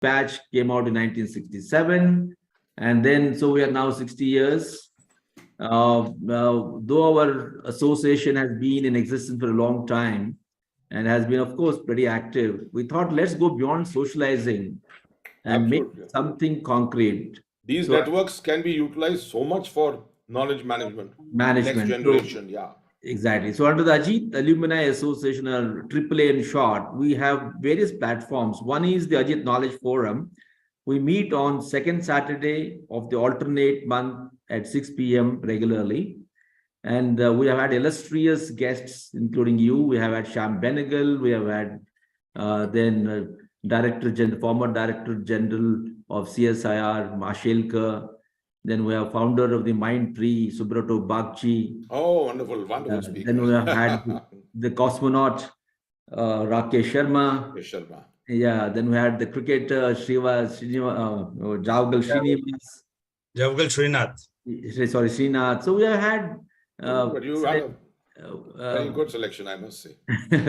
batch came out in 1967. And then, so we are now 60 years. Though our association has been in existence for a long time and has been, of course, pretty active, we thought let's go beyond socializing and make something concrete. These networks can be utilized so much for knowledge management. Next generation, Exactly. So under the Ajeet Alumni Association, or AAA in short, we have various platforms. One is the Ajeet Knowledge Forum. We meet on second Saturday of the alternate month at 6 p.m. regularly. And we have had illustrious guests, including you. We have had Sham Benegal. We have had former Director General of CSIR, Mashelka. Then we have founder of the Mind Tree, Subrato Bagchi. Oh, wonderful speaker. Then we have had the cosmonaut, Rakesh Sharma. Yeah, then we had the cricketer, Jawgal Srinath. Sorry, Srinath. So we have had... but you had a very good selection, I must say.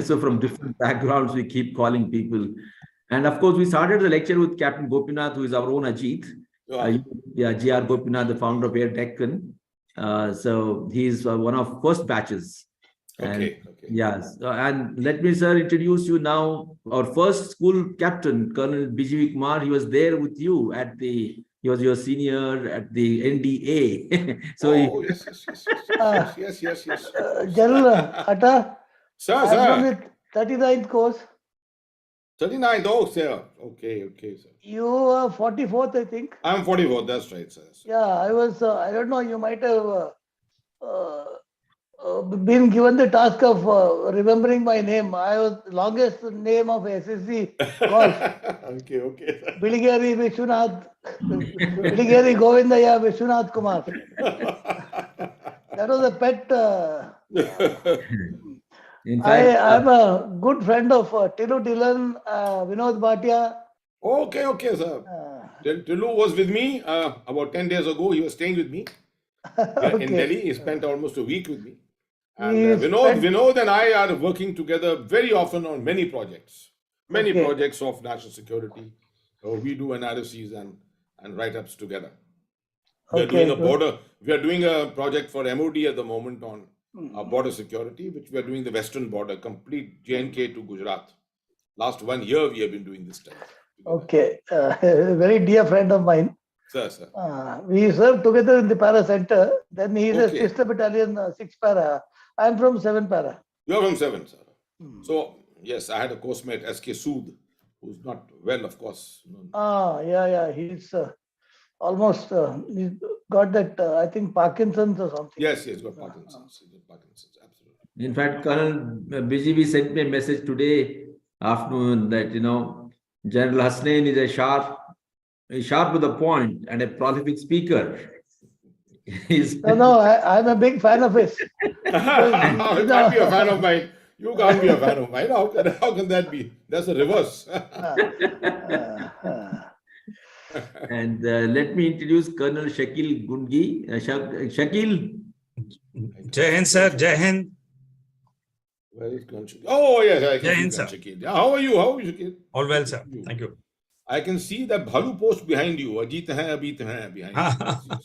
So from different backgrounds, we keep calling people. And of course, we started the lecture with Captain Gopinath, who is our own Ajeet. G.R. Gopinath, the founder of Air Deccan. So he's one of first batches. Okay. Yes. And let me, sir, introduce you now. Our first school captain, Colonel Bijapur Kumar, he was there with you he was your senior at the NDA. So yes. General Atta, Sir. I'm with 39th course. 39th, oh, sir. Okay, sir. You are 44th, I think. I'm 44th, that's right, sir. Yeah, I was, I don't know, you might have been given the task of remembering my name. I was longest name of SSC golf. Okay. Biligeri Vishwanath, Biligeri Govindaya Vishwanath Kumar. That was a pet. in fact, I'm a good friend of Tilu Tilan, Vinod Bhatia. Okay, sir. Tilu was with me about 10 days ago. He was staying with me in Delhi. He spent almost a week with me. And Vinod and I are working together very often on many projects. Projects of national security. We do analyses and write-ups together. We are doing a project for MOD at the moment on border security, which we are doing the western border, complete J&K to Gujarat. Last 1 year we have been doing this time. Okay, a very dear friend of mine. Sir. We served together in the Para Center. Then he is a sister battalion, 6 Para. I am from 7 Para. You are from 7, sir. So, yes, I had a course mate, SK Sood, who's not well, of course. Yeah. He's almost, he's got that, I think, Parkinson's or something. Yes, he's got Parkinson's. Absolutely. In fact, Colonel BGB sent me a message today afternoon that, General Hasnain is sharp to the point and a prolific speaker. No, I'm a big fan of his. You can't be a fan of mine. You can't be a fan of mine. How can that be? That's the reverse. And let me introduce Colonel Shakil Gundgi. Shakil. Jai Hind, sir. Jai Hind. Where is Colonel Shakil? Oh, yes. Jai Hind, sir. How are you, Shakil? All well, sir. Thank you. I can see that Bhalu post behind you. Ajeet hai, Abit hai behind you.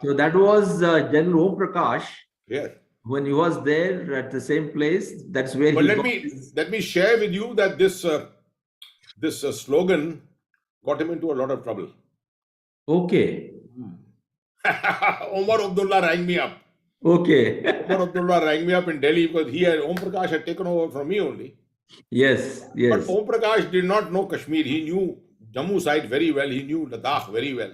So that was General Om Prakash. Yes. When he was there at the same place, that's where But let me share with you that this slogan got him into a lot of trouble. Okay. Omar Abdullah rang me up. Okay. Omar Abdullah rang me up in Delhi because Om Prakash had taken over from me only. Yes. But Om Prakash did not know Kashmir. He knew Jammu side very well. He knew Ladakh very well.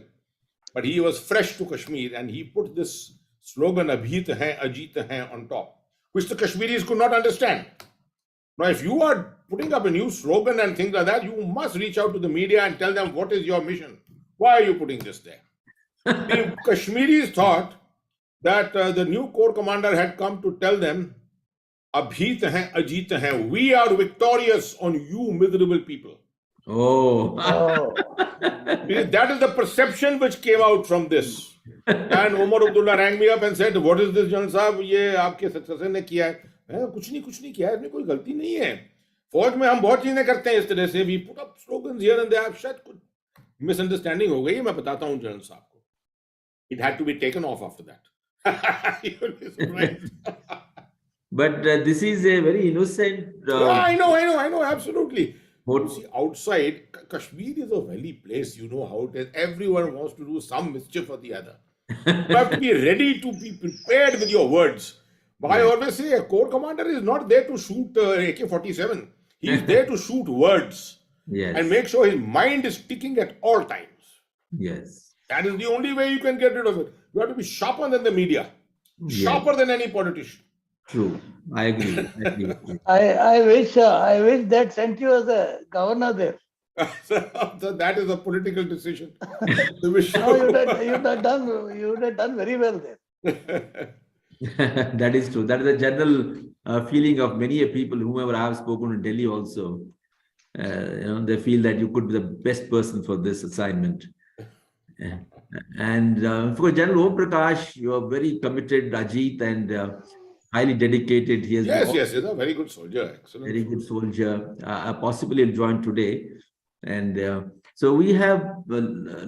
But he was fresh to Kashmir and he put this slogan, Abhit hai, Ajeet hai, on top, which the Kashmiris could not understand. Now, if you are putting up a new slogan and things like that, you must reach out to the media and tell them what is your mission. Why are you putting this there? The Kashmiris thought that the new corps commander had come to tell them, Abhit hai, Ajeet hai, we are victorious on you miserable people. Oh. That is the perception which came out from this. And Omar Abdullah rang me up and said, what is this, General Sahab? ये आपके successor ने किया है. कुछ नहीं किया है, इसमें कोई गलती नहीं है. फौज में हम बहुत चीजें करते हैं इस तरह से. We put up slogans here and there. अब शायद कुछ misunderstanding हो गई. मैं बताता हूँ जनरल साहब को. It had to be taken off after that. You'll be surprised. But this is a very innocent. Yeah, I know, absolutely. What- You see, outside, Kashmir is a valley place. You know how it is. Everyone wants to do some mischief or the other. You have to be ready to be prepared with your words. But I always say a corps commander is not there to shoot AK-47. He is there to shoot words Yes. and make sure his mind is ticking at all times. Yes. That is the only way you can get rid of it. You have to be sharper than the media, sharper than any politician. True. I agree. I agree with you. I wish that sent you as a governor there. So that is a political decision. To be No, sure. you'd have done very well there. That is true. That is a general feeling of many people, whomever I have spoken in Delhi also. They feel that you could be the best person for this assignment. And for General Om Prakash, you are very committed, Ajeet, and highly dedicated. He has been Yes, he's a very good soldier. Excellent. very good soldier. Possibly he'll join today. And so we have a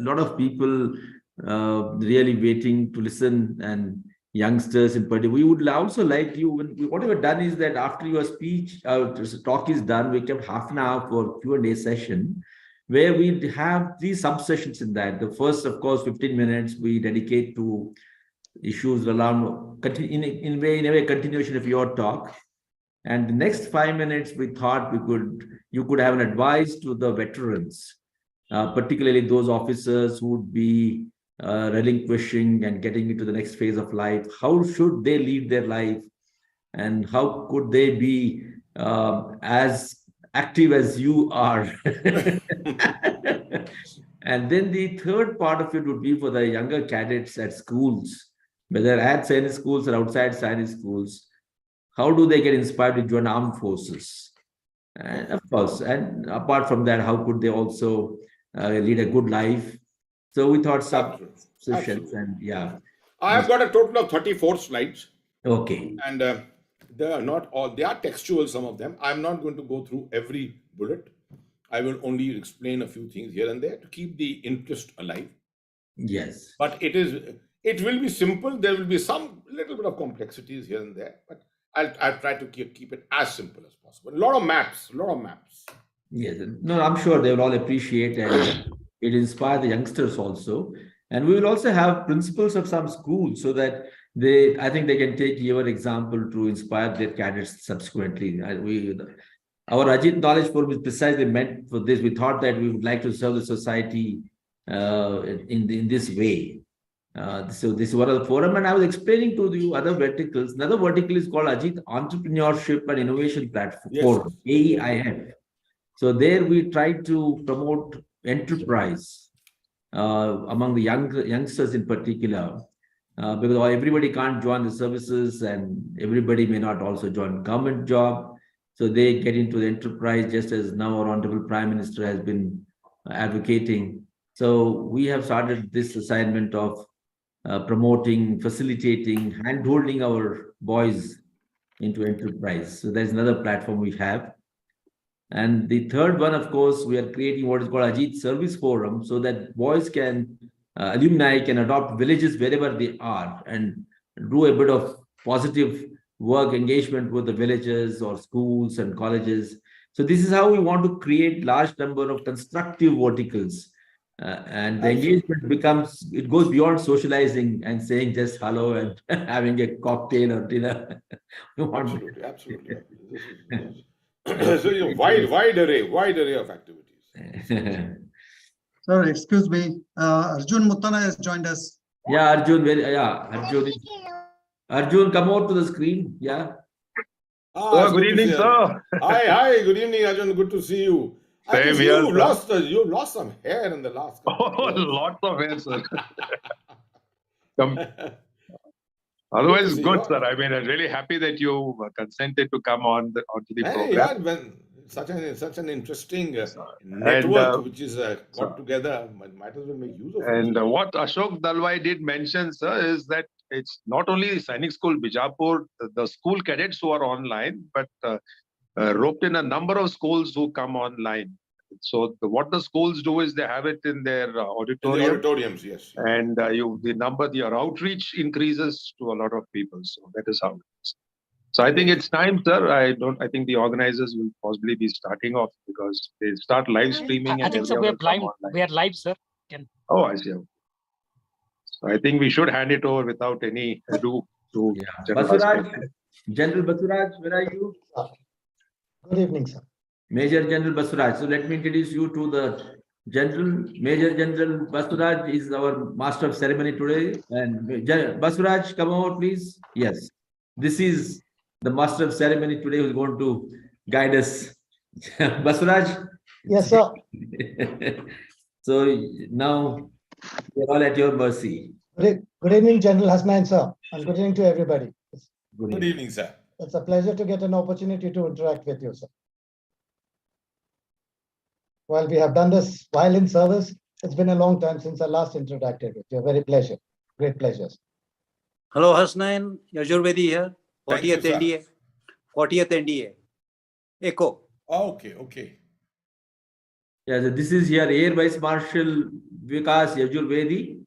lot of people really waiting to listen, and youngsters in particular. We would also like you, what we have done is that after your speech, talk is done, we kept half an hour for Q&A session, where we have 3 subsessions in that. The first, of course, 15 minutes we dedicate to issues around, in a way, continuation of your talk. And the next 5 minutes, we thought you could have an advice to the veterans, particularly those officers who would be relinquishing and getting into the next phase of life. How should they lead their life, and how could they be as active as you are? And then the third part of it would be for the younger cadets at schools, whether at Sainik schools or outside Sainik schools. How do they get inspired to join armed forces? And of course, and apart from that, how could they also lead a good life? So we thought sessions, and yeah. I have got a total of 34 slides. Okay. And they are not all, they are textual, some of them. I'm not going to go through every bullet. I will only explain a few things here and there to keep the interest alive. Yes. But it will be simple. There will be some little bit of complexities here and there, but I'll try to keep it as simple as possible. A lot of maps. Yes. No, I'm sure they will all appreciate, and it inspire the youngsters also. And we will also have principals of some schools, so that I think they can take your example to inspire their cadets subsequently. Our Ajeet Knowledge Forum is precisely meant for this. We thought that we would like to serve the society in this way. So this is one of the forum, and I was explaining to you other verticals. Another vertical is called Ajeet Entrepreneurship and Innovation Platform, AEIF. So there we try to promote enterprise among the youngsters in particular, because everybody can't join the services, and everybody may not also join government job. So they get into the enterprise, just as now our Honorable Prime Minister has been advocating. So we have started this assignment of promoting, facilitating, hand-holding our boys into enterprise. So there's another platform we have. And the third one, of course, we are creating what is called Ajeet Service Forum, so that boys can, alumni can adopt villages wherever they are and do a bit of positive work engagement with the villages or schools and colleges. So this is how we want to create large number of constructive verticals. And the engagement goes beyond socializing and saying just hello and having a cocktail or dinner. Absolutely. So wide array of activities. Sir, excuse me. Arjun Muttana has joined us. Yeah, Arjun, come out to the screen. Yeah. Good evening, sir. Hi. Good evening, Arjun. Good to see you. Same here, You lost some hair in the last couple of years. Lots of hair, sir. Otherwise, good, sir. I mean, I'm really happy that you consented to come onto the program. Yeah, such an interesting network which is got together. Might as well make use of it. And what Ashok Dalwai did mention, sir, is that it's not only Sainik School Bijapur, the school cadets who are online, but roped in a number of schools who come online. So what the schools do is they have it in their In the auditorium, auditoriums, yes. and your outreach increases to a lot of people. So that is how it is. So I think it's time, sir. I think the organizers will possibly be starting off because they start live streaming I and think so. everyone will come We online. are live, sir. Oh, I see. So I think we should hand it over without any ado to General Basuraj, Hasnain. General Basuraj, where are you? Good evening, sir. Major General Basuraj. So let me introduce you to the General. Major General Basuraj is our master of ceremony today. And Basuraj, come over, please. Yes, this is the master of ceremony today who is going to guide us. Basuraj. Yes, sir. So now we are all at your mercy. Good evening, General Hasnain, sir, and good evening to everybody. Good evening, sir. It's a pleasure to get an opportunity to interact with you, sir. While we have done this while in service, it's been a long time since I last interacted with you. Very pleasure. Great pleasures. Hello, Hasnain. Yajurvedi here. Thank you, 40th sir. NDA. 40th NDA. Echo. Okay. Yeah, so this is here Air Vice Marshal Vikas Yajurvedi.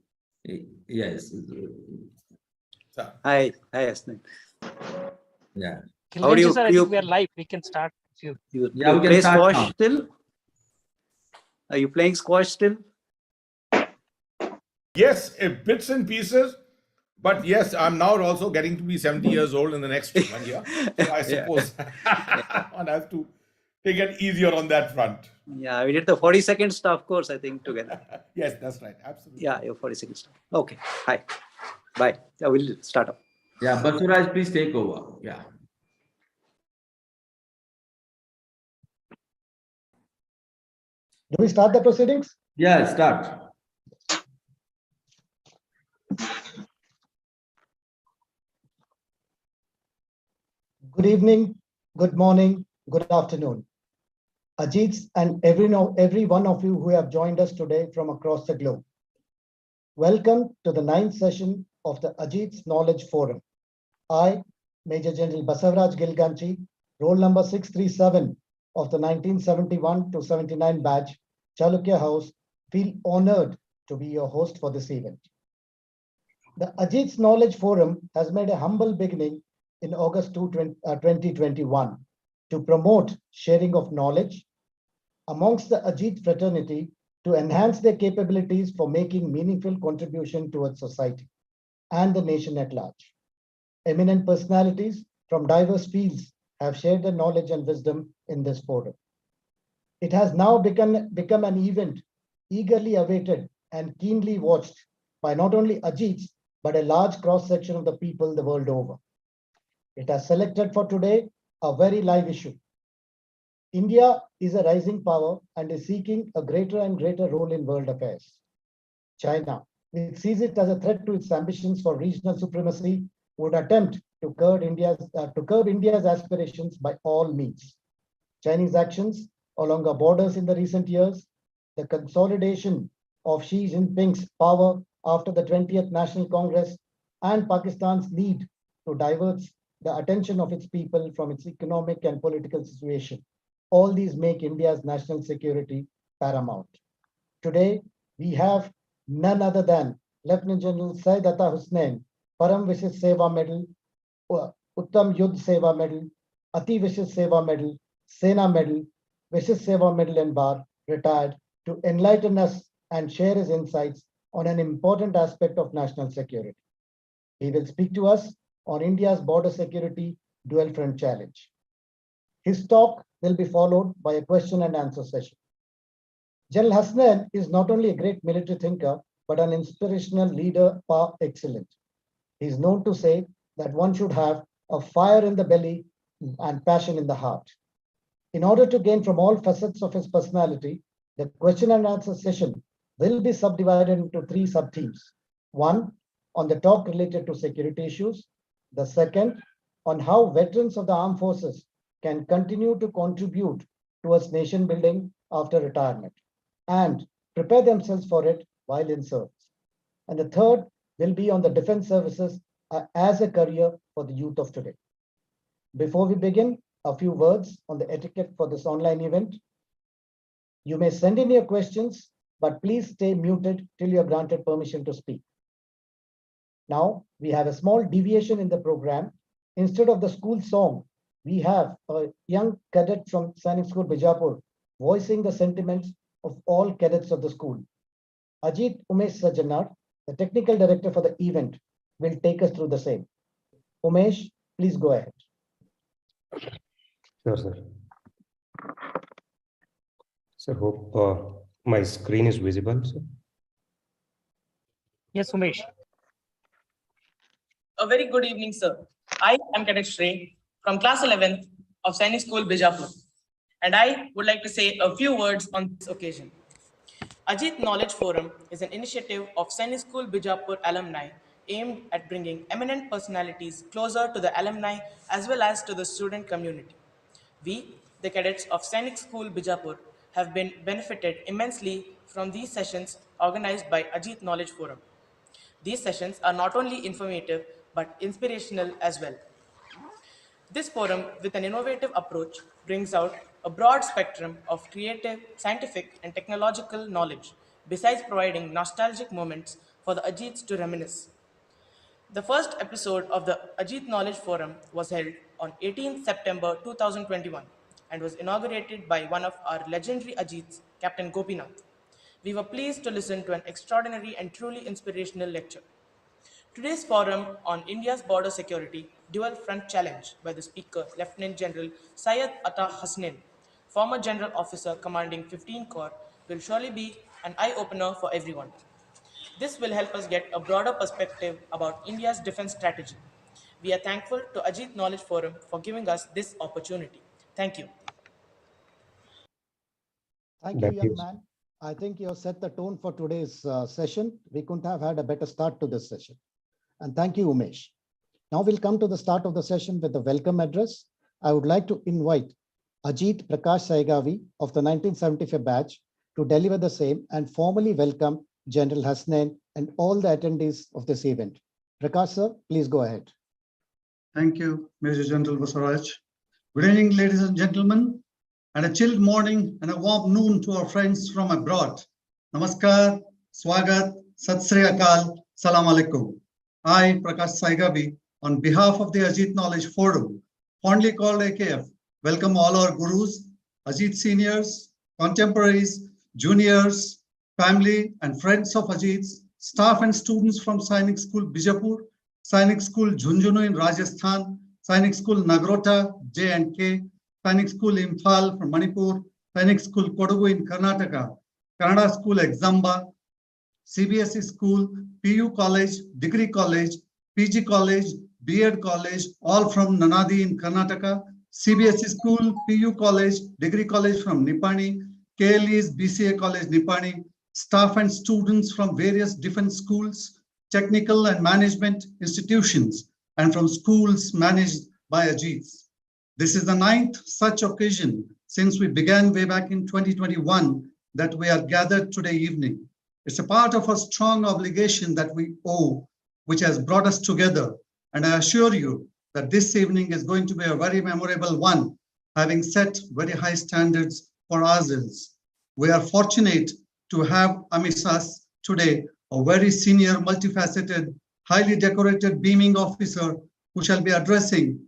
Yes. Sir. Hi, Hasnain. Yeah. How do you- Sir, I you- think we are live. We can start. You Yeah, we can play start squash now. still? Are you playing squash still? Yes, bits and pieces. But yes, I'm now also getting to be 70 years old in the next 1 year. So I suppose one has to take it easier on that front. Yeah, we did the 40-second stuff course, I think, together. Yes, that's right. Absolutely. Yeah, your 40-second stuff. Okay. Hi. Bye. I will start up. Yeah, Basuraj, please take over. Yeah. Do we start the proceedings? Yeah, start. Good evening, good morning, good afternoon. Ajeet and every one of you who have joined us today from across the globe. Welcome to the 9th session of the Ajeet's Knowledge Forum. I, Major General Basavaraj Gilganchi, roll number 637 of the 1971 to 79 batch, Chalukya House, feel honored to be your host for this event. The Ajeet's Knowledge Forum has made a humble beginning in August 2021 to promote sharing of knowledge amongst the Ajeet fraternity to enhance their capabilities for making meaningful contribution towards society and the nation at large. Eminent personalities from diverse fields have shared their knowledge and wisdom in this forum. It has now become an event eagerly awaited and keenly watched by not only Ajeets, but a large cross-section of the people the world over. It has selected for today a very live issue. India is a rising power and is seeking a greater and greater role in world affairs. China, which sees it as a threat to its ambitions for regional supremacy, would attempt to curb India's aspirations by all means. Chinese actions along our borders in the recent years, the consolidation of Xi Jinping's power after the 20th National Congress, and Pakistan's need to divert the attention of its people from its economic and political situation. All these make India's national security paramount. Today, we have none other than Lieutenant General Syed Hasnain, Param Vishish Seva Medal, Uttam Yudh Seva Medal, Ati Vishish Seva Medal, Sena Medal, Vishish Seva Medal and Bar, retired, to enlighten us and share his insights on an important aspect of national security. He will speak to us on India's border security dual front challenge. His talk will be followed by a question and answer session. General Hasnain is not only a great military thinker, but an inspirational leader par excellence. He is known to say that one should have a fire in the belly and passion in the heart. In order to gain from all facets of his personality, the question and answer session will be subdivided into 3 sub-themes. One, on the talk related to security issues. The second, on how veterans of the armed forces can continue to contribute towards nation building after retirement and prepare themselves for it while in service. And the third will be on the defense services as a career for the youth of today. Before we begin, a few words on the etiquette for this online event. You may send in your questions, but please stay muted till you're granted permission to speak. Now, we have a small deviation in the program. Instead of the school song, we have a young cadet from Sainik School, Bijapur, voicing the sentiments of all cadets of the school. Ajeet Umesh Sajjanar, the technical director for the event, will take us through the same. Umesh, please go ahead. Sure, sir. Sir, hope my screen is visible, sir. Yes, Umesh. A very good evening, sir. I am Cadet Shrey from class 11th of Sainik School, Bijapur, and I would like to say a few words on this occasion. Ajeet Knowledge Forum is an initiative of Sainik School, Bijapur alumni aimed at bringing eminent personalities closer to the alumni as well as to the student community. We, the cadets of Sainik School, Bijapur, have been benefited immensely from these sessions organized by Ajeet Knowledge Forum. These sessions are not only informative but inspirational as well. This forum, with an innovative approach, brings out a broad spectrum of creative, scientific, and technological knowledge, besides providing nostalgic moments for the Ajeets to reminisce. The first episode of the Ajeet Knowledge Forum was held on 18th September 2021 and was inaugurated by one of our legendary Ajeets, Captain Gopinath. We were pleased to listen to an extraordinary and truly inspirational lecture. Today's forum on India's border security dual front challenge by the speaker, Lieutenant General Syed Hasnain, former General Officer commanding 15 Corps, will surely be an eye-opener for everyone. This will help us get a broader perspective about India's defense strategy. We are thankful to Ajeet Knowledge Forum for giving us this opportunity. Thank you. Thank you, That young is- man. I think you have set the tone for today's session. We couldn't have had a better start to this session. And thank you, Umesh. Now we'll come to the start of the session with the welcome address. I would like to invite Ajeet Prakash Saigavi of the 1975 batch to deliver the same and formally welcome General Hasnain and all the attendees of this event. Prakash sir, please go ahead. Thank you, Major General Basaraj. Good evening, ladies and gentlemen, and a chilled morning and a warm noon to our friends from abroad. Namaskar, Swagat, Sat Sri Akal, Salam Alaikum. I, Prakash Saigavi, on behalf of the Ajeet Knowledge Forum, fondly called AKF, welcome all our gurus, Ajeet seniors, contemporaries, juniors, family and friends of Ajeet's, staff and students from Sainik School Bijapur, Sainik School Jhunjhunu in Rajasthan, Sainik School Nagrota, J&K, Sainik School Imphal from Manipur, Sainik School Kodagu in Karnataka, Kannada School Examba, CBSE School, PU College, Degree College, PG College, B.Ed College, all from Nanadi in Karnataka, CBSE School, PU College, Degree College from Nipani, KLE's BCA College Nipani, staff and students from various defense schools, technical and management institutions, and from schools managed by Ajeets. This is the 9th such occasion since we began way back in 2021 that we are gathered today evening. It's a part of a strong obligation that we owe, which has brought us together. And I assure you that this evening is going to be a very memorable one, having set very high standards for ourselves. We are fortunate to have amidst us today a very senior, multifaceted, highly decorated beaming officer who shall be addressing,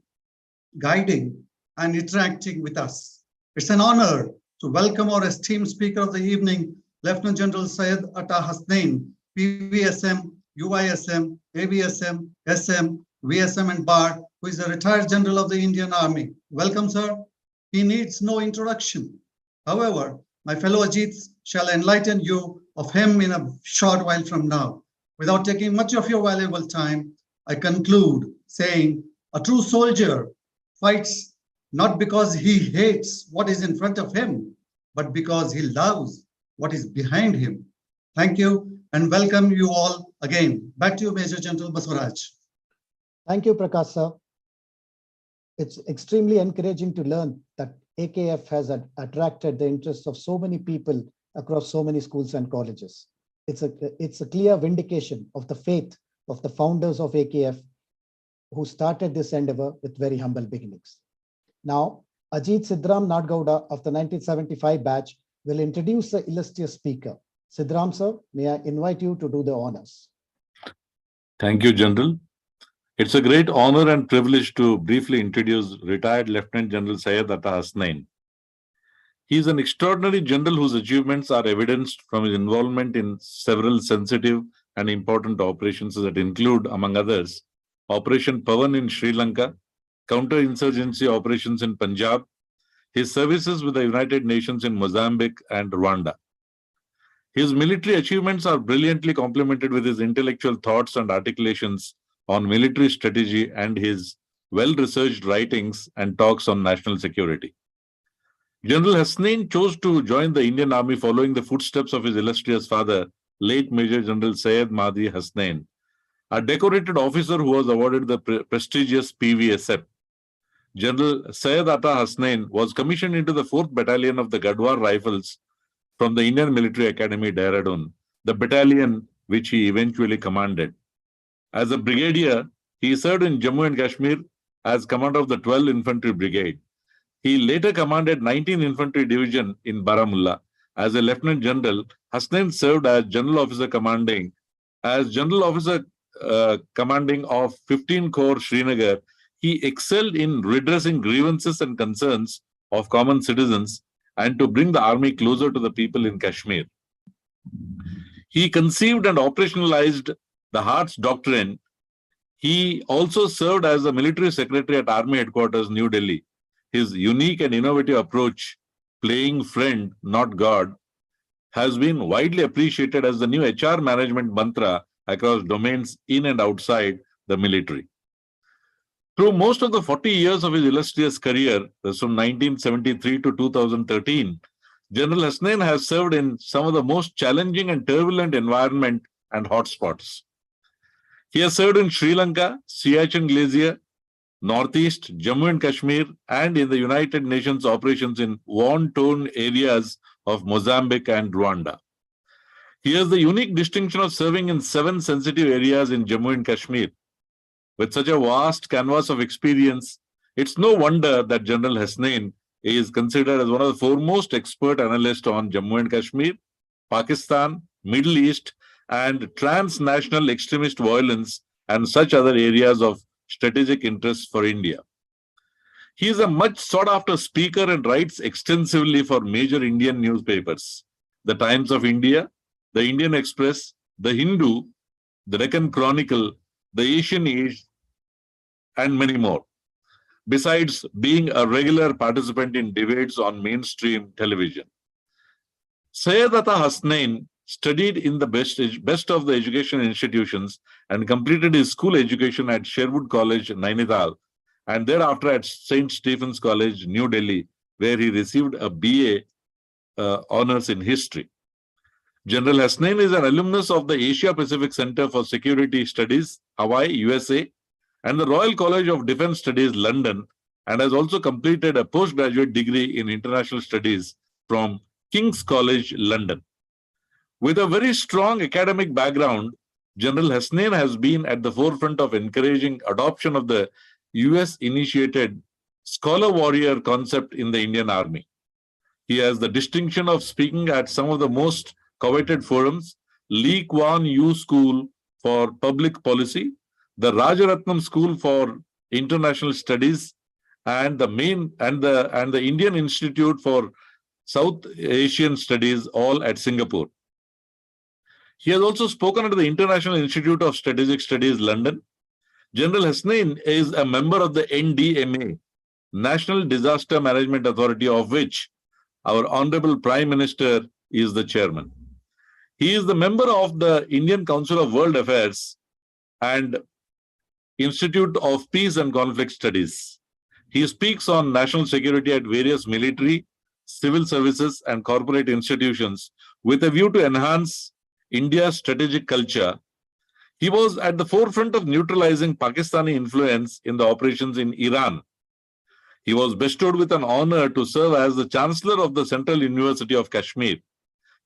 guiding, and interacting with us. It's an honor to welcome our esteemed speaker of the evening, Lieutenant General Syed Hasnain, PVSM, UISM, AVSM, SM, VSM, and BAR, who is a retired general of the Indian Army. Welcome, sir. He needs no introduction. However, my fellow Ajeets shall enlighten you of him in a short while from now. Without taking much of your valuable time, I conclude saying a true soldier fights not because he hates what is in front of him, but because he loves what is behind him. Thank you and welcome you all again. Back to you, Major General Baswaraj. Thank you, Prakash sir. It's extremely encouraging to learn that AKF has attracted the interest of so many people across so many schools and colleges. It's a clear vindication of the faith of the founders of AKF who started this endeavor with very humble beginnings. Now, Ajeet Sidram Nadgowda of the 1975 batch will introduce the illustrious speaker. Sidram sir, may I invite you to do the honors. Thank you, General. It's a great honor and privilege to briefly introduce retired Lieutenant General Syed Hasnain. He is an extraordinary general whose achievements are evidenced from his involvement in several sensitive and important operations that include, among others, Operation Pavan in Sri Lanka, counter-insurgency operations in Punjab, his services with the United Nations in Mozambique and Rwanda. His military achievements are brilliantly complemented with his intellectual thoughts and articulations on military strategy and his well-researched writings and talks on national security. General Hasnain chose to join the Indian Army following the footsteps of his illustrious father, late Major General Syed Mahdi Hasnain, a decorated officer who was awarded the prestigious PVSF. General Syed Hasnain was commissioned into the 4th Battalion of the Gadwar Rifles from the Indian Military Academy, Dehradun, the battalion which he eventually commanded. As a brigadier, he served in Jammu and Kashmir as commander of the 12th Infantry Brigade. He later commanded 19th Infantry Division in Baramulla. As a Lieutenant General, Hasnain served as General Officer commanding of 15 Corps Srinagar. He excelled in redressing grievances and concerns of common citizens and to bring the army closer to the people in Kashmir. He conceived and operationalized the Hearts Doctrine. He also served as a military secretary at Army Headquarters, New Delhi. His unique and innovative approach, playing friend, not God, has been widely appreciated as the new HR management mantra across domains in and outside the military. Through most of the 40 years of his illustrious career, that's from 1973 to 2013, General Hasnain has served in some of the most challenging and turbulent environment and hotspots. He has served in Sri Lanka, Siachen Glacier, Northeast, Jammu and Kashmir, and in the United Nations operations in war-torn areas of Mozambique and Rwanda. He has the unique distinction of serving in 7 sensitive areas in Jammu and Kashmir. With such a vast canvas of experience, it's no wonder that General Hasnain is considered as one of the foremost expert analysts on Jammu and Kashmir, Pakistan, Middle East, and transnational extremist violence and such other areas of strategic interest for India. He is a much sought-after speaker and writes extensively for major Indian newspapers, The Times of India, The Indian Express, The Hindu, The Deccan Chronicle, The Asian Age, and many more, besides being a regular participant in debates on mainstream television. Syed Hasnain studied in the best of the education institutions and completed his school education at Sherwood College, Nainital, and thereafter at St. Stephen's College, New Delhi, where he received a BA honors in history. General Hasnain is an alumnus of the Asia Pacific Center for Security Studies, Hawaii, USA, and the Royal College of Defense Studies, London, and has also completed a postgraduate degree in international studies from King's College, London. With a very strong academic background, General Hasnain has been at the forefront of encouraging adoption of the US-initiated scholar warrior concept in the Indian Army. He has the distinction of speaking at some of the most coveted forums, Lee Kuan Yew School for Public Policy, the Rajaratnam School for International Studies, and the Indian Institute for South Asian Studies, all at Singapore. He has also spoken at the International Institute of Strategic Studies, London. General Hasnain is a member of the NDMA, National Disaster Management Authority, of which our Honorable Prime Minister is the chairman. He is the member of the Indian Council of World Affairs and Institute of Peace and Conflict Studies. He speaks on national security at various military, civil services, and corporate institutions with a view to enhance India's strategic culture. He was at the forefront of neutralizing Pakistani influence in the operations in Iran. He was bestowed with an honor to serve as the Chancellor of the Central University of Kashmir.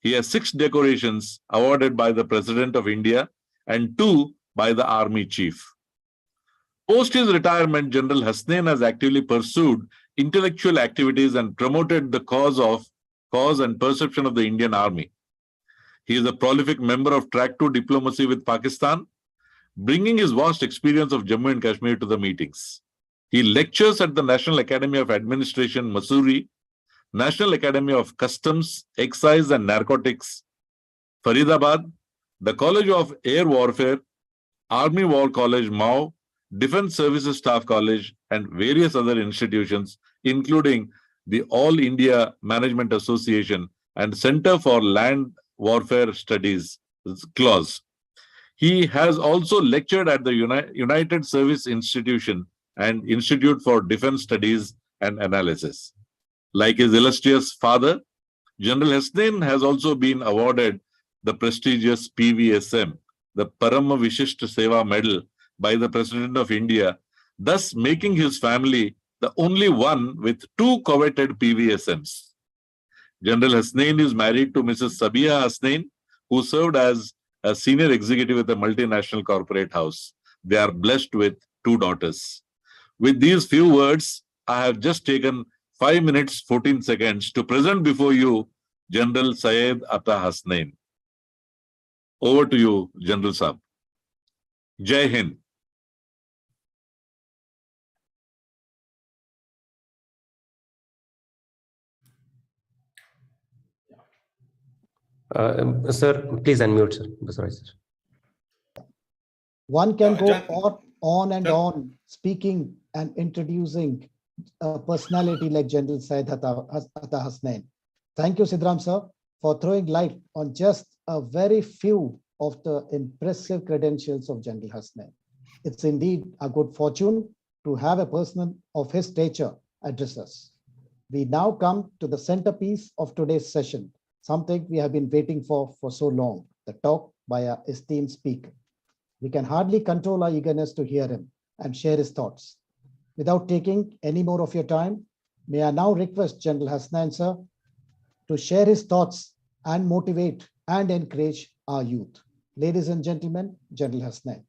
He has 6 decorations awarded by the President of India and 2 by the Army Chief. Post his retirement, General Hasnain has actively pursued intellectual activities and promoted the cause and perception of the Indian Army. He is a prolific member of Track 2 diplomacy with Pakistan, bringing his vast experience of Jammu and Kashmir to the meetings. He lectures at the National Academy of Administration, Mussoorie, National Academy of Customs, Excise and Narcotics, Faridabad, the College of Air Warfare, Army War College, Mao, Defense Services Staff College, and various other institutions, including the All India Management Association and Center for Land Warfare Studies, CLAWS. He has also lectured at the United Service Institution and Institute for Defense Studies and Analysis. Like his illustrious father, General Hasnain has also been awarded the prestigious PVSM, the Parama Vishishta Seva Medal, by the President of India, thus making his family the only one with two coveted PVSMs. General Hasnain is married to Mrs. Sabiha Hasnain, who served as a senior executive at a multinational corporate house. They are blessed with two daughters. With these few words, I have just taken 5 minutes, 14 seconds to present before you General Syed Ata Hasnain. Over to you, General Saab. Jai Hind. Sir, please unmute, sir. Basaraj, sir. One can go on and on speaking and introducing a personality like General Syed Ata Hasnain. Thank you, Sidram sir, for throwing light on just a very few of the impressive credentials of General Hasnain. It's indeed a good fortune to have a person of his stature address us. We now come to the centerpiece of today's session, something we have been waiting for so long, the talk by our esteemed speaker. We can hardly control our eagerness to hear him and share his thoughts. Without taking any more of your time, may I now request General Hasnain sir to share his thoughts and motivate and encourage our youth. Ladies and gentlemen, General Hasnain.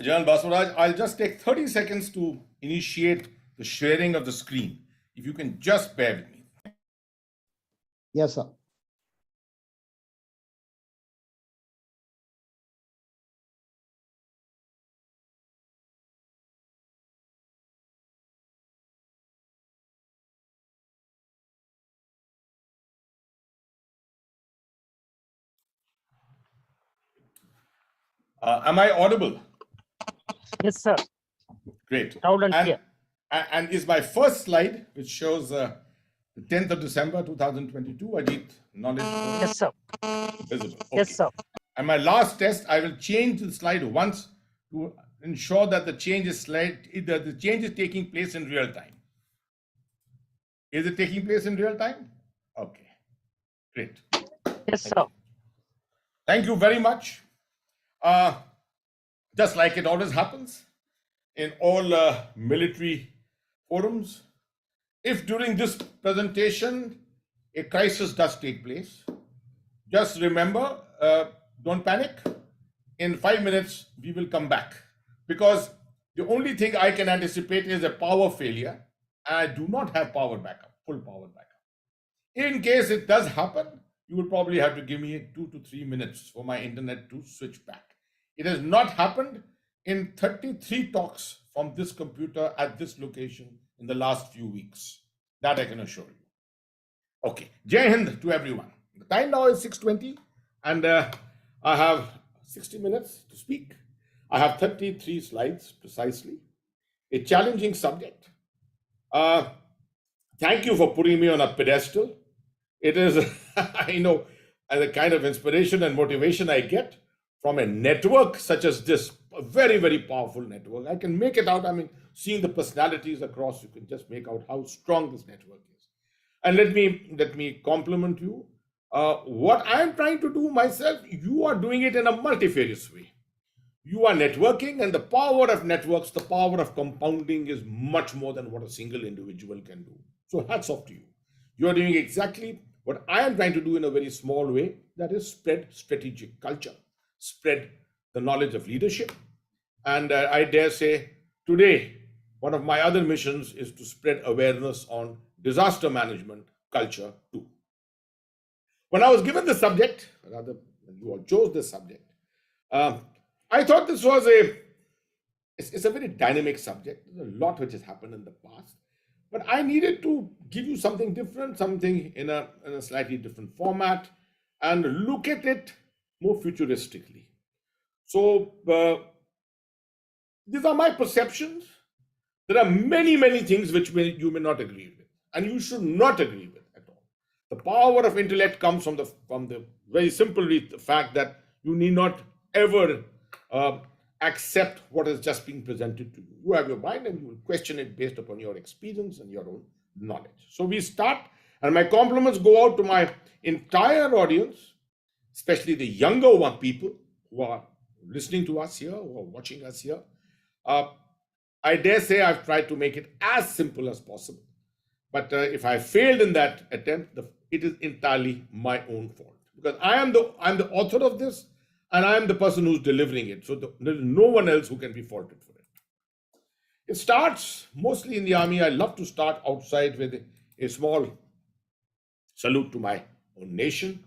General Baswaraj, I'll just take 30 seconds to initiate the sharing of the screen. If you can just bear with me. Yes, sir. Am I audible? Yes, sir. Great. Loud and clear. And is my first slide, which shows the 10th of December 2022, Ajeet knowledge. Yes, sir. Visible. Okay. Yes, sir. And my last test, I will change the slide once to ensure that the change is taking place in real time. Is it taking place in real time? Okay. Great. Yes, sir. Thank you very much. Just like it always happens in all military forums, if during this presentation a crisis does take place, just remember, don't panic. In 5 minutes, we will come back, because the only thing I can anticipate is a power failure. I do not have power backup, full power backup. In case it does happen, you will probably have to give me 2 to 3 minutes for my internet to switch back. It has not happened in 33 talks from this computer at this location in the last few weeks. That I can assure you. Okay, Jai Hind to everyone. The time now is 6:20 and I have 60 minutes to speak. I have 33 slides precisely. A challenging subject. Thank you for putting me on a pedestal. It is, I know, the kind of inspiration and motivation I get from a network such as this, a very, very powerful network. I can make it out. I mean, seeing the personalities across, you can just make out how strong this network is. And let me compliment you. What I'm trying to do myself, you are doing it in a multifarious way. You are networking, and the power of networks, the power of compounding is much more than what a single individual can do. So hats off to you. You are doing exactly what I am trying to do in a very small way, that is spread strategic culture, spread the knowledge of leadership. And I dare say today, one of my other missions is to spread awareness on disaster management culture too. When I was given the subject, rather, when you all chose this subject, I thought this was it's a very dynamic subject. There's a lot which has happened in the past, but I needed to give you something different, something in a slightly different format, and look at it more futuristically. So these are my perceptions. There are many, many things which you may not agree with, and you should not agree with at all. The power of intellect comes from the very simple fact that you need not ever accept what is just being presented to you. You have your mind and you will question it based upon your experience and your own knowledge. So we start, and my compliments go out to my entire audience, especially the younger people who are listening to us here, who are watching us here. I dare say I've tried to make it as simple as possible. But if I failed in that attempt, it is entirely my own fault. Because I'm the author of this, and I'm the person who's delivering it. So there is no one else who can be faulted for it. It starts mostly in the army. I love to start outside with a small salute to my own nation.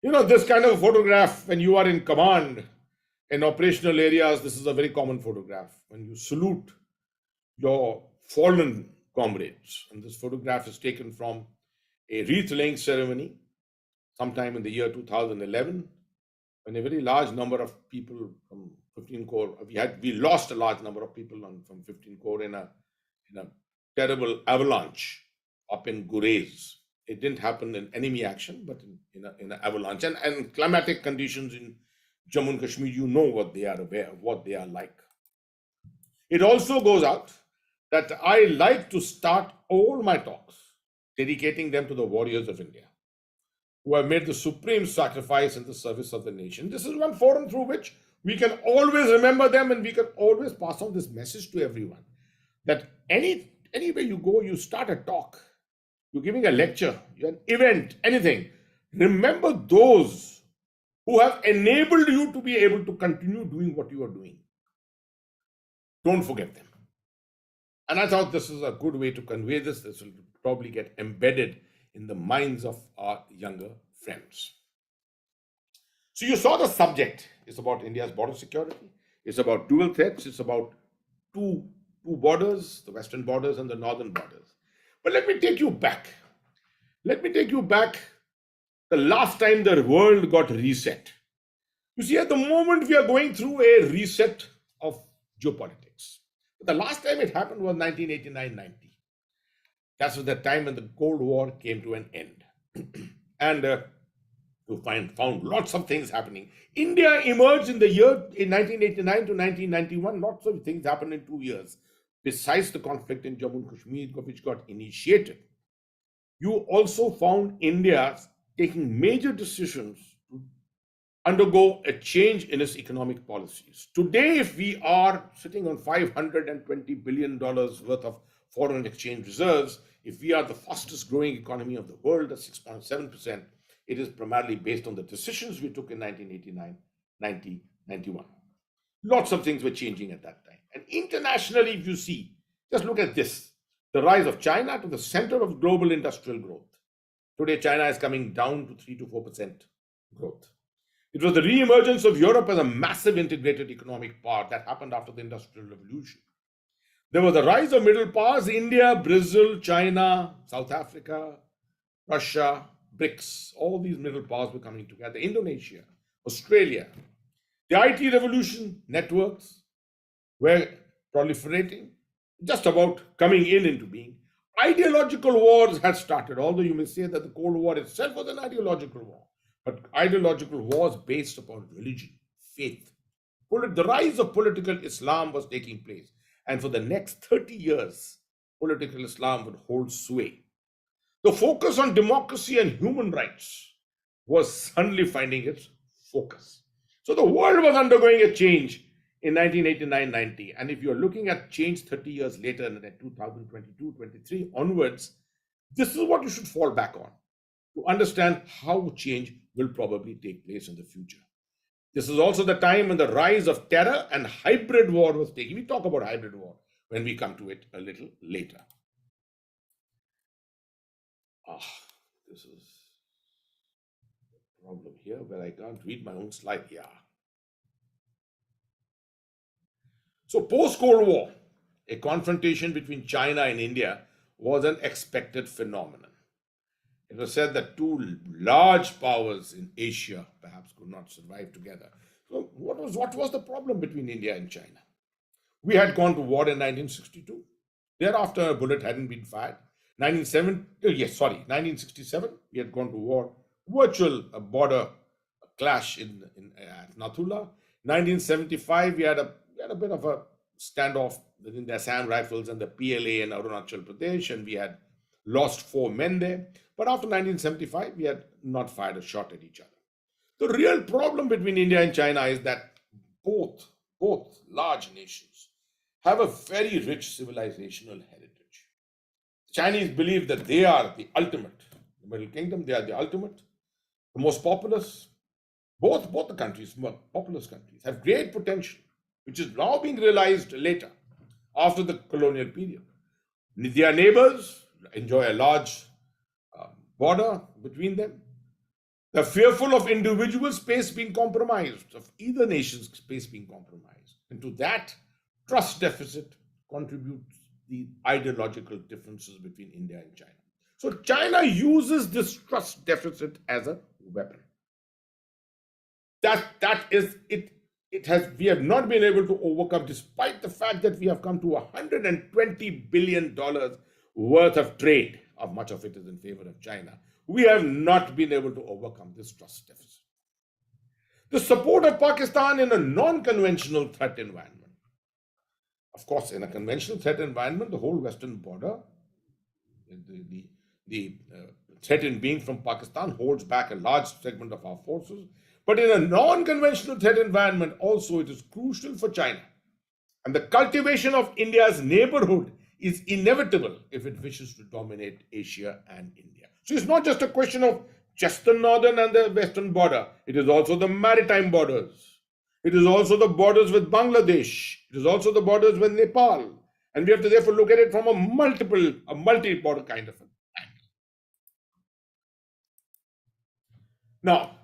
You know, this kind of a photograph, when you are in command in operational areas, this is a very common photograph. When you salute your fallen comrades. And this photograph is taken from a wreath laying ceremony sometime in the year 2011, when a very large number of people from 15 Corps, we lost a large number of people from 15 Corps in a terrible avalanche up in Gurez. It didn't happen in enemy action, but in an avalanche. And climatic conditions in Jammu and Kashmir, you know what they are aware of, what they are like. It also goes out that I like to start all my talks dedicating them to the warriors of India, who have made the supreme sacrifice in the service of the nation. This is one forum through which we can always remember them, and we can always pass on this message to everyone, that anywhere you go, you start a talk, you're giving a lecture, an event, anything. Remember those who have enabled you to be able to continue doing what you are doing. Don't forget them. And I thought this is a good way to convey this. This will probably get embedded in the minds of our younger friends. So you saw the subject. It's about India's border security. It's about dual threats. It's about two borders, the western borders and the northern borders. But let me take you back. Let me take you back the last time the world got reset. You see, at the moment we are going through a reset of geopolitics. But the last time it happened was 1989-90. That was the time when the Cold War came to an end. And you found lots of things happening. India emerged in 1989 to 1991. Lots of things happened in 2 years. Besides the conflict in Jammu and Kashmir, which got initiated, you also found India taking major decisions to undergo a change in its economic policies. Today, if we are sitting on $520 billion worth of foreign exchange reserves, if we are the fastest growing economy of the world at 6.7%, it is primarily based on the decisions we took in 1989, 90, 91. Lots of things were changing at that time. And internationally, if you see, just look at this, the rise of China to the center of global industrial growth. Today, China is coming down to 3 to 4% growth. It was the re-emergence of Europe as a massive integrated economic power that happened after the Industrial Revolution. There was the rise of middle powers, India, Brazil, China, South Africa, Russia, BRICS, all these middle powers were coming together, Indonesia, Australia. The IT revolution, networks were proliferating, just about coming into being. Ideological wars had started, although you may say that the Cold War itself was an ideological war, but ideological wars based upon religion, faith. The rise of political Islam was taking place. And for the next 30 years, political Islam would hold sway. The focus on democracy and human rights was suddenly finding its focus. So the world was undergoing a change in 1989-90. And if you're looking at change 30 years later, in 2022-23 onwards, this is what you should fall back on to understand how change will probably take place in the future. This is also the time when the rise of terror and hybrid war was taking. We talk about hybrid war. when we come to it a little later. This is a problem here where I can't read my own slide. Yeah. So post-Cold War, a confrontation between China and India was an expected phenomenon. It was said that two large powers in Asia perhaps could not survive together. So what was the problem between India and China? We had gone to war in 1962. Thereafter, a bullet hadn't been fired. 1967, we had gone to war. Virtual border clash at Nathula. 1975, we had a bit of a standoff within the Assam Rifles and the PLA in Arunachal Pradesh, and we had lost 4 men there. But after 1975, we had not fired a shot at each other. The real problem between India and China is that both large nations have a very rich civilizational heritage. The Chinese believe that they are the ultimate. The Middle Kingdom, they are the ultimate, the most populous. Both the countries, populous countries, have great potential, which is now being realized later, after the colonial period. Their neighbors enjoy a large border between them. They're fearful of individual space being compromised, of either nation's space being compromised. And to that trust deficit contributes the ideological differences between India and China. So China uses this trust deficit as a weapon. That is it. We have not been able to overcome, despite the fact that we have come to $120 billion worth of trade, of much of it is in favor of China. We have not been able to overcome this trust deficit. The support of Pakistan in a non-conventional threat environment. Of course, in a conventional threat environment, the whole western border, the threat in being from Pakistan holds back a large segment of our forces. But in a non-conventional threat environment, also it is crucial for China. And the cultivation of India's neighborhood is inevitable if it wishes to dominate Asia and India. So it's not just a question of just the northern and the western border. It is also the maritime borders. It is also the borders with Bangladesh. It is also the borders with Nepal. And we have to therefore look at it from a multi-border kind of an angle. Now,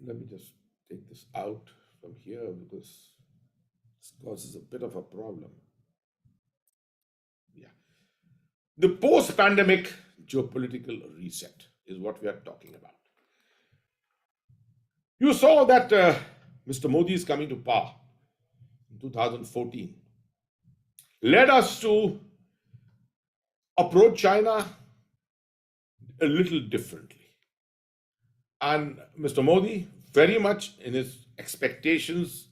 let me just take this out from here because this causes a bit of a problem. Yeah. The post-pandemic geopolitical reset is what we are talking about. You saw that Mr. Modi is coming to power in 2014. Led us to approach China a little differently. And Mr. Modi, very much in his expectations,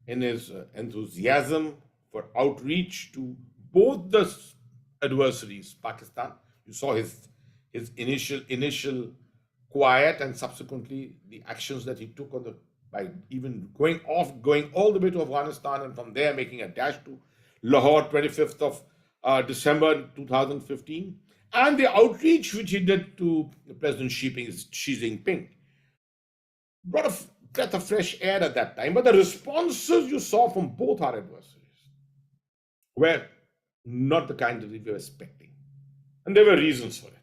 in his enthusiasm for outreach to both the adversaries, Pakistan. You saw his initial quiet and subsequently the actions that he took by even going all the way to Afghanistan and from there making a dash to Lahore, 25th of December 2015. And the outreach which he did to President Xi Jinping brought a breath of fresh air at that time. But the responses you saw from both our adversaries were not the kind that we were expecting. And there were reasons for it.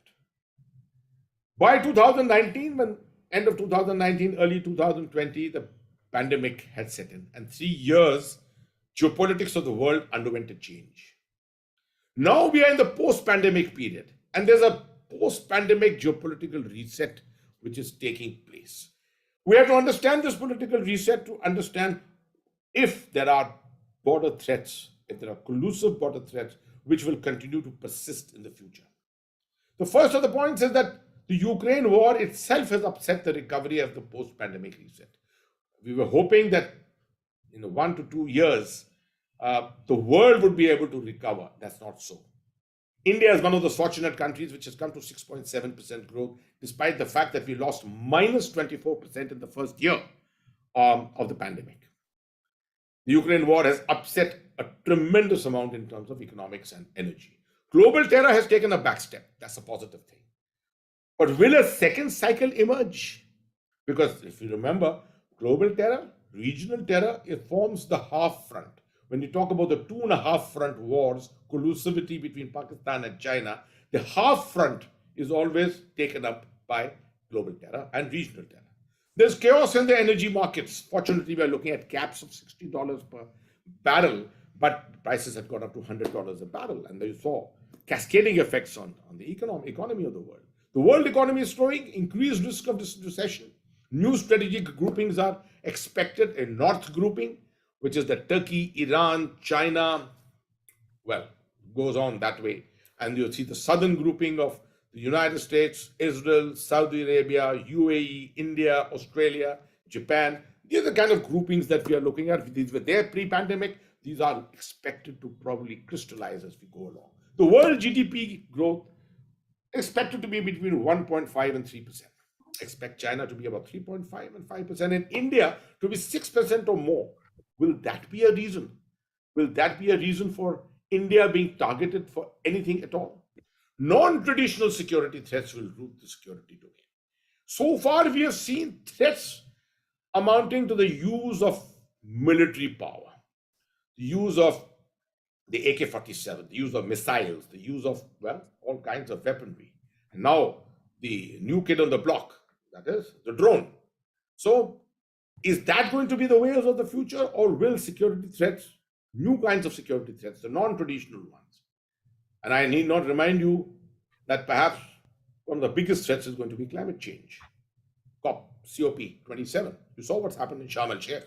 By 2019, end of 2019, early 2020, the pandemic had set in. And 3 years, geopolitics of the world underwent a change. Now we are in the post-pandemic period. And there's a post-pandemic geopolitical reset which is taking place. We have to understand this political reset to understand if there are border threats, if there are collusive border threats, which will continue to persist in the future. The first of the points is that the Ukraine war itself has upset the recovery of the post-pandemic reset. We were hoping that in 1 to 2 years, the world would be able to recover. That's not so. India is one of those fortunate countries which has come to 6.7% growth, despite the fact that we lost minus 24% in the first year of the pandemic. The Ukraine war has upset a tremendous amount in terms of economics and energy. Global terror has taken a back step. That's a positive thing. But will a second cycle emerge? Because if you remember, global terror, regional terror, it forms the half front. When you talk about the 2.5 front wars, collusivity between Pakistan and China, the half front is always taken up by global terror and regional terror. There's chaos in the energy markets. Fortunately, we are looking at caps of $60 per barrel, but prices had gone up to $100 a barrel. And you saw cascading effects on the economy of the world. The world economy is slowing, increased risk of recession. New strategic groupings are expected. A north grouping, which is the Turkey, Iran, China, well, goes on that way. And you'll see the southern grouping of the United States, Israel, Saudi Arabia, UAE, India, Australia, Japan. These are the kind of groupings that we are looking at. These were there pre-pandemic. These are expected to probably crystallize as we go along. The world GDP growth expected to be between 1.5 and 3%. Expect China to be about 3.5 and 5%, and India to be 6% or more. Will that be a reason? Will that be a reason for India being targeted for anything at all? Non-traditional security threats will root the security domain. So far, we have seen threats amounting to the use of military power, the use of the AK-47, the use of missiles, the use of, well, all kinds of weaponry. And now the new kid on the block, that is the drone. So is that going to be the ways of the future, or will security threats, new kinds of security threats, the non-traditional ones? And I need not remind you that perhaps one of the biggest threats is going to be climate change. COP27. You saw what's happened in Sharm el-Sheikh.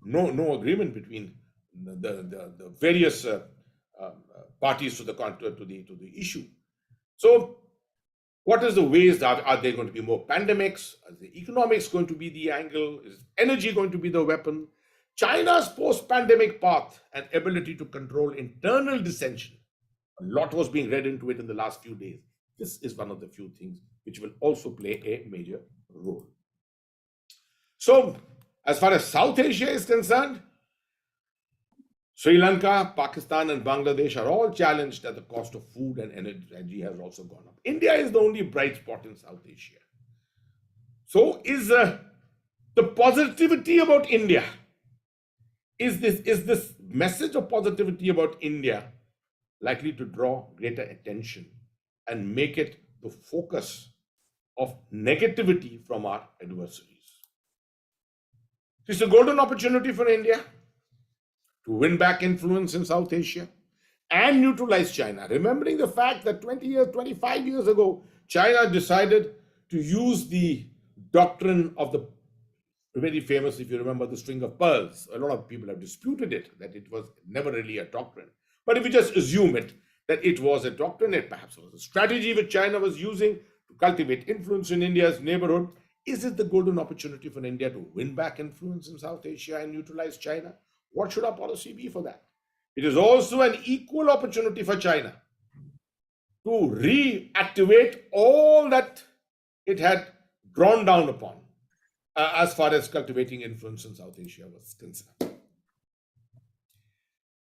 No agreement between the various parties to the issue. So, what is the ways? Are there going to be more pandemics? Is the economics going to be the angle? Is energy going to be the weapon? China's post-pandemic path and ability to control internal dissension. A lot was being read into it in the last few days. This is one of the few things which will also play a major role. So, as far as South Asia is concerned, Sri Lanka, Pakistan, and Bangladesh are all challenged that the cost of food and energy has also gone up. India is the only bright spot in South Asia. So, is the positivity about India, is this message of positivity about India likely to draw greater attention and make it the focus of negativity from our adversaries? It's a golden opportunity for India to win back influence in South Asia and neutralize China. Remembering the fact that 25 years ago, China decided to use the doctrine of the very famous, if you remember, the string of pearls. A lot of people have disputed it, that it was never really a doctrine. But if we just assume it, that it was a doctrine, it perhaps was a strategy which China was using to cultivate influence in India's neighborhood. Is it the golden opportunity for India to win back influence in South Asia and neutralize China? What should our policy be for that? It is also an equal opportunity for China to reactivate all that it had drawn down upon as far as cultivating influence in South Asia was concerned.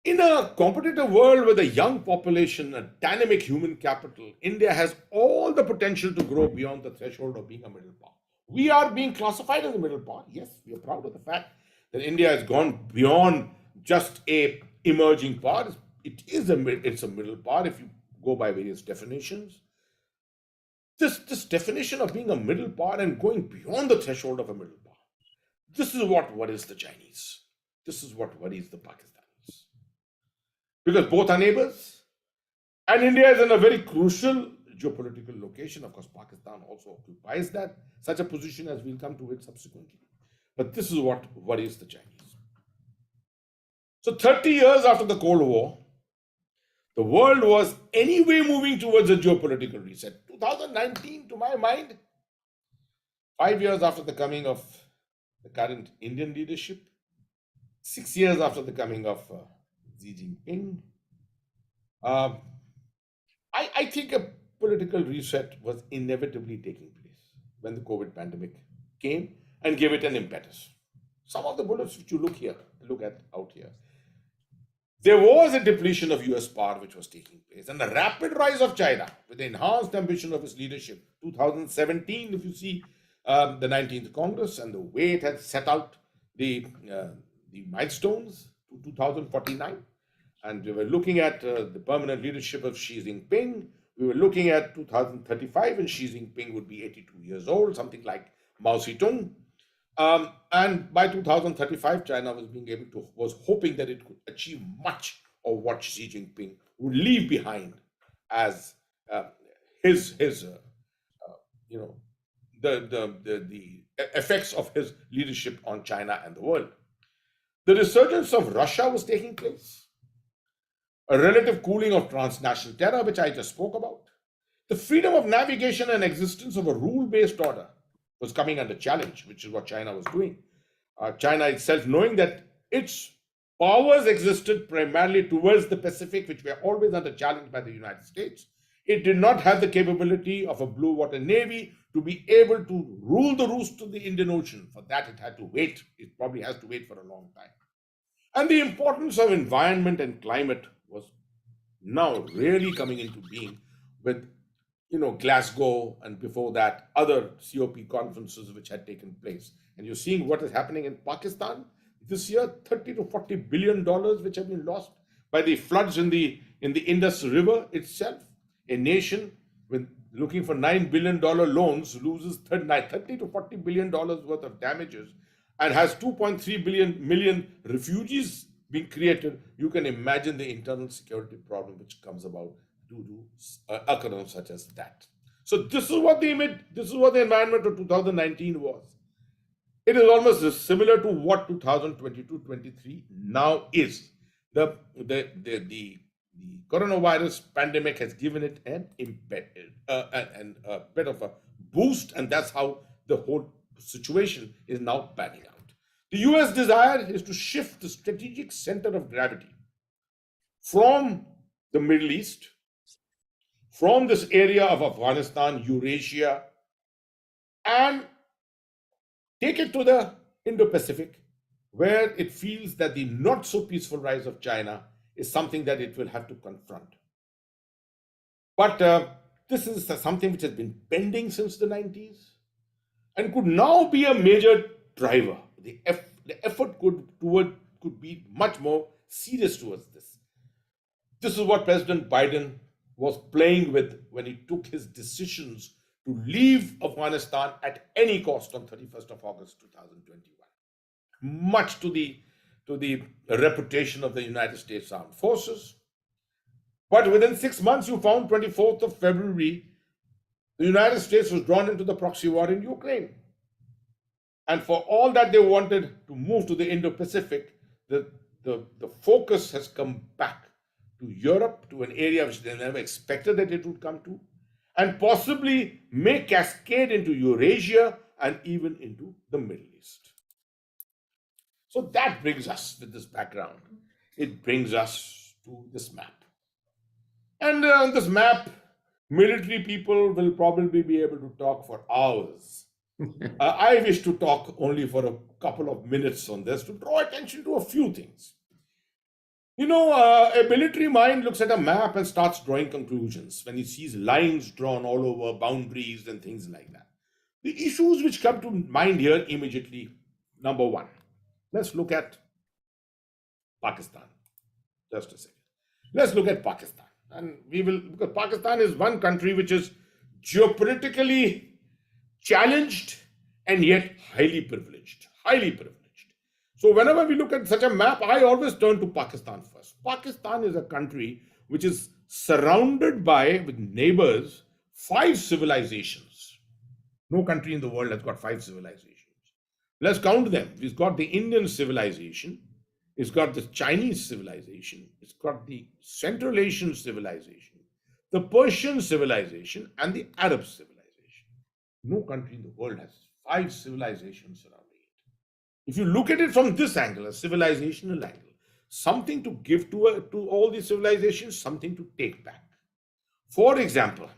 In a competitive world with a young population, a dynamic human capital, India has all the potential to grow beyond the threshold of being a middle power. We are being classified as a middle power. Yes, we are proud of the fact that India has gone beyond just a emerging power. It's a middle power if you go by various definitions. This definition of being a middle power and going beyond the threshold of a middle power, this is what worries the Chinese. This is what worries the Pakistanis. Because both are neighbors, and India is in a very crucial geopolitical location. Of course, Pakistan also occupies such a position, as we'll come to it subsequently. But this is what worries the Chinese. So 30 years after the Cold War, the world was anyway moving towards a geopolitical reset. 2019, to my mind, 5 years after the coming of the current Indian leadership, 6 years after the coming of Xi Jinping, I think a political reset was inevitably taking place when the COVID pandemic came and gave it an impetus. Some of the bullets which you look at out here, there was a depletion of US power which was taking place, and the rapid rise of China with the enhanced ambition of its leadership. 2017, if you see the 19th Congress and the way it had set out the milestones to 2049. And we were looking at the permanent leadership of Xi Jinping. We were looking at 2035, and Xi Jinping would be 82 years old, something like Mao Zedong. And by 2035, China was hoping that it could achieve much of what Xi Jinping would leave behind as the effects of his leadership on China and the world. The resurgence of Russia was taking place. A relative cooling of transnational terror, which I just spoke about. The freedom of navigation and existence of a rule-based order was coming under challenge, which is what China was doing. China itself, knowing that its powers existed primarily towards the Pacific, which were always under challenge by the United States, it did not have the capability of a blue water navy to be able to rule the roost of the Indian Ocean. For that, it had to wait. It probably has to wait for a long time. And the importance of environment and climate was now really coming into being with, Glasgow and before that, other COP conferences which had taken place. And you're seeing what is happening in Pakistan this year, $30 to $40 billion which have been lost by the floods in the Indus River itself. A nation with looking for $9 billion loans loses $30 to $40 billion worth of damages and has 2.3 million refugees being created. You can imagine the internal security problem which comes about due to occurrence such as that. So this is what the environment of 2019 was. It is almost similar to what 2022-23 now is. The coronavirus pandemic has given it a bit of a boost, and that's how the whole situation is now panning out. The US desire is to shift the strategic center of gravity from the Middle East, from this area of Afghanistan, Eurasia, and take it to the Indo-Pacific, where it feels that the not so peaceful rise of China is something that it will have to confront. But this is something which has been pending since the 90s and could now be a major driver. The effort could be much more serious towards this. This is what President Biden was playing with when he took his decisions to leave Afghanistan at any cost on 31st of August 2021. Much to the reputation of the United States Armed Forces. But within 6 months, you found 24th of February, the United States was drawn into the proxy war in Ukraine. And for all that they wanted to move to the Indo-Pacific, the focus has come back to Europe, to an area which they never expected that it would come to, and possibly may cascade into Eurasia and even into the Middle East. So that brings us, with this background, it brings us to this map. And on this map, military people will probably be able to talk for hours. I wish to talk only for a couple of minutes on this to draw attention to a few things. A military mind looks at a map and starts drawing conclusions when he sees lines drawn all over, boundaries and things like that. The issues which come to mind here immediately, number one, let's look at Pakistan. Just a second. Let's look at Pakistan. And because Pakistan is one country which is geopolitically challenged and yet highly privileged. So whenever we look at such a map, I always turn to Pakistan first. Pakistan is a country which is surrounded by, with neighbors, 5 civilizations. No country in the world has got 5 civilizations. Let's count them. It's got the Indian civilization, it's got the Chinese civilization, it's got the Central Asian civilization, the Persian civilization, and the Arab civilization. No country in the world has 5 civilizations surrounding it. If you look at it from this angle, a civilizational angle, something to give to all these civilizations, something to take back. For example,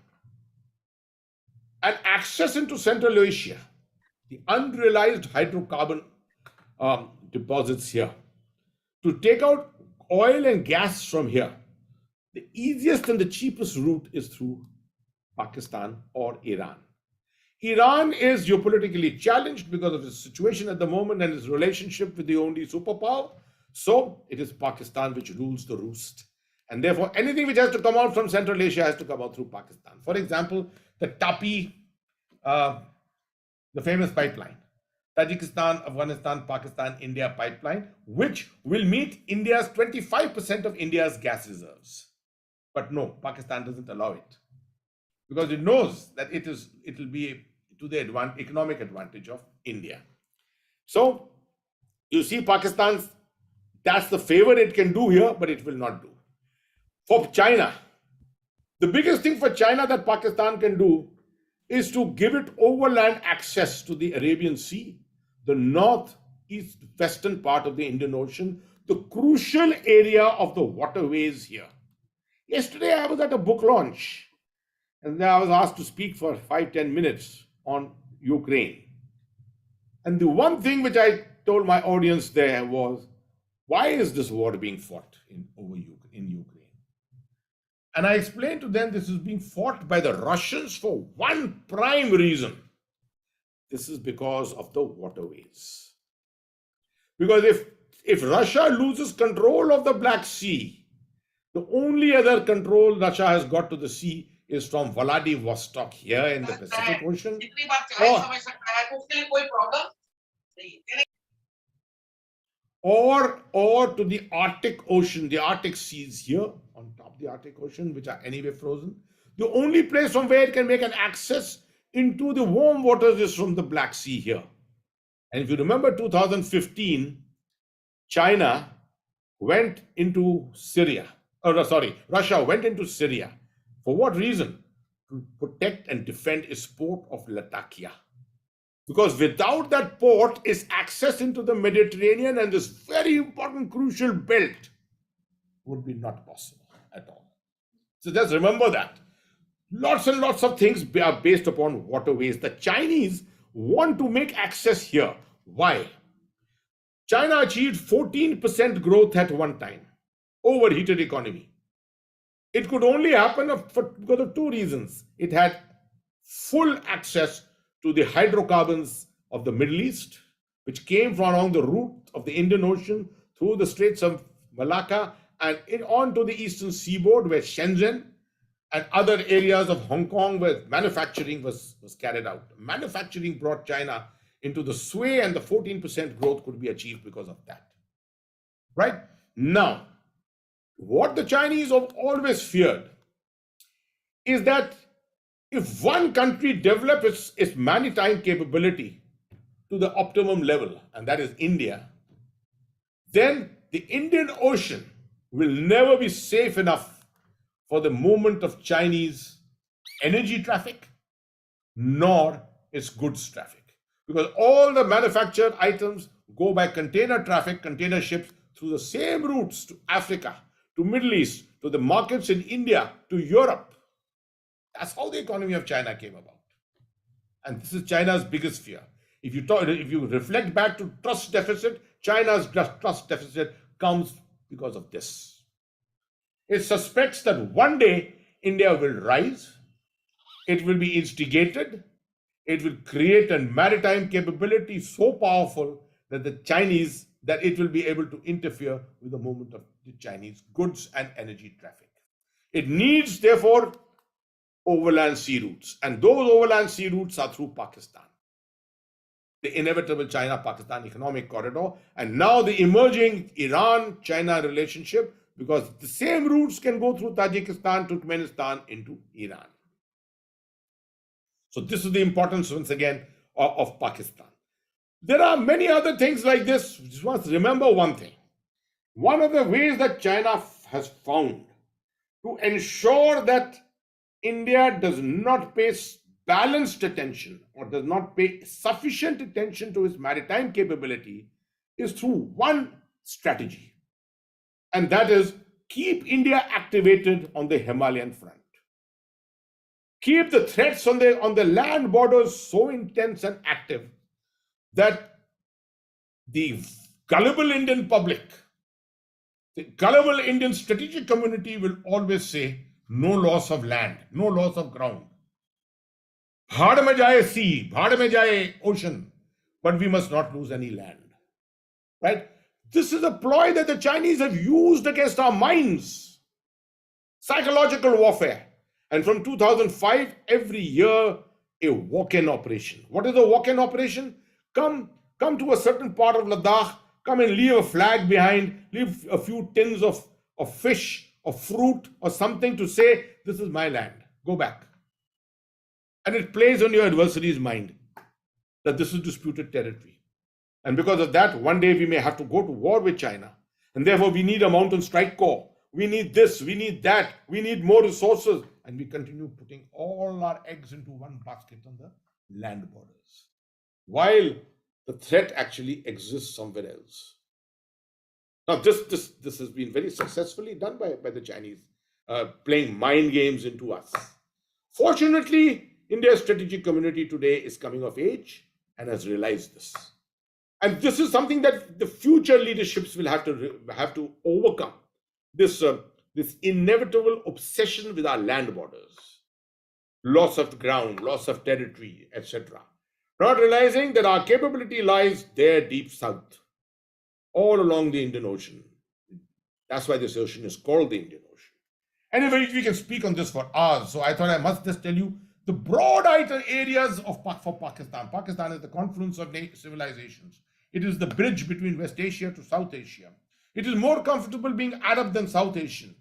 an access into Central Asia, the unrealized hydrocarbon deposits here, to take out oil and gas from here, the easiest and the cheapest route is through Pakistan or Iran. Iran is geopolitically challenged because of its situation at the moment and its relationship with the only superpower. So it is Pakistan which rules the roost. And therefore, anything which has to come out from Central Asia has to come out through Pakistan. For example, the TAPI, the famous pipeline, Tajikistan, Afghanistan, Pakistan, India pipeline, which will meet India's 25% of India's gas reserves. But no, Pakistan doesn't allow it because it knows that it will be to the economic advantage of India. So you see, Pakistan's, that's the favor it can do here, but it will not do. For China, the biggest thing for China that Pakistan can do is to give it overland access to the Arabian Sea, the northeast western part of the Indian Ocean, the crucial area of the waterways here. Yesterday, I was at a book launch and I was asked to speak for 5-10 minutes on Ukraine. And the one thing which I told my audience there was, why is this war being fought in Ukraine? And I explained to them this is being fought by the Russians for one prime reason. This is because of the waterways. Because if Russia loses control of the Black Sea, the only other control Russia has got to the sea is from Vladivostok here in the Pacific Ocean. Or to the Arctic Ocean, the Arctic seas here on top of the Arctic Ocean, which are anyway frozen. The only place from where it can make an access into the warm waters is from the Black Sea here. And if you remember 2015, China went into Syria. Russia went into Syria. For what reason? To protect and defend its port of Latakia. Because without that port, its access into the Mediterranean and this very important crucial belt would be not possible at all. So just remember that. Lots and lots of things are based upon waterways. The Chinese want to make access here. Why? China achieved 14% growth at one time. Overheated economy. It could only happen because of two reasons. It had full access to the hydrocarbons of the Middle East, which came from along the route of the Indian Ocean through the Straits of Malacca and on to the eastern seaboard where Shenzhen and other areas of Hong Kong where manufacturing was carried out. Manufacturing brought China into the sway and the 14% growth could be achieved because of that. Right? Now, what the Chinese have always feared is that if one country develops its maritime capability to the optimum level, and that is India, then the Indian Ocean will never be safe enough for the movement of Chinese energy traffic, nor its goods traffic. Because all the manufactured items go by container traffic, container ships, through the same routes to Africa, to Middle East, to the markets in India, to Europe. That's how the economy of China came about. And this is China's biggest fear. If you reflect back to trust deficit, China's trust deficit comes because of this. It suspects that one day India will rise, it will be instigated, it will create a maritime capability so powerful that that it will be able to interfere with the movement of the Chinese goods and energy traffic. It needs, therefore, overland sea routes, and those overland sea routes are through Pakistan. The inevitable China-Pakistan economic corridor, and now the emerging Iran-China relationship, because the same routes can go through Tajikistan, Turkmenistan into Iran. So this is the importance, once again, of Pakistan. There are many other things like this. Just must remember one thing. One of the ways that China has found to ensure that India does not pay balanced attention or does not pay sufficient attention to its maritime capability is through one strategy. And that is keep India activated on the Himalayan front. Keep the threats on the land borders so intense and active that the gullible Indian public, the gullible Indian strategic community will always say, no loss of land, no loss of ground. Bhaad mein jaye sea, bhaad mein jaye ocean, but we must not lose any land. Right? This is a ploy that the Chinese have used against our minds. Psychological warfare. And from 2005, every year, a walk-in operation. What is a walk-in operation? Come to a certain part of Ladakh, come and leave a flag behind, leave a few tins of fish or fruit or something to say, this is my land, go back. And it plays on your adversary's mind that this is disputed territory. And because of that, one day we may have to go to war with China. And therefore, we need a mountain strike corps. We need this, we need that, we need more resources. And we continue putting all our eggs into one basket on the land borders, while the threat actually exists somewhere else. Now, this has been very successfully done by the Chinese, playing mind games into us. Fortunately, India's strategic community today is coming of age and has realized this. And this is something that the future leaderships will have to overcome. This inevitable obsession with our land borders, loss of ground, loss of territory, etc. Not realizing that our capability lies there deep south, all along the Indian Ocean. That's why this ocean is called the Indian Ocean. Anyway, we can speak on this for hours, so I thought I must just tell you the broad areas for Pakistan. Pakistan is the confluence of civilizations. It is the bridge between West Asia to South Asia. It is more comfortable being Arab than South Asian.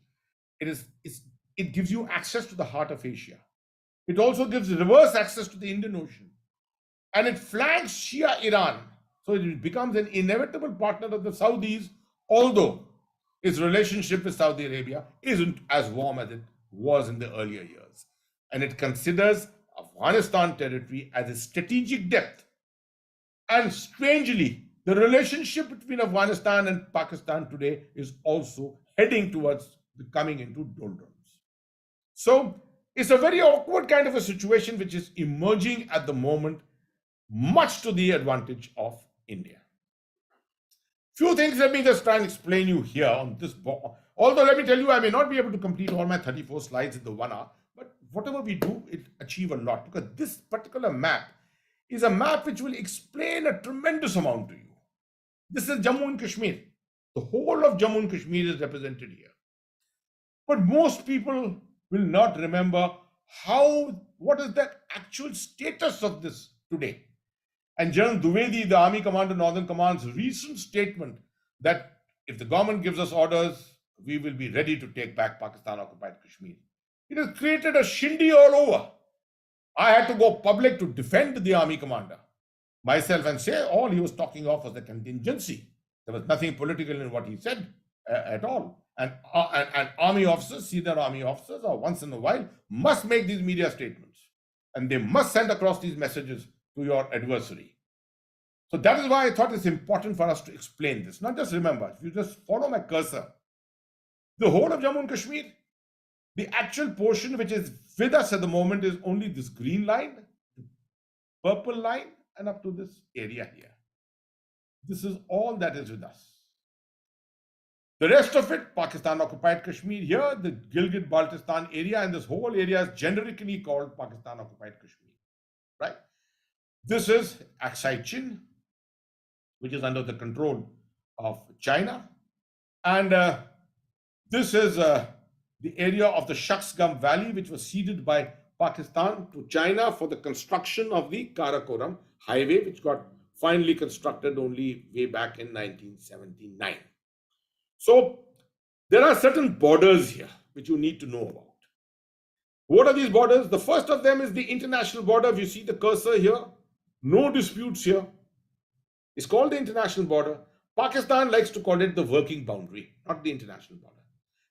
It gives you access to the heart of Asia. It also gives reverse access to the Indian Ocean. And it flanks Shia Iran. So it becomes an inevitable partner of the Saudis, although its relationship with Saudi Arabia isn't as warm as it was in the earlier years. And it considers Afghanistan territory as a strategic depth. And strangely, the relationship between Afghanistan and Pakistan today is also heading towards coming into doldrums. So it's a very awkward kind of a situation which is emerging at the moment, much to the advantage of India. Few things let me just try and explain you here on this board. Although let me tell you, I may not be able to complete all my 34 slides in the 1 hour, but whatever we do, it achieve a lot, because this particular map is a map which will explain a tremendous amount to you. This is Jammu and Kashmir. The whole of Jammu and Kashmir is represented here. But most people will not remember what is the actual status of this today. And General Dwivedi, the Army Commander, Northern Command's recent statement that if the government gives us orders, we will be ready to take back Pakistan-occupied Kashmir. It has created a shindy all over. I had to go public to defend the Army Commander myself and say all he was talking of was the contingency. There was nothing political in what he said at all. And army officers, senior army officers, or once in a while, must make these media statements. And they must send across these messages to your adversary. So that is why I thought it's important for us to explain this. Not just remember, if you just follow my cursor, the whole of Jammu and Kashmir, the actual portion which is with us at the moment is only this green line, purple line, and up to this area here. This is all that is with us. The rest of it, Pakistan-occupied Kashmir here, the Gilgit-Baltistan area, and this whole area is generically called Pakistan-occupied Kashmir, right? This is Aksai Chin, which is under the control of China. And this is the area of the Shaksgam Valley, which was ceded by Pakistan to China for the construction of the Karakoram highway, which got finally constructed only way back in 1979. So there are certain borders here which you need to know about. What are these borders? The first of them is the international border. If you see the cursor here, no disputes here. It's called the international border. Pakistan likes to call it the working boundary, not the international border.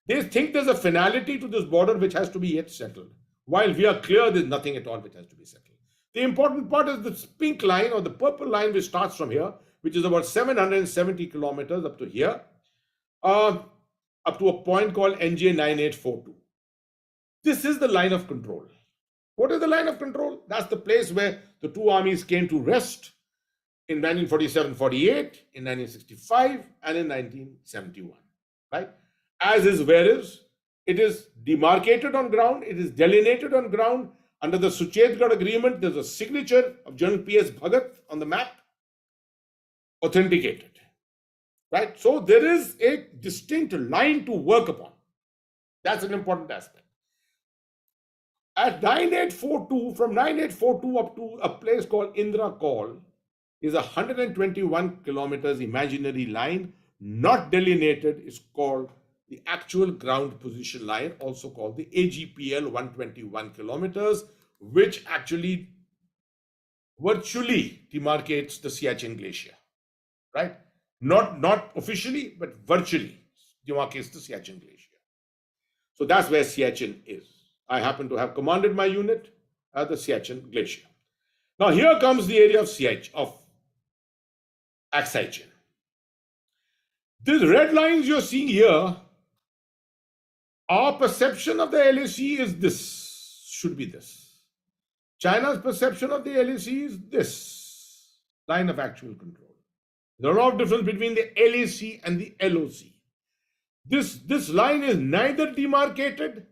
They think there's a finality to this border which has to be yet settled, while we are clear there's nothing at all which has to be settled. The important part is this pink line or the purple line which starts from here, which is about 770 kilometers up to here, up to a point called NJ 9842. This is the line of control. What is the line of control? That's the place where the two armies came to rest in 1947-48, in 1965, and in 1971, right? As is where is, it is demarcated on ground, it is delineated on ground Under the Suchetgarh Agreement, there's a signature of General P.S. Bhagat on the map, authenticated. Right? So there is a distinct line to work upon. That's an important aspect. At 9842, from 9842 up to a place called Indra Call, is a 121 kilometers imaginary line, not delineated, is called the actual ground position line, also called the AGPL 121 kilometers, which actually virtually demarcates the Siachen Glacier, right? Not officially, but virtually demarcates the Siachen Glacier. So that's where Siachen is. I happen to have commanded my unit at the Siachen Glacier. Now here comes the area of Siachen, of Aksai Chin. These red lines you're seeing here, our perception of the LAC is this, should be this. China's perception of the LAC is this, line of actual control. There's a lot of difference between the LAC and the LOC. This line is neither demarcated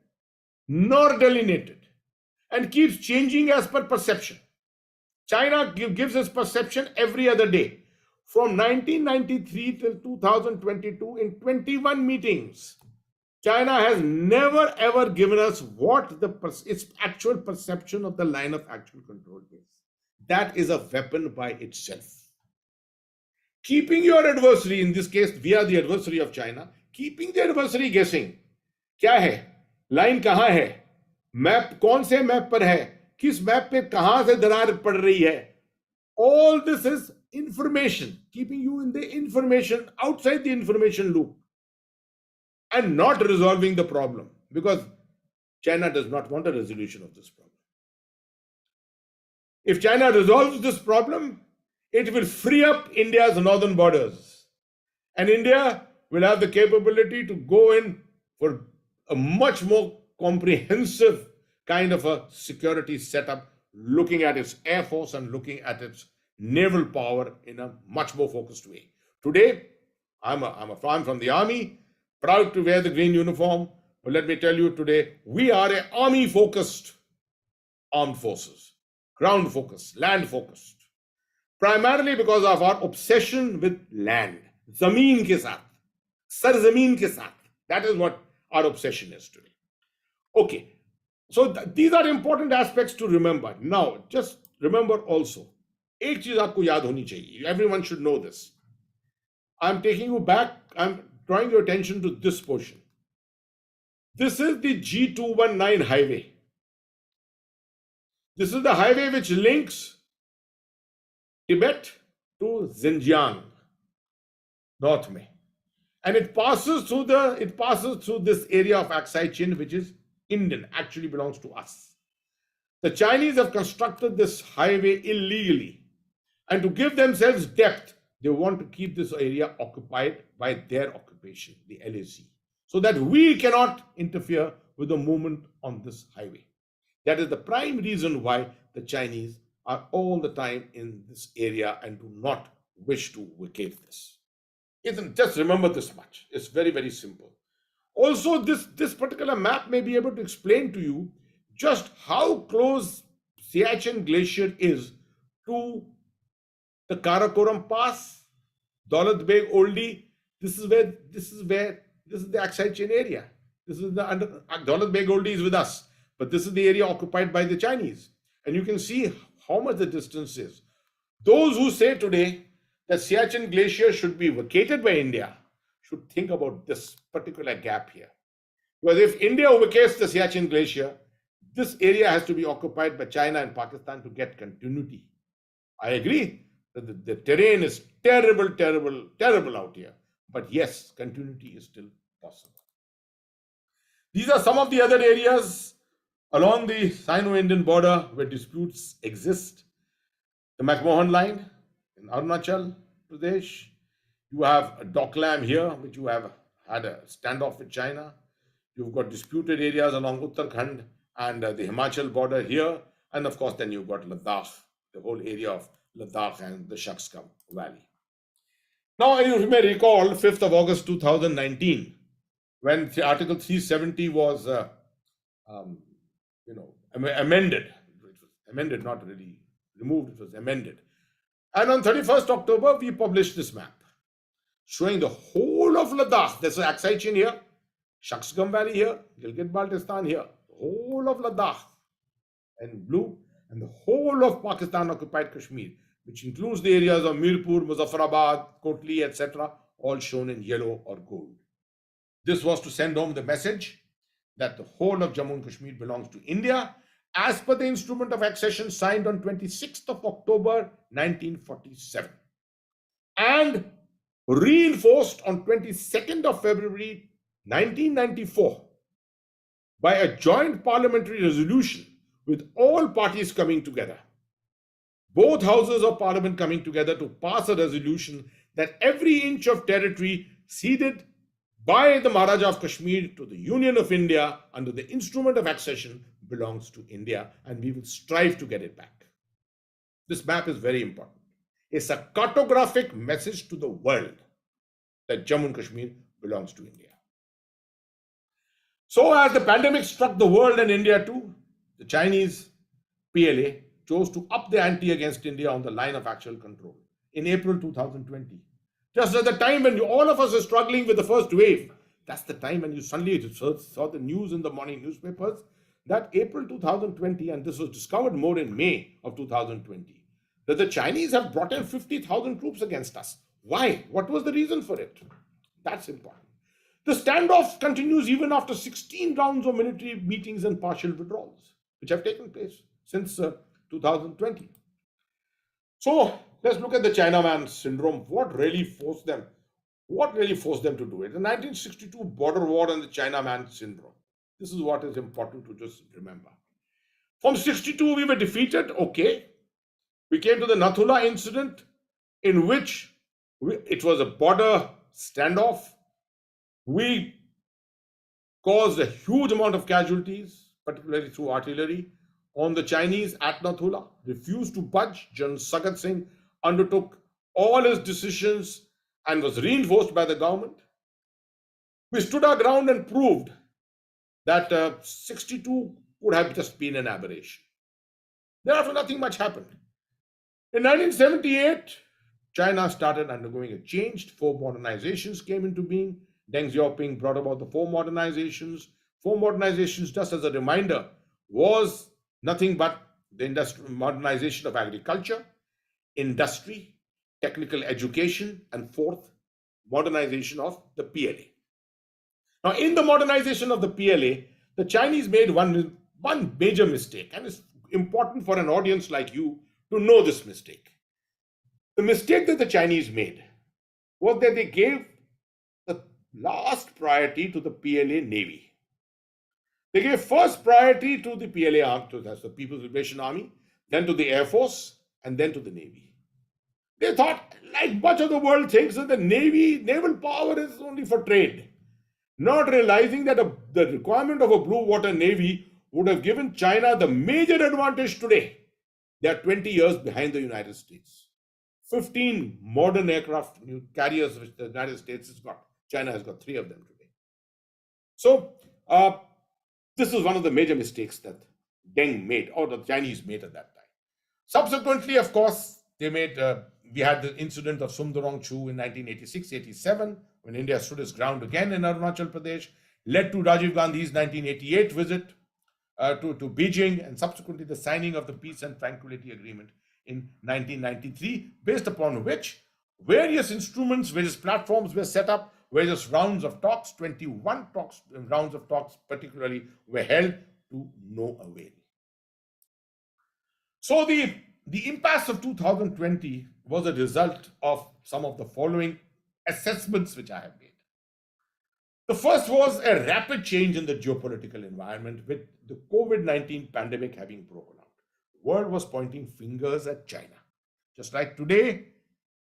nor delineated and keeps changing as per perception. China gives its perception every other day. From 1993 till 2022, in 21 meetings, China has never ever given us what its actual perception of the line of actual control is. That is a weapon by itself. Keeping your adversary, in this case, we are the adversary of China, keeping the adversary guessing. क्या है? Line कहाँ है? Map कौन से map पर है? किस map पे कहाँ से दरार पड़ रही है? All this is information, keeping you in the information, outside the information loop, and not resolving the problem, because China does not want a resolution of this problem. If China resolves this problem, it will free up India's northern borders, and India will have the capability to go in for a much more comprehensive kind of a security setup, looking at its air force and looking at its naval power in a much more focused way. Today, I'm from the army, proud to wear the green uniform, but let me tell you today, we are an army-focused armed forces, ground-focused, land-focused, primarily because of our obsession with land, zameen ke saath, sarzameen ke saath. That is what our obsession is today. Okay, so these are important aspects to remember. Now, just remember also, एक चीज आपको याद होनी चाहिए. Everyone should know this. I'm taking you back. I'm drawing your attention to this portion. This is the G219 highway. This is the highway which links Tibet to Xinjiang, north mein. And it passes through this area of Aksai Chin, which is Indian, actually belongs to us. The Chinese have constructed this highway illegally. And to give themselves depth, they want to keep this area occupied by their occupation, the LAC, so that we cannot interfere with the movement on this highway. That is the prime reason why the Chinese are all the time in this area and do not wish to vacate this. Just remember this much. It's very, very simple. Also, this particular map may be able to explain to you just how close Siachen Glacier is to the Karakoram Pass, Daulat Beg Oldie. This is the Aksai Chin area. This is Daulat Beg Oldie is with us, but this is the area occupied by the Chinese. And you can see how much the distance is. Those who say today that Siachen Glacier should be vacated by India should think about this particular gap here. Because if India vacates the Siachen Glacier, this area has to be occupied by China and Pakistan to get continuity. I agree that the terrain is terrible, terrible, terrible out here. But yes, continuity is still possible. These are some of the other areas along the Sino-Indian border where disputes exist. The McMahon line in Arunachal Pradesh. You have a Doklam here, which you have had a standoff with China. You've got disputed areas along Uttarakhand and the Himachal border here. And of course, then you've got Ladakh, the whole area of Ladakh and the Shakska Valley. Now, you may recall 5th of August 2019, when Article 370 was amended. amended, not really removed, it was amended. And on 31st October, we published this map showing the whole of Ladakh. There's an Aksai Chin here, Shaksgam Valley here, Gilgit-Baltistan here, the whole of Ladakh in blue, and the whole of Pakistan-occupied Kashmir, which includes the areas of Mirpur, Muzaffarabad, Kotli, etc., all shown in yellow or gold. This was to send home the message that the whole of Jammu and Kashmir belongs to India, as per the instrument of accession signed on 26th of October 1947 and reinforced on 22nd of February 1994 by a joint parliamentary resolution with all parties coming together, both houses of parliament coming together to pass a resolution that every inch of territory ceded by the Maharaja of Kashmir to the Union of India under the instrument of accession belongs to India, and we will strive to get it back. This map is very important. It's a cartographic message to the world that Jammu and Kashmir belongs to India. So as the pandemic struck the world and India too, the Chinese PLA chose to up the ante against India on the line of actual control in April 2020. Just at the time when all of us are struggling with the first wave, that's the time when you suddenly saw the news in the morning newspapers that April 2020, and this was discovered more in May of 2020, that the Chinese have brought in 50,000 troops against us. Why? What was the reason for it? That's important. The standoff continues even after 16 rounds of military meetings and partial withdrawals, which have taken place since 2020. So let's look at the Chinaman syndrome. What really forced them to do it? The 1962 border war and the Chinaman syndrome. This is what is important to just remember. From 62, we were defeated. Okay. We came to the Nathula incident, in which it was a border standoff. We caused a huge amount of casualties, particularly through artillery, on the Chinese at Nathula, refused to budge. General Sagat Singh undertook all his decisions and was reinforced by the government. We stood our ground and proved that 62 would have just been an aberration. Thereafter, nothing much happened. In 1978, China started undergoing a change. 4 modernizations came into being. Deng Xiaoping brought about the 4 modernizations. 4 modernizations, just as a reminder, was nothing but the modernization of agriculture, industry, technical education, and 4th, modernization of the PLA. Now, in the modernization of the PLA, the Chinese made one major mistake, and it's important for an audience like you to know this mistake. The mistake that the Chinese made was that they gave the last priority to the PLA Navy. They gave first priority to the PLA Army, that's the People's Liberation Army, then to the Air Force, and then to the Navy. They thought, like much of the world thinks, that the naval power is only for trade, not realizing that the requirement of a blue water navy would have given China the major advantage today. They are 20 years behind the United States. 15 modern aircraft carriers which the United States has got. China has got 3 of them today. So this is one of the major mistakes that Deng made, or the Chinese made at that time. Subsequently, of course, we had the incident of Sumdorong-Chu in 1986-87, when India stood its ground again in Arunachal Pradesh, led to Rajiv Gandhi's 1988 visit to Beijing, and subsequently the signing of the Peace and Tranquility Agreement in 1993, based upon which various instruments, various platforms were set up, various rounds of talks, 21 rounds of talks particularly, were held to no avail. So the impasse of 2020 was a result of some of the following assessments which I have made. The first was a rapid change in the geopolitical environment with the COVID-19 pandemic having broken out. The world was pointing fingers at China. Just like today,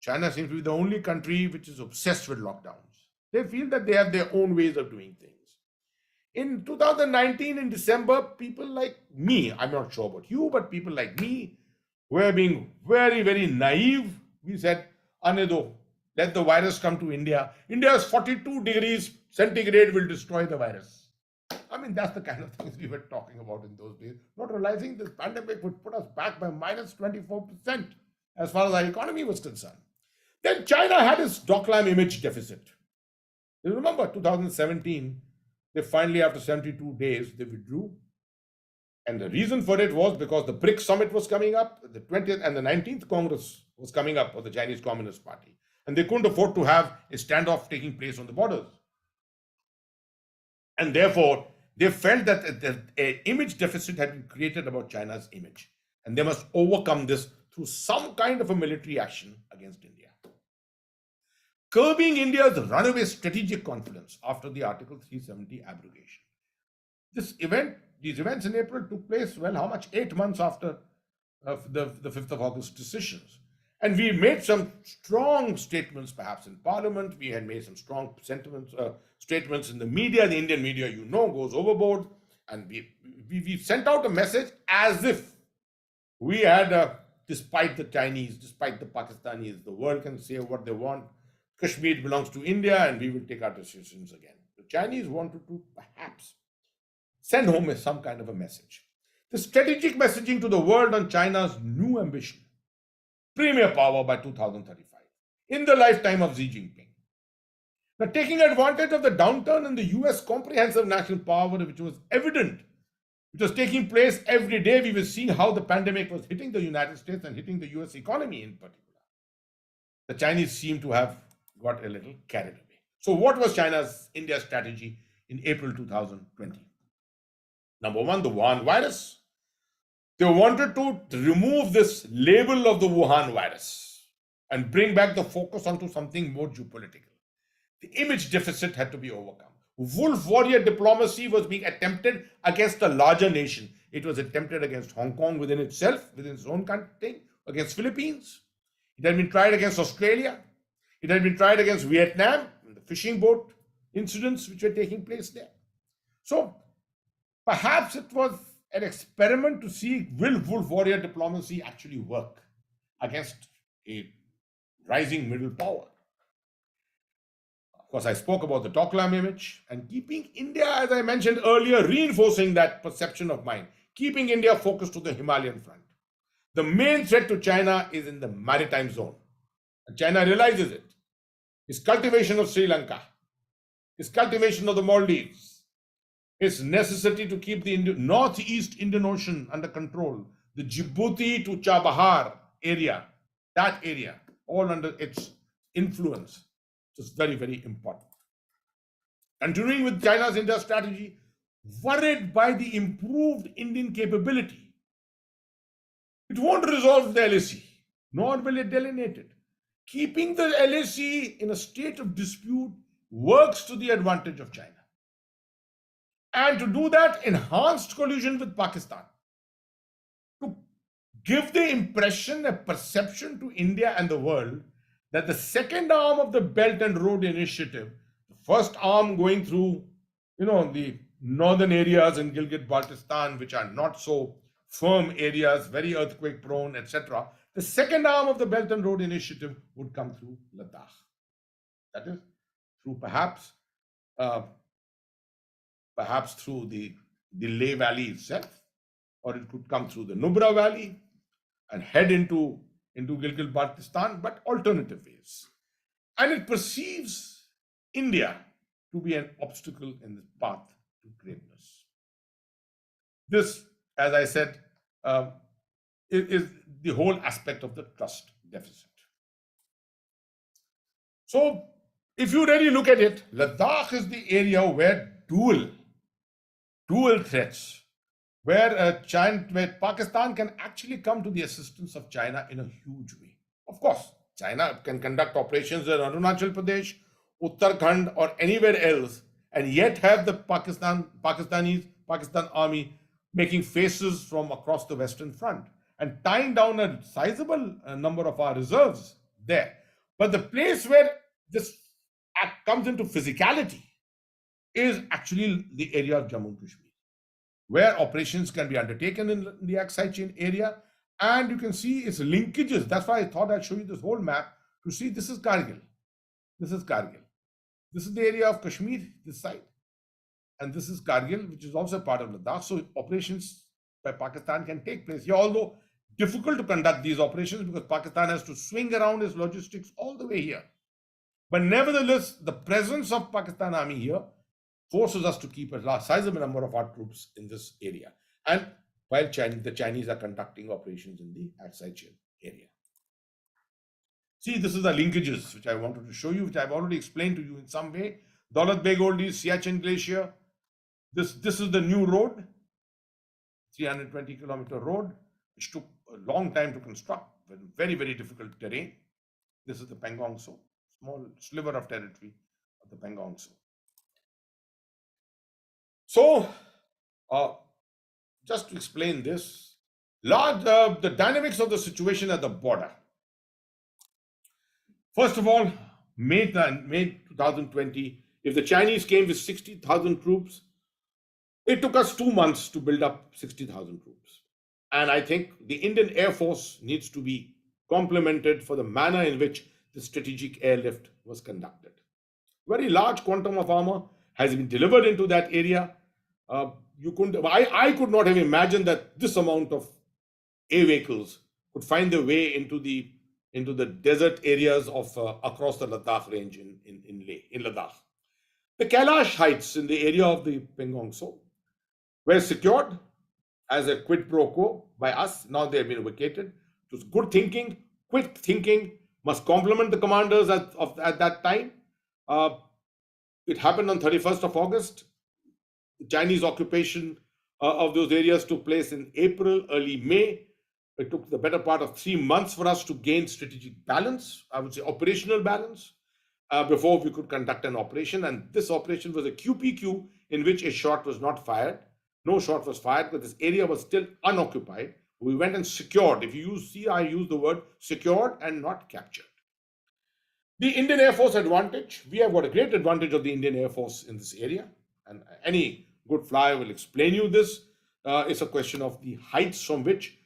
China seems to be the only country which is obsessed with lockdowns. They feel that they have their own ways of doing things. In 2019, in December, people like me, I'm not sure about you, but people like me were being very, very naive. We said, Anedo, let the virus come to India. India's 42 degrees centigrade will destroy the virus. I mean, that's the kind of things we were talking about in those days, not realizing this pandemic would put us back by minus 24% as far as our economy was concerned. Then China had its Doklam image deficit. You remember 2017, they finally, after 72 days, they withdrew. And the reason for it was because the BRICS summit was coming up, the 20th and the 19th Congress was coming up of the Chinese Communist Party. And they couldn't afford to have a standoff taking place on the borders. And therefore, they felt that an image deficit had been created about China's image. And they must overcome this through some kind of a military action against India. Curbing India's runaway strategic confidence after the Article 370 abrogation. These events in April took place, well, how much? 8 months after the 5th of August decisions. And we made some strong statements, perhaps in Parliament. We had made some strong statements in the media. The Indian media, you know, goes overboard. And we sent out a message as if we had, despite the Chinese, despite the Pakistanis, the world can say what they want. Kashmir belongs to India and we will take our decisions again. The Chinese wanted to perhaps send home some kind of a message. The strategic messaging to the world on China's new ambition, premier power by 2035, in the lifetime of Xi Jinping. Now, taking advantage of the downturn in the US comprehensive national power, which was evident, which was taking place every day, we were seeing how the pandemic was hitting the United States and hitting the US economy in particular. The Chinese seem to have got a little carried away. So what was India's strategy in April 2020? Number one, the Wuhan virus. They wanted to remove this label of the Wuhan virus and bring back the focus onto something more geopolitical. The image deficit had to be overcome. Wolf warrior diplomacy was being attempted against a larger nation. It was attempted against Hong Kong within itself, within its own country, against Philippines. It had been tried against Australia. It had been tried against Vietnam, the fishing boat incidents which were taking place there. So perhaps it was an experiment to see will wolf warrior diplomacy actually work against a rising middle power. Of course, I spoke about the Doklam image and keeping India, as I mentioned earlier, reinforcing that perception of mine, keeping India focused to the Himalayan front. The main threat to China is in the maritime zone. And China realizes it. Its cultivation of Sri Lanka, its cultivation of the Maldives, its necessity to keep the northeast Indian Ocean under control, the Djibouti to Chabahar area, that area, all under its influence. It's very, very important. Continuing with China's India strategy, worried by the improved Indian capability, it won't resolve the LAC, nor will it delineate it. Keeping the LAC in a state of dispute works to the advantage of China. And to do that, enhanced collusion with Pakistan. To give the impression, a perception to India and the world that the second arm of the Belt and Road Initiative, the first arm going through, the northern areas in Gilgit-Baltistan, which are not so firm areas, very earthquake prone, etc. The second arm of the Belt and Road Initiative would come through Ladakh. That is through perhaps through the Leh Valley itself, or it could come through the Nubra Valley and head into Gilgit-Baltistan, but alternative ways. And it perceives India to be an obstacle in the path to greatness. This, as I said, is the whole aspect of the trust deficit. So, if you really look at it, Ladakh is the area where dual threats, where Pakistan can actually come to the assistance of China in a huge way. Of course, China can conduct operations in Arunachal Pradesh, Uttarakhand, or anywhere else, and yet have the Pakistan army making faces from across the Western Front and tying down a sizable number of our reserves there. But the place where this act comes into physicality is actually the area of Jammu and Kashmir, where operations can be undertaken in the Aksai chain area. And you can see its linkages. That's why I thought I'd show you this whole map to see this is Kargil. This is Kargil. This is the area of Kashmir, this side. and this is Kargil, which is also part of Ladakh. So operations by Pakistan can take place here, although difficult to conduct these operations because Pakistan has to swing around its logistics all the way here. But nevertheless, the presence of Pakistan Army here forces us to keep a sizable number of our troops in this area. And while the Chinese are conducting operations in the Aksai area. See, this is the linkages which I wanted to show you, which I've already explained to you in some way. Daulat Beg Oldies, Siachen Glacier. This is the new road, 320-kilometer road, which took a long time to construct, with very, very difficult terrain. This is the Pangong Tso, small sliver of territory of the Pangong Tso. So, just to explain this, the dynamics of the situation at the border. First of all, May 2020, if the Chinese came with 60,000 troops, it took us 2 months to build up 60,000 troops. And I think the Indian Air Force needs to be complimented for the manner in which the strategic airlift was conducted. Very large quantum of armor has been delivered into that area. I could not have imagined that this amount of air vehicles could find their way into the desert areas of across the Ladakh range in Ladakh. The Kailash heights in the area of the Pangong Tso were secured as a quid pro quo by us. Now they have been vacated. It was good thinking, quick thinking, must compliment the commanders at that time. It happened on 31st of August. The Chinese occupation of those areas took place in April, early May. It took the better part of 3 months for us to gain strategic balance, I would say operational balance, before we could conduct an operation. And this operation was a QPQ in which a shot was not fired. No shot was fired because this area was still unoccupied. We went and secured. If you see, I use the word secured and not captured. The Indian Air Force advantage. We have got a great advantage of the Indian Air Force in this area. And any good flyer will explain you this. It's a question of the heights from which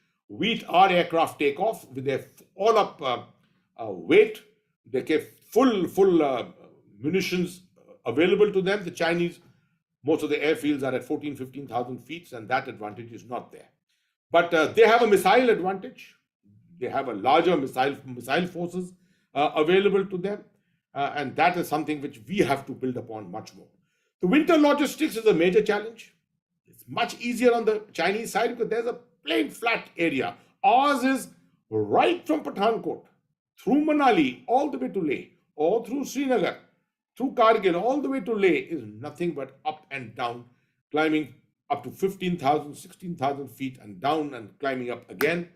our aircraft take off with their all-up weight. They get full munitions available to them. The Chinese, most of the airfields are at 14,000, 15,000 feet, and that advantage is not there. But they have a missile advantage. They have a larger missile forces available to them, and that is something which we have to build upon much more. The winter logistics is a major challenge. It's much easier on the Chinese side because there's a plain flat area. Ours is right from Pathankot, through Manali, all the way to Leh, or through Srinagar, through Kargil, all the way to Leh is nothing but up and down, climbing up to 15,000, 16,000 feet and down and climbing up again.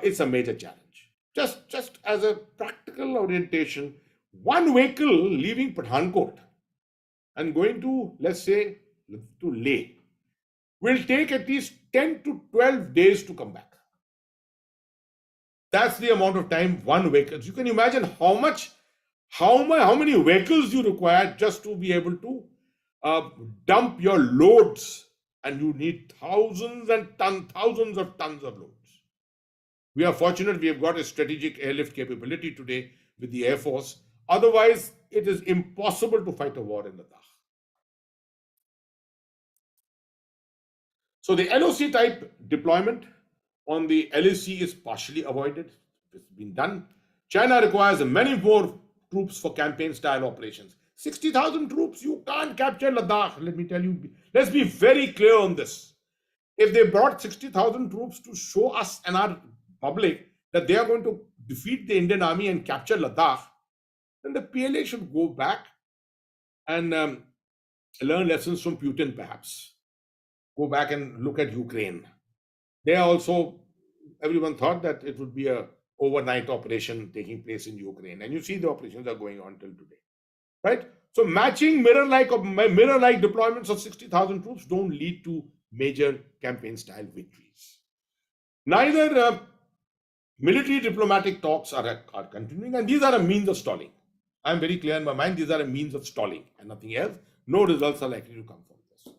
It's a major challenge. Just as a practical orientation, one vehicle leaving Pathankot and going to, let's say, to Leh will take at least 10 to 12 days to come back. That's the amount of time one vehicle. You can imagine how many vehicles you require just to be able to dump your loads, and you need thousands of tons of loads. We are fortunate we have got a strategic airlift capability today with the Air Force. Otherwise, it is impossible to fight a war in Ladakh. So the LOC type deployment on the LAC is partially avoided. It's been done. China requires many more troops for campaign style operations. 60,000 troops, you can't capture Ladakh. Let me tell you, let's be very clear on this. If they brought 60,000 troops to show us and our public that they are going to defeat the Indian army and capture Ladakh, then the PLA should go back and learn lessons from Putin, perhaps. Go back and look at Ukraine. They also, everyone thought that it would be a overnight operation taking place in Ukraine. And you see the operations are going on till today, right? So matching mirror-like deployments of 60,000 troops don't lead to major campaign-style victories. Neither military diplomatic talks are continuing, and these are a means of stalling. I'm very clear in my mind, these are a means of stalling and nothing else. No results are likely to come from this.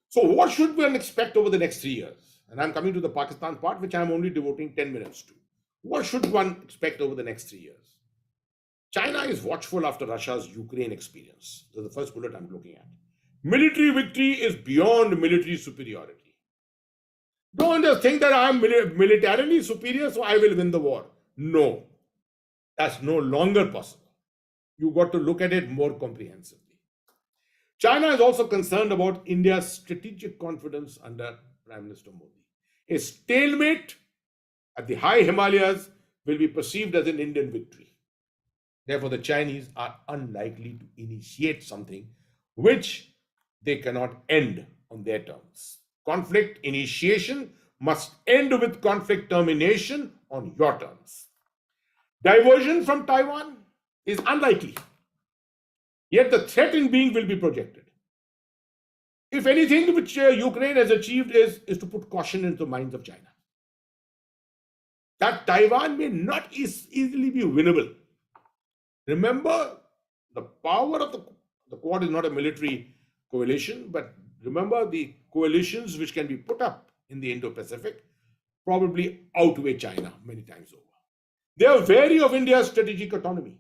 So what should one expect over the next 3 years? And I'm coming to the Pakistan part, which I'm only devoting 10 minutes to. What should one expect over the next 3 years? China is watchful after Russia's Ukraine experience. This is the first bullet I'm looking at. Military victory is beyond military superiority. Don't just think that I am militarily superior, so I will win the war. No, that's no longer possible. You got to look at it more comprehensively. China is also concerned about India's strategic confidence under Prime Minister Modi. A stalemate at the high Himalayas will be perceived as an Indian victory. Therefore, the Chinese are unlikely to initiate something which they cannot end on their terms. Conflict initiation must end with conflict termination on your terms. Diversion from Taiwan is unlikely, yet the threat in being will be projected. If anything which Ukraine has achieved is to put caution into the minds of China, that Taiwan may not easily be winnable. Remember, the power of the Quad is not a military coalition, but remember the coalitions which can be put up in the Indo-Pacific probably outweigh China many times over. They are wary of India's strategic autonomy,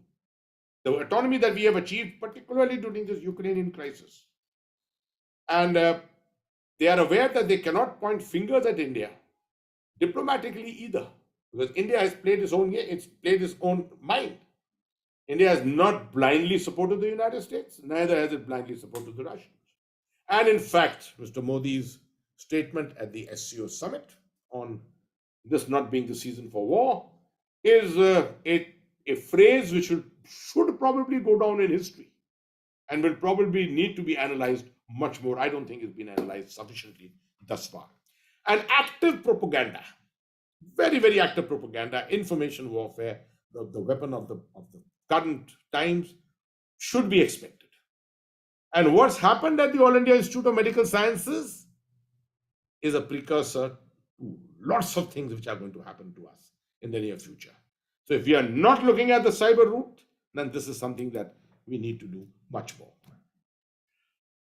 the autonomy that we have achieved, particularly during this Ukrainian crisis. And they are aware that they cannot point fingers at India diplomatically either, because India has played its own game, it's played its own mind. India has not blindly supported the United States, neither has it blindly supported the Russians. And in fact, Mr. Modi's statement at the SCO summit on this not being the season for war is a phrase which should probably go down in history and will probably need to be analyzed much more. I don't think it's been analyzed sufficiently thus far. And active propaganda, very, very active propaganda, information warfare, the weapon of the current times, should be expected. And what's happened at the All India Institute of Medical Sciences is a precursor to lots of things which are going to happen to us in the near future. So if we are not looking at the cyber route, then this is something that we need to do much more.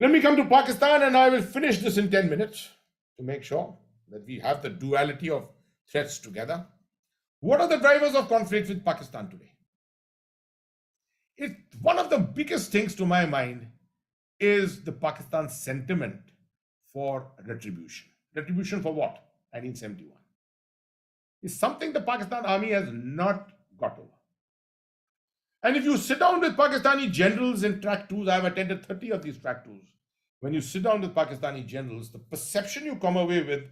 Let me come to Pakistan, and I will finish this in 10 minutes to make sure that we have the duality of threats together. What are the drivers of conflict with Pakistan today? One of the biggest things to my mind is the Pakistan sentiment for retribution. Retribution for what? 1971. It's something the Pakistan army has not got over. And if you sit down with Pakistani generals in track twos, I've attended 30 of these track twos. When you sit down with Pakistani generals, the perception you come away with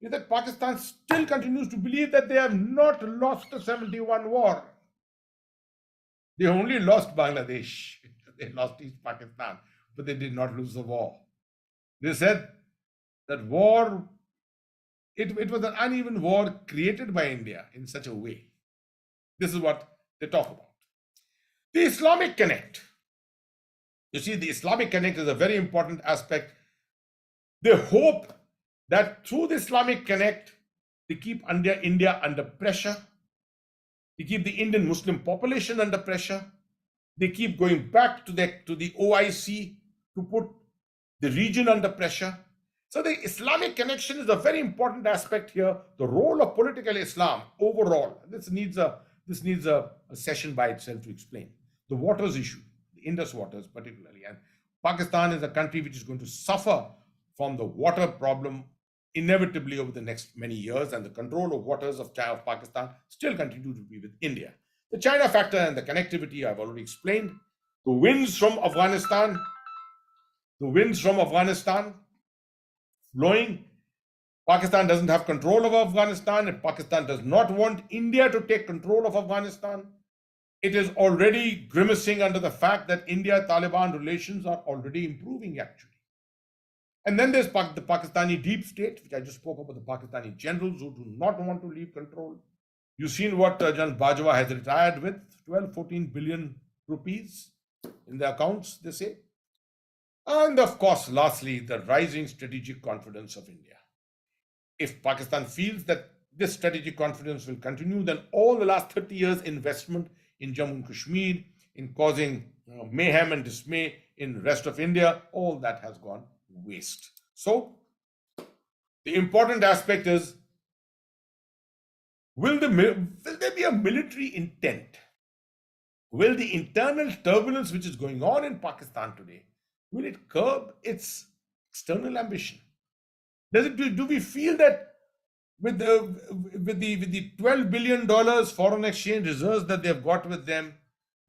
is that Pakistan still continues to believe that they have not lost the 71 war. They only lost Bangladesh. They lost East Pakistan, but they did not lose the war. They said that war, it was an uneven war created by India in such a way. This is what they talk about. The Islamic Connect. You see, the Islamic Connect is a very important aspect. They hope that through the Islamic Connect, they keep India under pressure. They keep the Indian Muslim population under pressure. They keep going back to the OIC to put the region under pressure. So the Islamic connection is a very important aspect here. The role of political Islam overall. This needs a session by itself to explain. The waters issue, the Indus waters particularly. And Pakistan is a country which is going to suffer from the water problem inevitably over the next many years, and the control of waters of Pakistan still continue to be with India. The China factor and the connectivity I've already explained. The winds from Afghanistan blowing. Pakistan doesn't have control of Afghanistan, and Pakistan does not want India to take control of Afghanistan. It is already grimacing under the fact that India-Taliban relations are already improving, actually. And then there's the Pakistani deep state, which I just spoke about, the Pakistani generals who do not want to leave control. You've seen what General Bajwa has retired with, 14 billion rupees in the accounts, they say. And of course, lastly, the rising strategic confidence of India. If Pakistan feels that this strategic confidence will continue, then all the last 30 years investment in Jammu and Kashmir, in causing mayhem and dismay in the rest of India, all that has gone waste. So the important aspect is, will there be a military intent? Will the internal turbulence which is going on in Pakistan today, Will it curb its external ambition? Do we feel that with the $12 billion foreign exchange reserves that they've got with them,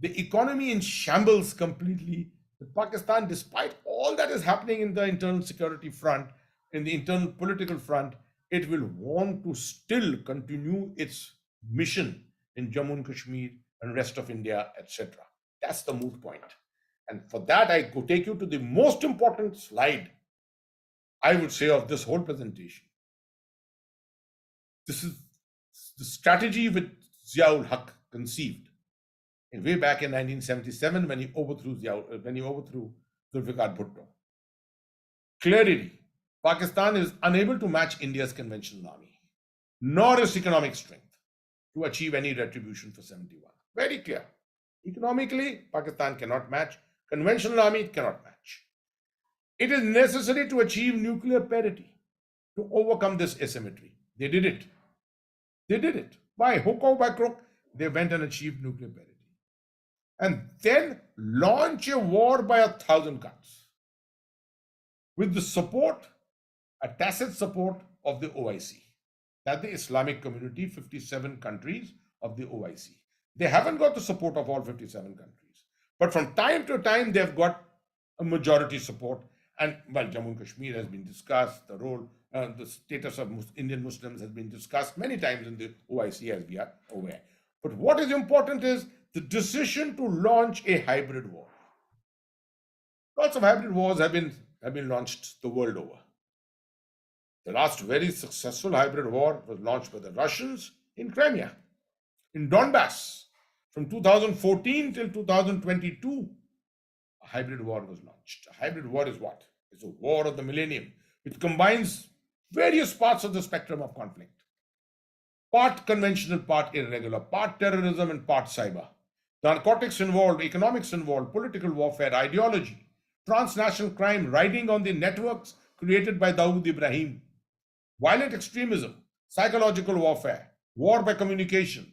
the economy in shambles completely, Pakistan, despite all that is happening in the internal security front, in the internal political front, it will want to still continue its mission in Jammu and Kashmir and rest of India, etc. That's the moot point. And for that, I could take you to the most important slide, I would say, of this whole presentation. This is the strategy which Ziaul Haq conceived way back in 1977 when he overthrew Zulfikar Bhutto. Clearly, Pakistan is unable to match India's conventional army, nor its economic strength to achieve any retribution for 71. Very clear. Economically, Pakistan cannot match. Conventional army, it cannot match. It is necessary to achieve nuclear parity to overcome this asymmetry. They did it. They did it. By hook or by crook, they went and achieved nuclear parity. And then launch a war by 1,000 cuts with the support, a tacit support of the OIC. That's the Islamic community, 57 countries of the OIC. They haven't got the support of all 57 countries. But from time to time, they've got a majority support. And well, Jammu and Kashmir has been discussed, the role, the status of Indian Muslims has been discussed many times in the OIC, as we are aware. But what is important is the decision to launch a hybrid war. Lots of hybrid wars have been launched the world over. The last very successful hybrid war was launched by the Russians in Crimea, in Donbass. From 2014 till 2022, a hybrid war was launched. A hybrid war is what? It's a war of the millennium. It combines various parts of the spectrum of conflict. Part conventional, part irregular, part terrorism and part cyber. Narcotics involved, economics involved, political warfare, ideology, transnational crime riding on the networks created by Dawood Ibrahim, violent extremism, psychological warfare, war by communication,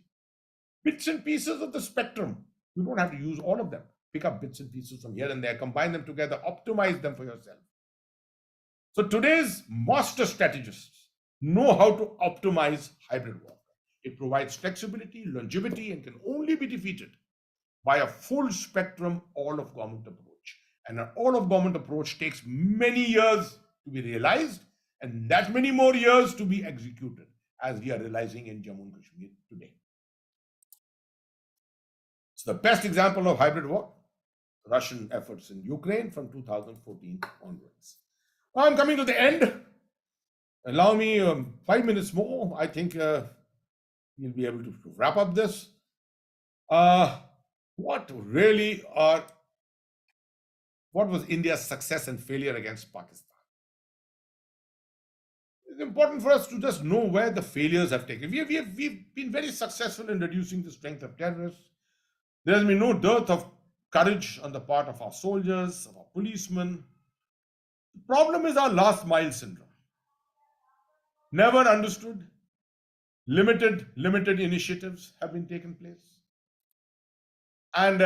bits and pieces of the spectrum. You don't have to use all of them. Pick up bits and pieces from here and there, combine them together, optimize them for yourself. So today's master strategists know how to optimize hybrid warfare. It provides flexibility, longevity, and can only be defeated by a full spectrum all-of-government approach. And an all-of-government approach takes many years to be realized and that many more years to be executed, as we are realizing in Jammu and Kashmir today. So the best example of hybrid war, Russian efforts in Ukraine from 2014 onwards. Now I'm coming to the end. Allow me 5 minutes more. I think we'll be able to wrap up this. What was India's success and failure against Pakistan? It's important for us to just know where the failures have taken. We've been very successful in reducing the strength of terrorists. There has been no dearth of courage on the part of our soldiers, of our policemen. The problem is our last mile syndrome. Never understood. Limited initiatives have been taken place. And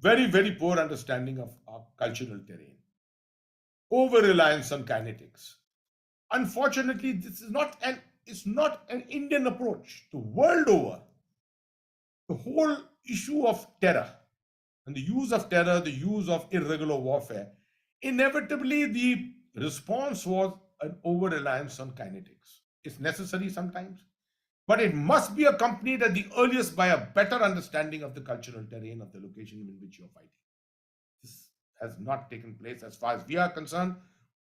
very, very poor understanding of our cultural terrain. Over-reliance on kinetics. Unfortunately, this is not an Indian approach. The world over, the whole issue of terror and the use of terror, the use of irregular warfare, inevitably the response was an over-reliance on kinetics. It's necessary sometimes, but it must be accompanied at the earliest by a better understanding of the cultural terrain of the location in which you're fighting. This has not taken place as far as we are concerned.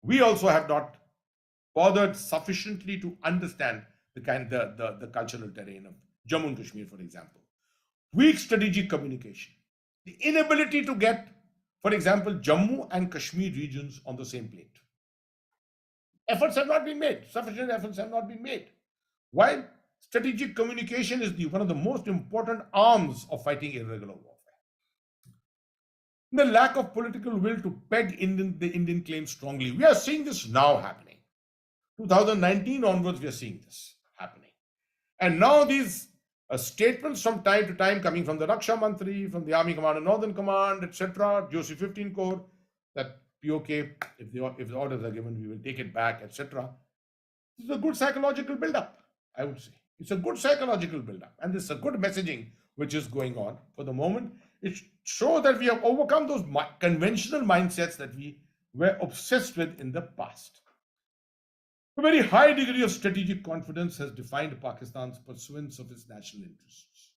We also have not bothered sufficiently to understand the cultural terrain of Jammu and Kashmir, for example. Weak strategic communication, the inability to get, for example, Jammu and Kashmir regions on the same plate. Efforts have not been made. Sufficient efforts have not been made. While strategic communication is one of the most important arms of fighting irregular warfare. The lack of political will to peg the Indian claim strongly. We are seeing this now happening. 2019 onwards, we are seeing this happening. And now these statements from time to time coming from the Raksha Mantri, from the Army Commander, Northern Command, etc., GOC 15 Corps, that POK, if the orders are given, we will take it back, etc. This is a good psychological build-up, I would say. It's a good psychological build-up, and this is a good messaging which is going on for the moment. It shows that we have overcome those conventional mindsets that we were obsessed with in the past. A very high degree of strategic confidence has defined Pakistan's pursuance of its national interests.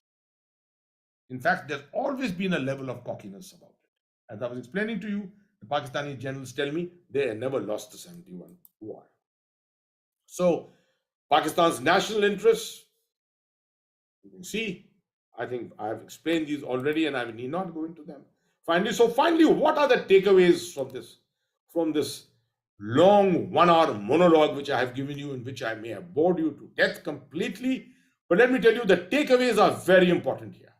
In fact, there's always been a level of cockiness about it. As I was explaining to you, the Pakistani generals tell me they have never lost the 71 war. So, Pakistan's national interests, you can see, I think I have explained these already and I need not go into them. Finally, what are the takeaways from this long 1 hour monologue which I have given you, in which I may have bored you to death completely? But let me tell you, the takeaways are very important here.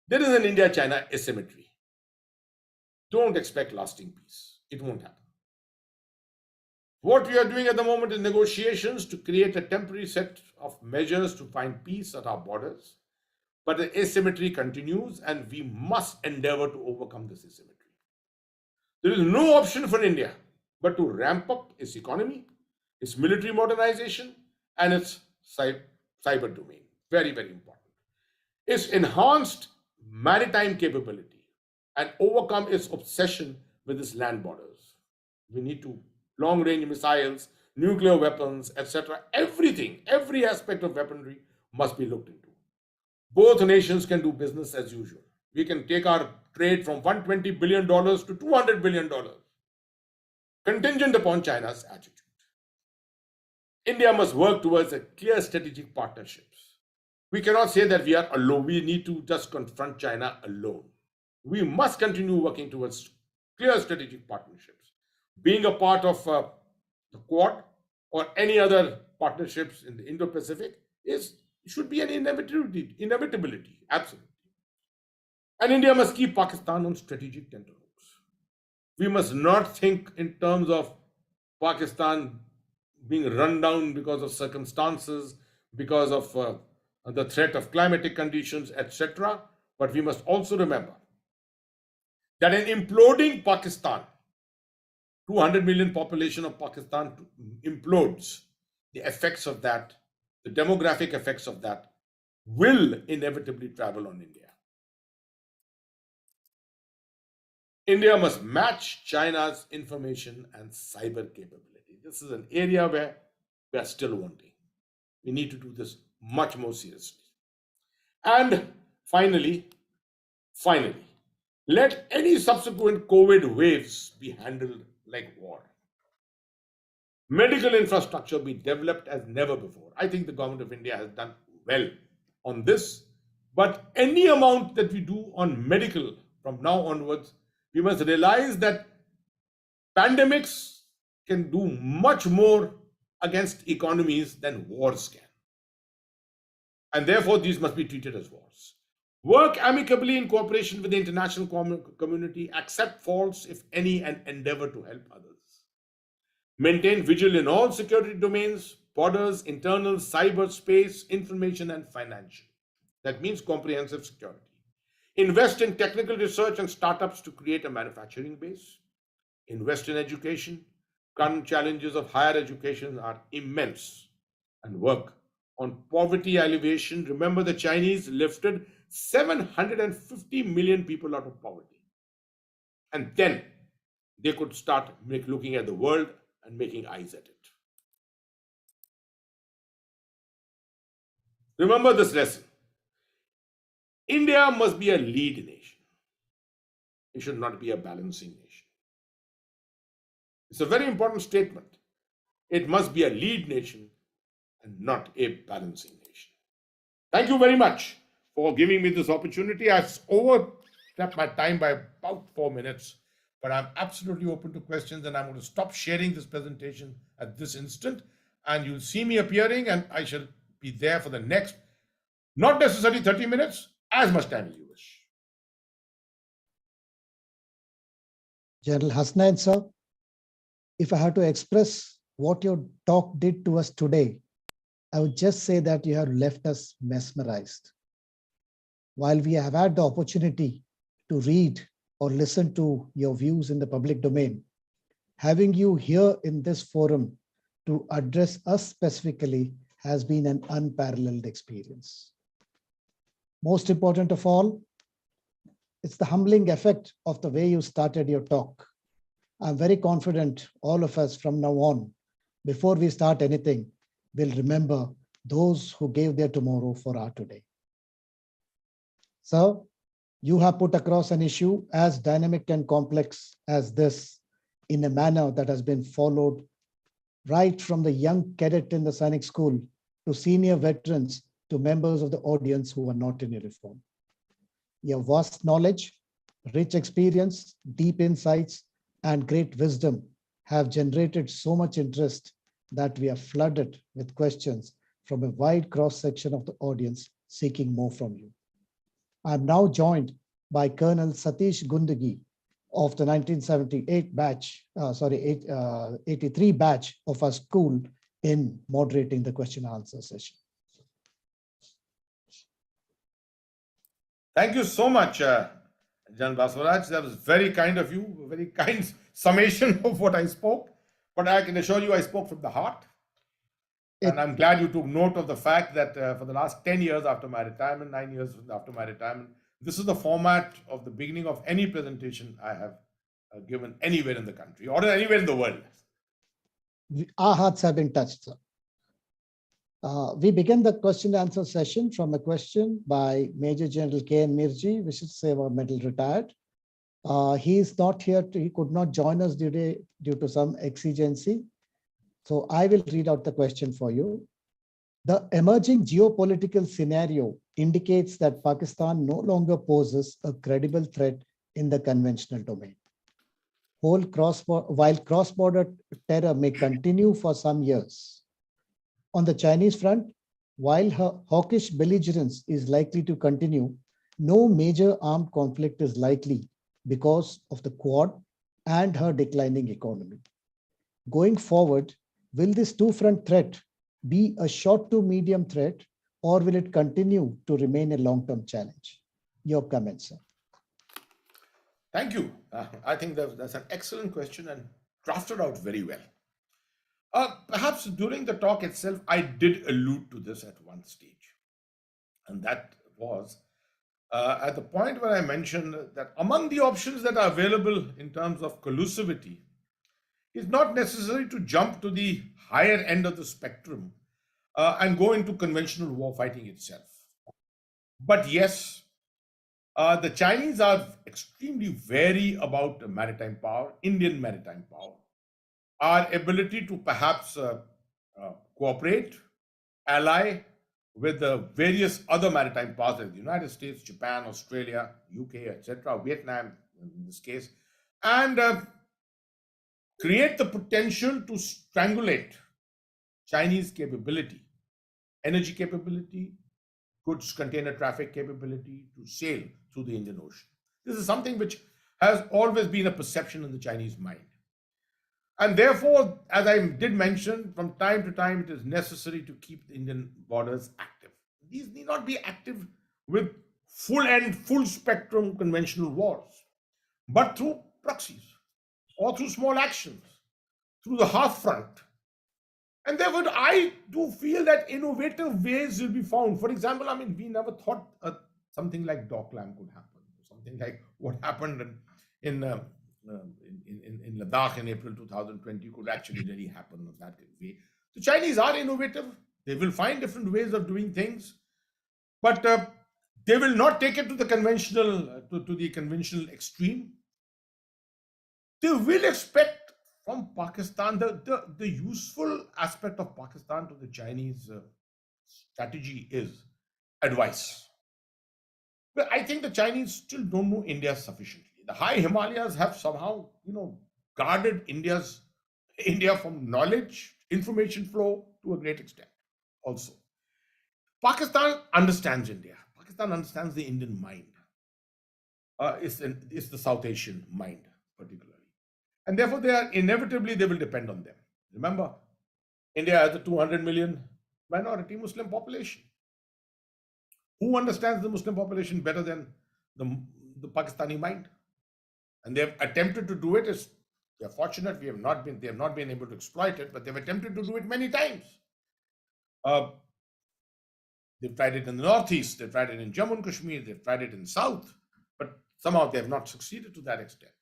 There is an India-China asymmetry. Don't expect lasting peace. It won't happen. What we are doing at the moment is negotiations to create a temporary set of measures to find peace at our borders. But the asymmetry continues, and we must endeavor to overcome this asymmetry. There is no option for India but to ramp up its economy, its military modernization, and its cyber domain. Very, very important. Its enhanced maritime capability and overcome its obsession with its land borders. We need to long-range missiles, nuclear weapons, etc. Everything, every aspect of weaponry must be looked into. Both nations can do business as usual. We can take our trade from $120 billion to $200 billion, contingent upon China's attitude. India must work towards a clear strategic partnerships. We cannot say that we are alone. We need to just confront China alone. We must continue working towards clear strategic partnerships. Being a part of the Quad or any other partnerships in the Indo-Pacific should be an inevitability, absolutely. And India must keep Pakistan on strategic tenterhooks. We must not think in terms of Pakistan being run down because of circumstances, because of the threat of climatic conditions, etc. But we must also remember that an imploding Pakistan, 200 million population of Pakistan implodes, the effects of that, the demographic effects of that will inevitably travel on India. India must match China's information and cyber capability. This is an area where we are still wanting. We need to do this much more seriously. And finally, let any subsequent COVID waves be handled like war. Medical infrastructure be developed as never before. I think the government of India has done well on this, but any amount that we do on medical from now onwards, we must realize that pandemics can do much more against economies than wars can. And therefore, these must be treated as wars. Work amicably in cooperation with the international community, accept faults, if any, and endeavor to help others. Maintain vigil in all security domains, borders, internal, cyberspace, information, and financial. That means comprehensive security. Invest in technical research and startups to create a manufacturing base. Invest in education. Current challenges of higher education are immense. And work on poverty alleviation. Remember, the Chinese lifted 750 million people out of poverty. And then they could start looking at the world and making eyes at it. Remember this lesson. India must be a lead nation. It should not be a balancing nation. It's a very important statement. It must be a lead nation and not a balancing nation. Thank you very much for giving me this opportunity. I've overstepped my time by about 4 minutes, but I'm absolutely open to questions, and I'm going to stop sharing this presentation at this instant, and you'll see me appearing, and I shall be there for the next, not necessarily 30 minutes, as much time as you wish. General Hasnain, sir, if I have to express what your talk did to us today, I would just say that you have left us mesmerized. While we have had the opportunity to read or listen to your views in the public domain, having you here in this forum to address us specifically has been an unparalleled experience. Most important of all, it's the humbling effect of the way you started your talk. I'm very confident all of us from now on, before we start anything, will remember those who gave their tomorrow for our today. So, you have put across an issue as dynamic and complex as this in a manner that has been followed right from the young cadet in the Sainik school to senior veterans to members of the audience who are not in uniform. Your vast knowledge, rich experience, deep insights, and great wisdom have generated so much interest that we are flooded with questions from a wide cross-section of the audience seeking more from you. I'm now joined by Colonel Satish Gundagi of the 1978 batch, 83 batch of our school in moderating the question and answer session. Thank you so much, Jan Baswaraj. That was very kind of you, a very kind summation of what I spoke. But I can assure you I spoke from the heart. And I'm glad you took note of the fact that for the last 10 years after my retirement, 9 years after my retirement, this is the format of the beginning of any presentation I have given anywhere in the country or anywhere in the world. Our hearts have been touched, sir. We begin the question and answer session from a question by Major General K.N. Mirji, Visit Seva Medal retired. He is not here, he could not join us due to some exigency. So I will read out the question for you. The emerging geopolitical scenario indicates that Pakistan no longer poses a credible threat in the conventional domain. While cross-border terror may continue for some years. On the Chinese front, while her hawkish belligerence is likely to continue, no major armed conflict is likely because of the Quad and her declining economy. Going forward, will this two-front threat be a short to medium threat, or will it continue to remain a long-term challenge? Your comments, sir. Thank you. I think that's an excellent question and drafted out very well. Perhaps during the talk itself, I did allude to this at one stage. And that was at the point where I mentioned that among the options that are available in terms of collusivity, it's not necessary to jump to the higher end of the spectrum and go into conventional war fighting itself. But yes, the Chinese are extremely wary about maritime power, Indian maritime power. Our ability to perhaps cooperate, ally with the various other maritime powers like the United States, Japan, Australia, UK, etc., Vietnam in this case, and create the potential to strangulate Chinese capability, energy capability, goods container traffic capability to sail through the Indian Ocean. This is something which has always been a perception in the Chinese mind. And therefore, as I did mention, from time to time, it is necessary to keep the Indian borders active. These need not be active with full spectrum conventional wars, but through proxies or through small actions, through the half front. And therefore, I do feel that innovative ways will be found. For example, I mean, we never thought something like Doklam could happen, something like what happened in Ladakh in April 2020 could actually really happen in that way. The Chinese are innovative. They will find different ways of doing things, but they will not take it to the conventional extreme. They will expect from Pakistan the useful aspect of Pakistan to the Chinese strategy is advice. But I think the Chinese still don't know India sufficiently. The high Himalayas have somehow, guarded India from knowledge, information flow to a great extent. Also, Pakistan understands India. Pakistan understands the Indian mind. It's the South Asian mind particularly, and therefore they will depend on them. Remember, India has a 200 million minority Muslim population. Who understands the Muslim population better than the Pakistani mind? And they've attempted to do it. They're fortunate they have not been able to exploit it, but they've attempted to do it many times. They've tried it in the Northeast, they've tried it in Jammu and Kashmir, they've tried it in the South, but somehow they have not succeeded to that extent.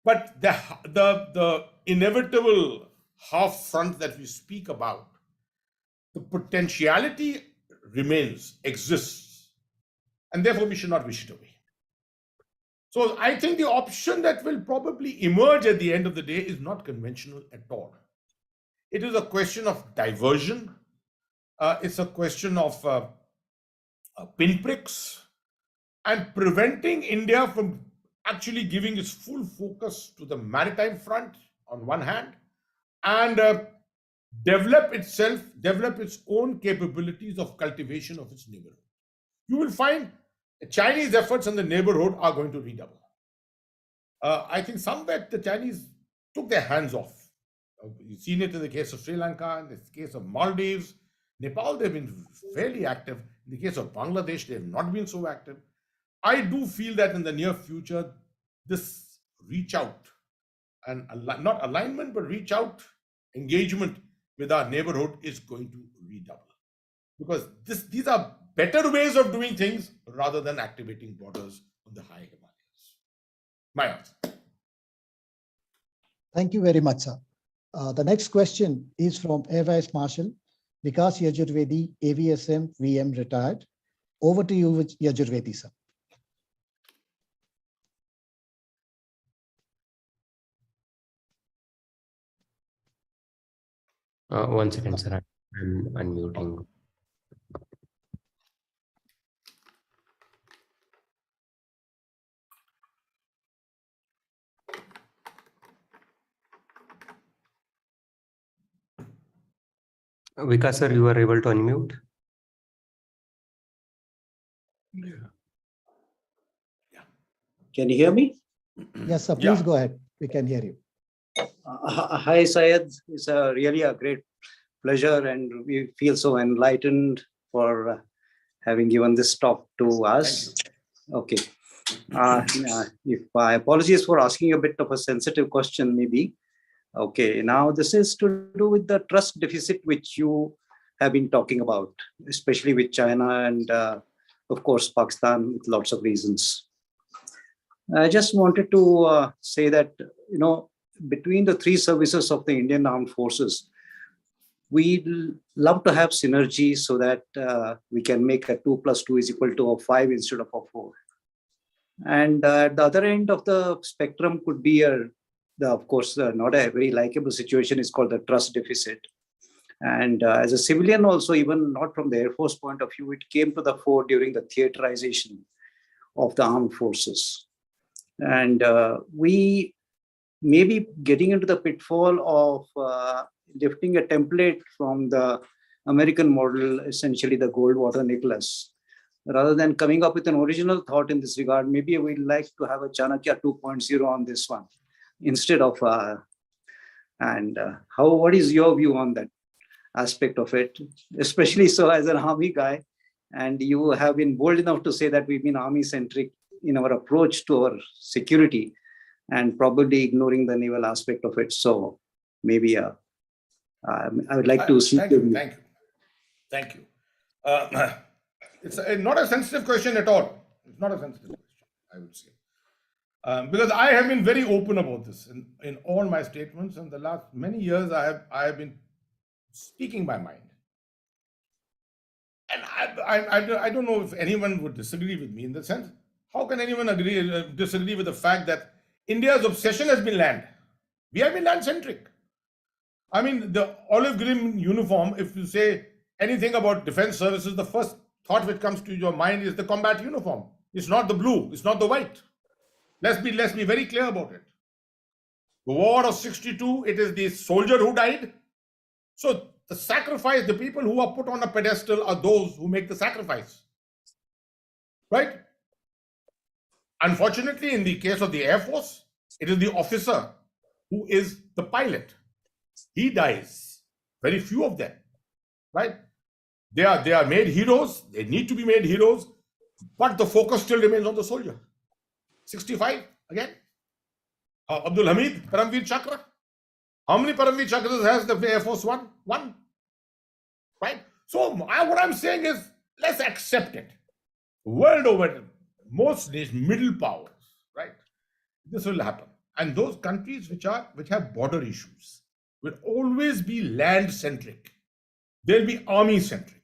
But the inevitable half front that we speak about, the potentiality exists, and therefore we should not wish it away. So I think the option that will probably emerge at the end of the day is not conventional at all. It is a question of diversion. It's a question of pinpricks and preventing India from actually giving its full focus to the maritime front on one hand, and develop its own capabilities of cultivation of its neighborhood. You will find Chinese efforts in the neighborhood are going to redouble. I think somewhere the Chinese took their hands off. You've seen it in the case of Sri Lanka, in the case of Maldives, Nepal, they've been fairly active. In the case of Bangladesh, they have not been so active. I do feel that in the near future, this reach out and not alignment, but reach out engagement with our neighborhood is going to redouble. Because these are better ways of doing things rather than activating borders on the high Himalayas. My answer. Thank you very much, sir. The next question is from Air Vice Marshal Vikas Yajurvedi, AVSM VM retired. Over to you, Yajurvedi, sir. One second, sir. I'm unmuting. Vikas, sir, you are able to unmute? Can you hear me? Yes, sir. Please go ahead. We can hear you. Hi, Syed. It's really a great pleasure, and we feel so enlightened for having given this talk to us. Okay. If my apologies for asking a bit of a sensitive question, maybe. Okay. Now, this is to do with the trust deficit which you have been talking about, especially with China and, of course, Pakistan, with lots of reasons. I just wanted to say that, between the three services of the Indian Armed Forces, we'd love to have synergy so that we can make a 2 + 2 = 5 instead of a 4. And at the other end of the spectrum could be, of course, not a very likable situation, is called the trust deficit. And as a civilian also, even not from the Air Force point of view, it came to the fore during the theaterization of the armed forces. And we may be getting into the pitfall of lifting a template from the American model, essentially the Goldwater Nicholas. Rather than coming up with an original thought in this regard, maybe we'd like to have a Chanakya 2.0 on this one instead of, what is your view on that aspect of it? Especially so as an army guy, and you have been bold enough to say that we've been army-centric in our approach to our security and probably ignoring the naval aspect of it. So maybe I would like to see. Thank you. It's not a sensitive question at all. It's not a sensitive question, I would say. Because I have been very open about this in all my statements. In the last many years, I have been speaking my mind. And I don't know if anyone would disagree with me in the sense, how can anyone disagree with the fact that India's obsession has been land? We have been land-centric. I mean, the olive green uniform, if you say anything about defense services, the first thought which comes to your mind is the combat uniform. It's not the blue, it's not the white. Let's be very clear about it. The war of 62, it is the soldier who died. So the sacrifice, the people who are put on a pedestal are those who make the sacrifice. Right? Unfortunately, in the case of the Air Force, it is the officer who is the pilot. He dies. Very few of them. Right? They are made heroes. They need to be made heroes, but the focus still remains on the soldier. 65 again. Abdul Hamid, Paramveer Chakra. How many Paramveer Chakras has the Air Force One? One. Right? So what I'm saying is, let's accept it. World over, most middle powers, right? This will happen. And those countries which have border issues will always be land-centric. They'll be army-centric.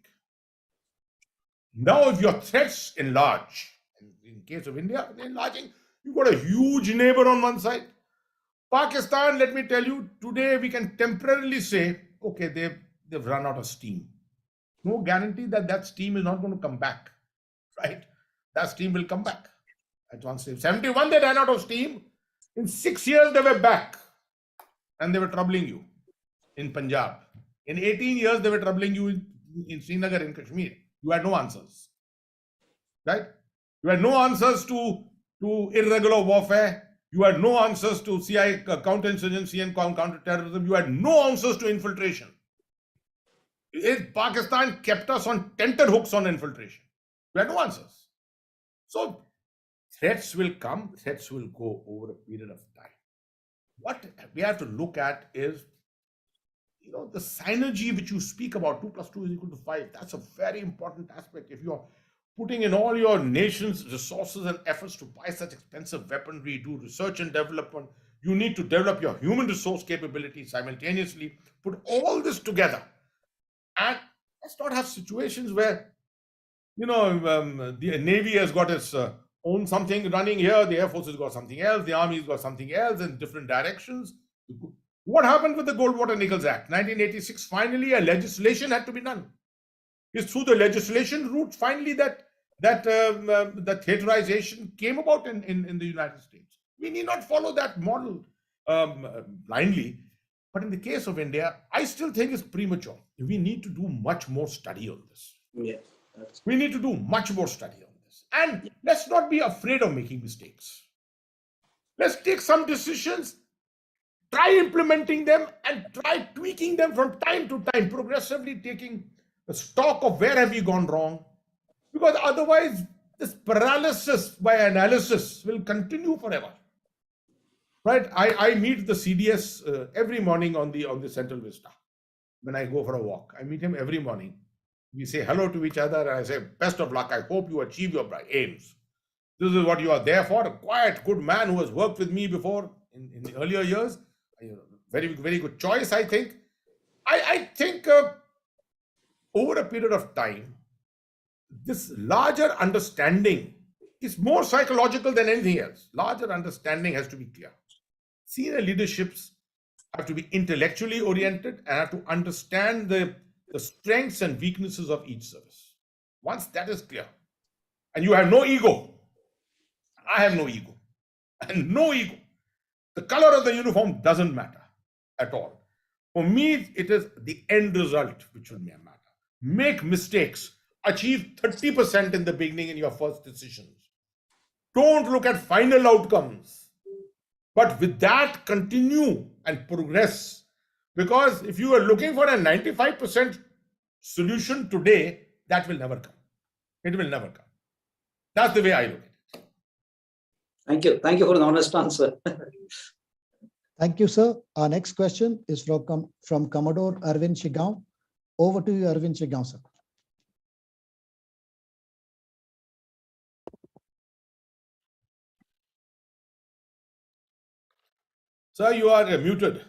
Now, if your threats enlarge, in case of India, they're enlarging, you've got a huge neighbor on one side. Pakistan, let me tell you, today we can temporarily say, okay, they've run out of steam. No guarantee that that steam is not going to come back, right? That steam will come back at one stage. 71, they ran out of steam. In 6 years, they were back and they were troubling you in Punjab. In 18 years, they were troubling you in Srinagar, in Kashmir. You had no answers, right? You had no answers to irregular warfare. You had no answers to CI counterinsurgency and counterterrorism. You had no answers to infiltration. Pakistan kept us on tenterhooks on infiltration. We had no answers. So threats will come, threats will go over a period of time. What we have to look at is, the synergy which you speak about, 2 + 2 = 5. That's a very important aspect. If you're putting in all your nation's resources and efforts to buy such expensive weaponry, do research and development, you need to develop your human resource capability simultaneously, put all this together. And let's not have situations where, the Navy has got its own something running here, the Air Force has got something else, the Army has got something else in different directions. What happened with the Goldwater Nichols Act? 1986, finally, a legislation had to be done. It's through the legislation route, finally, that theaterization came about in the United States. We need not follow that model blindly. But in the case of India, I still think it's premature. We need to do much more study on this. Yeah, we need to do much more study on this. And let's not be afraid of making mistakes. Let's take some decisions, try implementing them, and try tweaking them from time to time, progressively taking a stock of where have we gone wrong. Because otherwise, this paralysis by analysis will continue forever. Right? I meet the CDS every morning on the Central Vista when I go for a walk. I meet him every morning. We say hello to each other and I say, best of luck. I hope you achieve your aims. This is what you are there for. A quiet, good man who has worked with me before in the earlier years. Very, very good choice, I think. I think over a period of time, this larger understanding is more psychological than anything else. Larger understanding has to be clear. Senior leaderships have to be intellectually oriented and have to understand the strengths and weaknesses of each service. Once that is clear, and you have no ego, I have no ego, and no ego. The color of the uniform doesn't matter at all. For me, it is the end result which will matter. Make mistakes. Achieve 30% in the beginning in your first decisions. Don't look at final outcomes. But with that, continue and progress. Because if you are looking for a 95% solution today, that will never come. It will never come. That's the way I look at it. Thank you. Thank you for an honest answer. Thank you, sir. Our next question is from Commodore Arvind Shigaon. Over to you, Arvind Shigaon, sir. Sir, you are muted.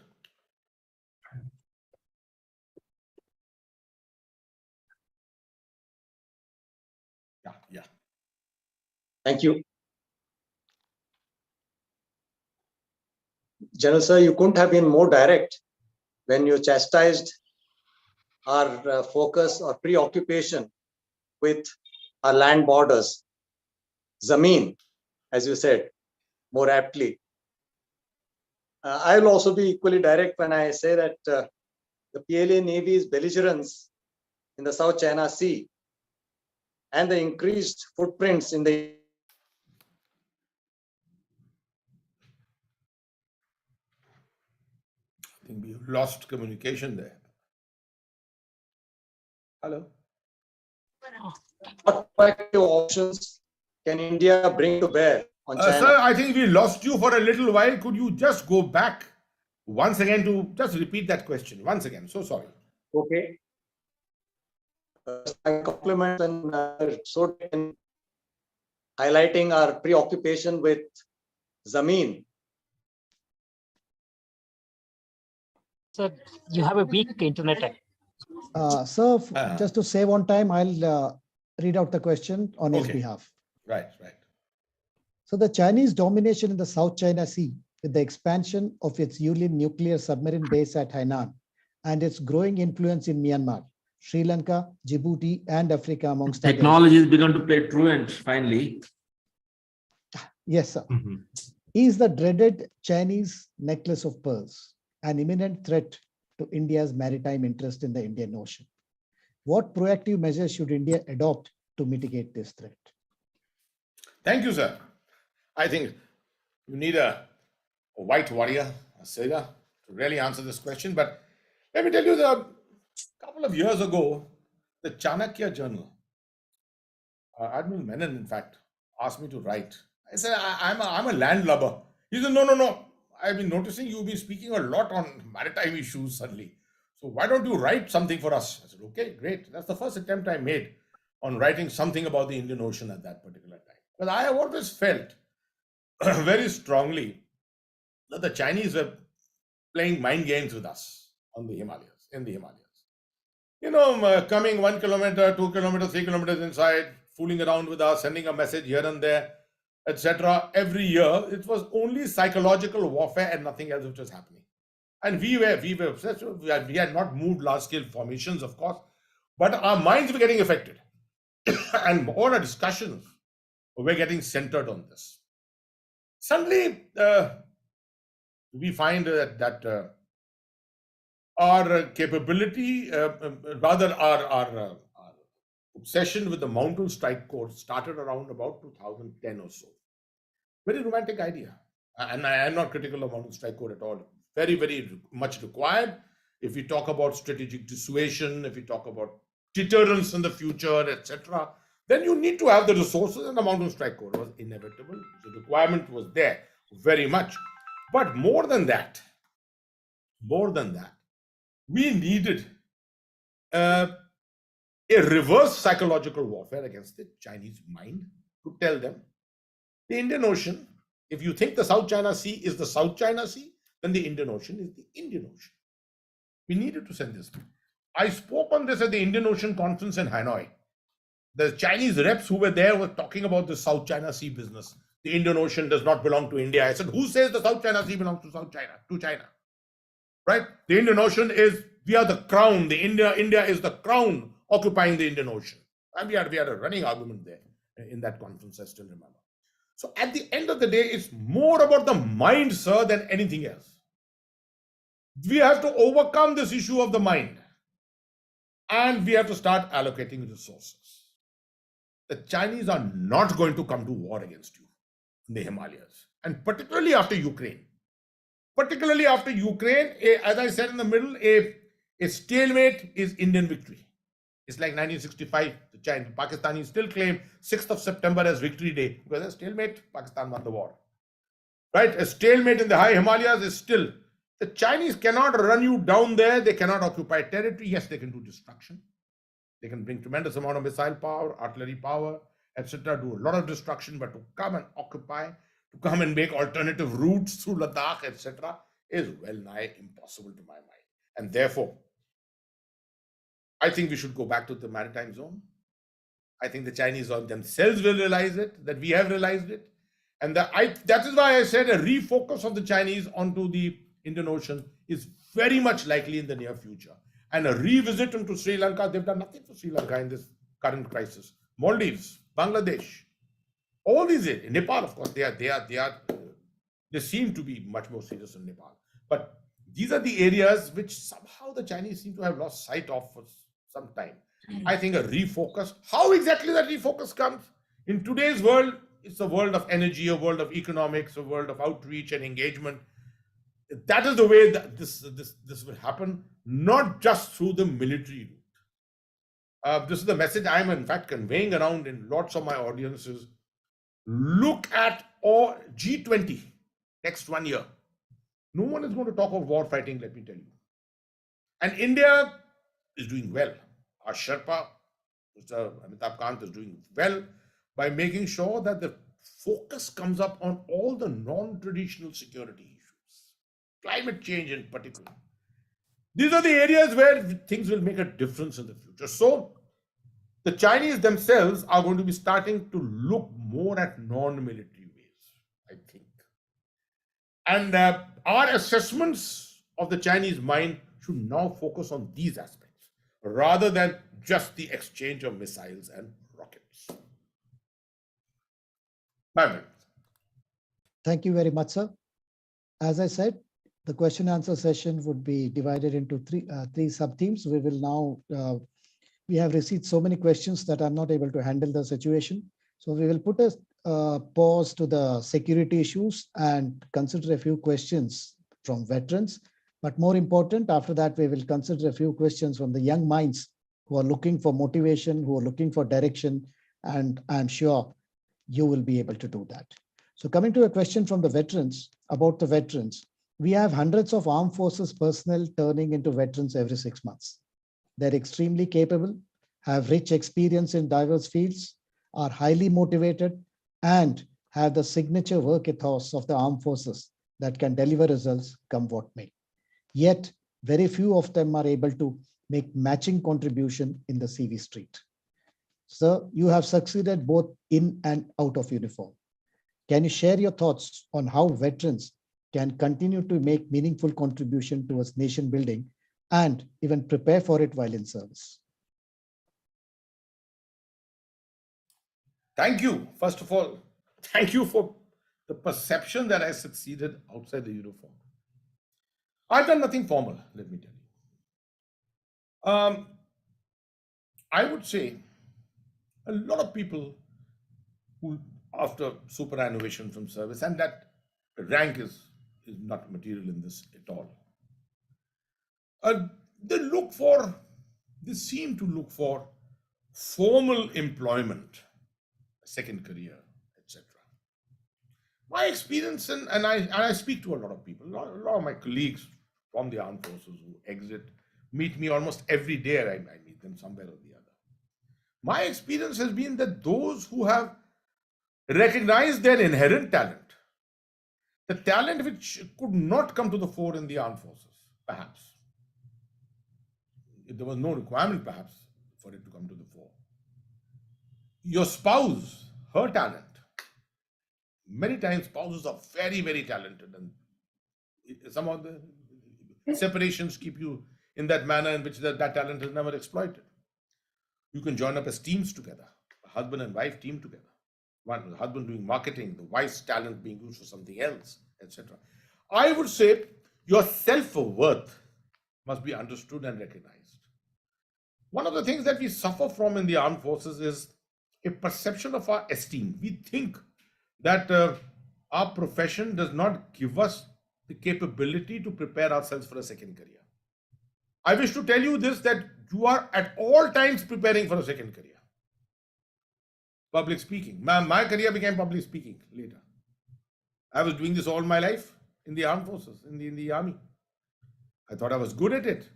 Yeah. Thank you. General Sir, you couldn't have been more direct when you chastised our focus or preoccupation with our land borders, Zameen, as you said, more aptly. I will also be equally direct when I say that the PLA Navy's belligerence in the South China Sea and the increased footprints in the I think we lost communication there. Hello? What proactive options can India bring to bear on China? Sir, I think we lost you for a little while. Could you just go back once again to just repeat that question once again? So sorry. Okay. I compliment and so in highlighting our preoccupation with Zameen. Sir, you have a weak internet. Sir, just to save on time, I'll read out the question on his Okay. behalf. Right. So the Chinese domination in the South China Sea with the expansion of its Yulin nuclear submarine base at Hainan and its growing influence in Myanmar, Sri Lanka, Djibouti, and Africa amongst others. Technology has begun to play truant finally. Yes, sir. Is the dreaded Chinese necklace of pearls an imminent threat to India's maritime interest in the Indian Ocean? What proactive measures should India adopt to mitigate this threat? Thank you, sir. I think you need a white warrior, a sailor, to really answer this question. But let me tell you, a couple of years ago, the Chanakya Journal, Admiral Menon, in fact, asked me to write. I said, I'm a landlubber. He said, no. I've been noticing you've been speaking a lot on maritime issues suddenly. So why don't you write something for us? I said, okay, great. That's the first attempt I made on writing something about the Indian Ocean at that particular time. But I have always felt very strongly that the Chinese were playing mind games with us in the Himalayas. You know, coming 1 kilometer, 2 kilometers, 3 kilometers inside, fooling around with us, sending a message here and there, etc. Every year, it was only psychological warfare and nothing else which was happening. And we were obsessed. We had not moved large-scale formations, of course, but our minds were getting affected. And all our discussions were getting centered on this. Suddenly, we find that our capability, rather our obsession with the Mountain Strike Code started around about 2010 or so. Very romantic idea. And I am not critical of Mountain Strike Code at all. Very, very much required. If we talk about strategic dissuasion, if we talk about deterrence in the future, etc., then you need to have the resources, and the Mountain Strike Code was inevitable. The requirement was there very much. But more than that, we needed a reverse psychological warfare against the Chinese mind to tell them the Indian Ocean, if you think the South China Sea is the South China Sea, then the Indian Ocean is the Indian Ocean. We needed to send this. I spoke on this at the Indian Ocean Conference in Hanoi. The Chinese reps who were there were talking about the South China Sea business. The Indian Ocean does not belong to India. I said, who says the South China Sea belongs to South China, to China? Right? The Indian Ocean is, we are the crown. India is the crown occupying the Indian Ocean. And we had a running argument there in that conference, I still remember. So at the end of the day, it's more about the mind, sir, than anything else. We have to overcome this issue of the mind. And we have to start allocating resources. The Chinese are not going to come to war against you in the Himalayas. And particularly after Ukraine. As I said in the middle, a stalemate is Indian victory. It's like 1965, the Pakistanis still claim 6th of September as Victory Day. Because a stalemate, Pakistan won the war. Right? A stalemate in the high Himalayas is still. The Chinese cannot run you down there. They cannot occupy territory. Yes, they can do destruction. They can bring tremendous amount of missile power, artillery power, etc. Do a lot of destruction. But to come and occupy, to come and make alternative routes through Ladakh, etc., is well nigh impossible to my mind. And therefore, I think we should go back to the maritime zone. I think the Chinese themselves will realize it, that we have realized it. And that is why I said a refocus of the Chinese onto the Indian Ocean is very much likely in the near future. And a revisit into Sri Lanka, they've done nothing for Sri Lanka in this current crisis. Maldives, Bangladesh, all these, Nepal, of course, they seem to be much more serious than Nepal. But these are the areas which somehow the Chinese seem to have lost sight of for some time. I think a refocus, how exactly that refocus comes? In today's world, it's a world of energy, a world of economics, a world of outreach and engagement. That is the way that this will happen, not just through the military route. this is the message I'm in fact conveying around in lots of my audiences. Look at all G20 next 1 year. No one is going to talk of war fighting, let me tell you. And India is doing well. Our Sherpa, Mr. Amitabh Kant, is doing well by making sure that the focus comes up on all the non-traditional security issues, climate change in particular. These are the areas where things will make a difference in the future. So the Chinese themselves are going to be starting to look more at non-military ways, I think. And our assessments of the Chinese mind should now focus on these aspects rather than just the exchange of missiles and rockets. Thank you very much, sir. As I said, the question answer session would be divided into three sub-themes. We will now, we have received so many questions that are not able to handle the situation. So we will put a pause to the security issues and consider a few questions from veterans. But more important, after that, we will consider a few questions from the young minds who are looking for motivation, who are looking for direction, and I'm sure you will be able to do that. So coming to a question from the veterans, about the veterans, we have hundreds of armed forces personnel turning into veterans every 6 months. They're extremely capable, have rich experience in diverse fields, are highly motivated, and have the signature work ethos of the armed forces that can deliver results come what may. Yet, very few of them are able to make matching contribution in the CV street. Sir, you have succeeded both in and out of uniform. Can you share your thoughts on how veterans can continue to make meaningful contribution towards nation building and even prepare for it while in service? Thank you. First of all, thank you for the perception that I succeeded outside the uniform. I've done nothing formal, let me tell you. I would say a lot of people who, after superannuation from service, and that rank is not material in this at all. They seem to look for formal employment, second career, etc. My experience, and I speak to a lot of people, a lot of my colleagues from the armed forces who exit, meet me almost every day. I meet them somewhere or the other. My experience has been that those who have recognized their inherent talent, the talent which could not come to the fore in the armed forces, perhaps. There was no requirement, perhaps, for it to come to the fore. Your spouse, her talent. Many times spouses are very, very talented, and some of the separations keep you in that manner in which that talent is never exploited. You can join up as teams together, a husband and wife team together. One husband doing marketing, the wife's talent being used for something else, etc. I would say your self-worth must be understood and recognized. One of the things that we suffer from in the armed forces is a perception of our esteem. We think that our profession does not give us the capability to prepare ourselves for a second career. I wish to tell you this, that you are at all times preparing for a second career. Public speaking. My career became public speaking later. I was doing this all my life in the armed forces, in the army. I thought I was good at it.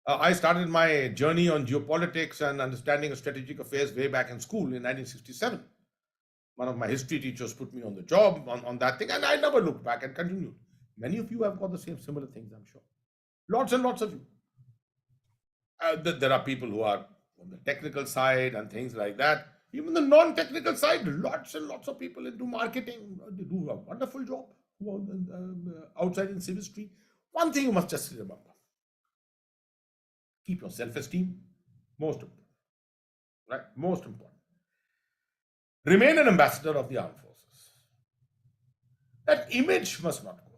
I started my journey on geopolitics and understanding of strategic affairs way back in school in 1967. One of my history teachers put me on the job on that thing, and I never looked back and continued. Many of you have got the same similar things, I'm sure. Lots and lots of you. There are people who are on the technical side and things like that. Even the non-technical side, lots and lots of people into marketing. They do a wonderful job outside in civil street. One thing you must just remember. Keep your self-esteem, most important. Right? Most important. Remain an ambassador of the armed forces. That image must not go.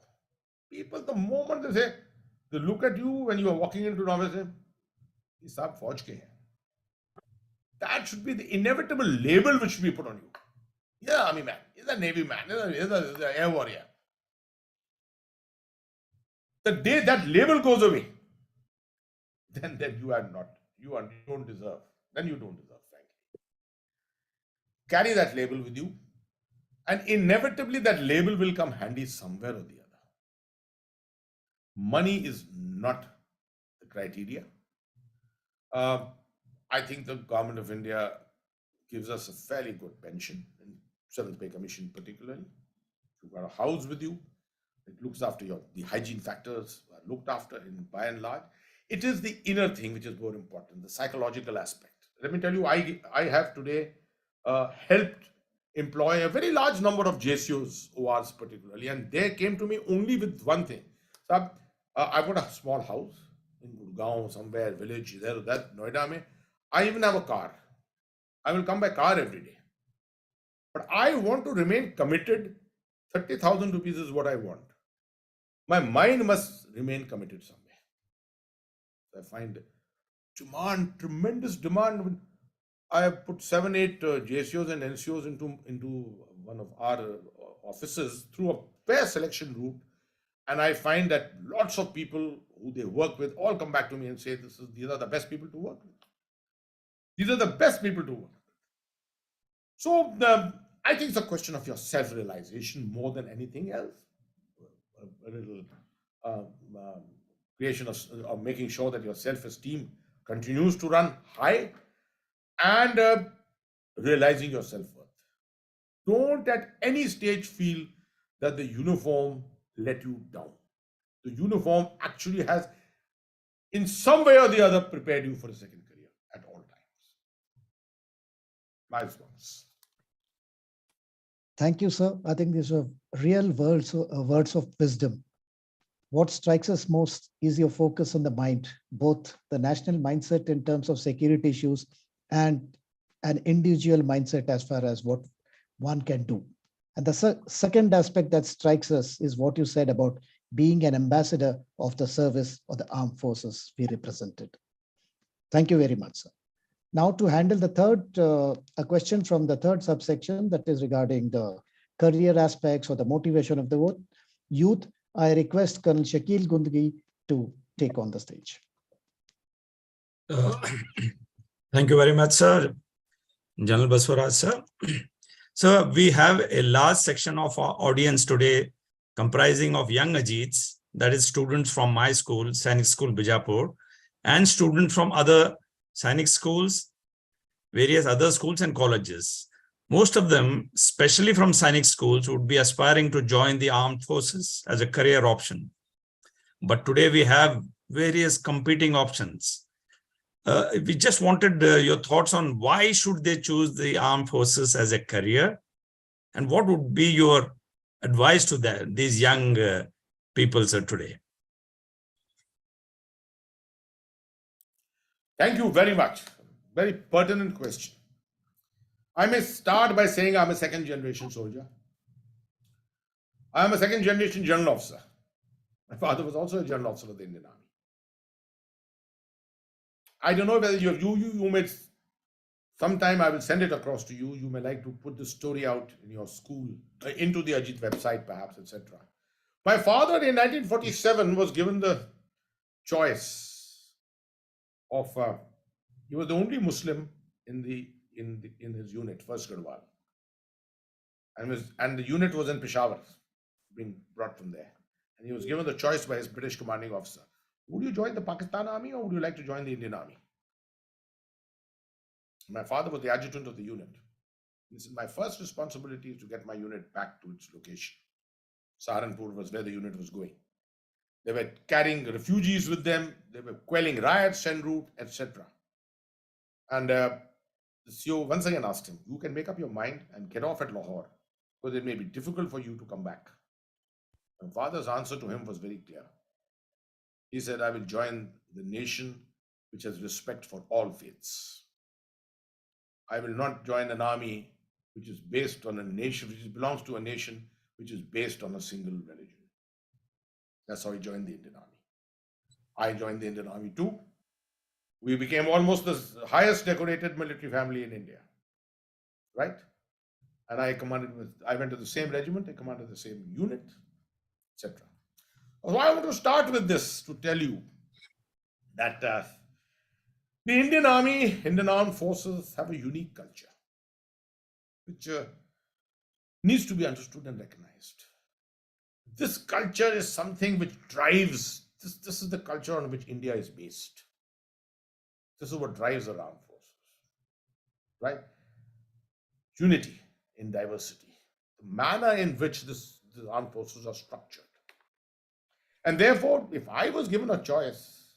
People, the moment they say, they look at you when you are walking into an office, they say, "Saab Fauj ke hain." That should be the inevitable label which should be put on you. He's an army man, he's a navy man, he's an air warrior. The day that label goes away, then you are not, you don't deserve then you don't deserve, frankly. Carry that label with you, and inevitably that label will come handy somewhere or the other. Money is not the criteria. I think the government of India gives us a fairly good pension, and Seventh Pay Commission particularly. You've got a house with you. It looks after the hygiene factors are looked after by and large. It is the inner thing which is more important, the psychological aspect. Let me tell you, I have today helped employ a very large number of JCOs, ORs particularly, and they came to me only with one thing. So I've got a small house in Gurgaon, somewhere, village, there or that, Noida mein. I even have a car. I will come by car every day. But I want to remain committed. 30,000 rupees is what I want. My mind must remain committed somewhere. I find demand, tremendous demand. I have put 7-8 JCOs and NCOs into one of our offices through a fair selection route. And I find that lots of people who they work with all come back to me and say, these are the best people to work with. These are the best people to work with. So I think it's a question of your self-realization more than anything else. A little creation of making sure that your self-esteem continues to run high, and realizing your self-worth. Don't at any stage feel that the uniform let you down. The uniform actually has, in some way or the other, prepared you for a second career at all times. My response. Thank you, sir. I think these are real words of wisdom. What strikes us most is your focus on the mind, both the national mindset in terms of security issues and an individual mindset as far as what one can do. And the second aspect that strikes us is what you said about being an ambassador of the service or the armed forces we represented. Thank you very much, sir. Now to handle the third, a question from the third subsection that is regarding the career aspects or the motivation of the youth, I request Colonel Shakil Gundgi to take on the stage. Thank you very much, sir. General Baswaraj, sir. So we have a large section of our audience today comprising of young Ajeets, that is students from my school, Sainik School, Bijapur, and students from other Sainik schools, various other schools and colleges. Most of them, especially from Sainik schools, would be aspiring to join the armed forces as a career option. But today we have various competing options. We just wanted your thoughts on why should they choose the armed forces as a career, and what would be your advice to these young people, sir, today? Thank you very much. Very pertinent question. I may start by saying I'm a second generation soldier. I'm a second generation general officer. My father was also a general officer of the Indian Army. I don't know whether you may, sometime I will send it across to you. You may like to put the story out in your school, into the Ajeet website perhaps, etc. My father in 1947 was given the choice of, he was the only Muslim in his unit, first Gadwal. And the unit was in Peshawar, being brought from there. And he was given the choice by his British commanding officer. Would you join the Pakistan Army or would you like to join the Indian Army? My father was the adjutant of the unit. He said, my first responsibility is to get my unit back to its location. Saharanpur was where the unit was going. They were carrying refugees with them. They were quelling riots en route, etc. And the CO once again asked him, you can make up your mind and get off at Lahore because it may be difficult for you to come back. My father's answer to him was very clear. He said, I will join the nation which has respect for all faiths. I will not join an army which is based on a nation, which belongs to a nation which is based on a single religion. That's how he joined the Indian Army. I joined the Indian Army too. We became almost the highest decorated military family in India, right? And I went to the same regiment, I commanded the same unit, etc. So I want to start with this to tell you that The Indian Army, Indian Armed Forces have a unique culture, which needs to be understood and recognized. This culture is something which drives, this is the culture on which India is based. This is what drives our armed forces, right? Unity in diversity, the manner in which the armed forces are structured. And therefore, if I was given a choice,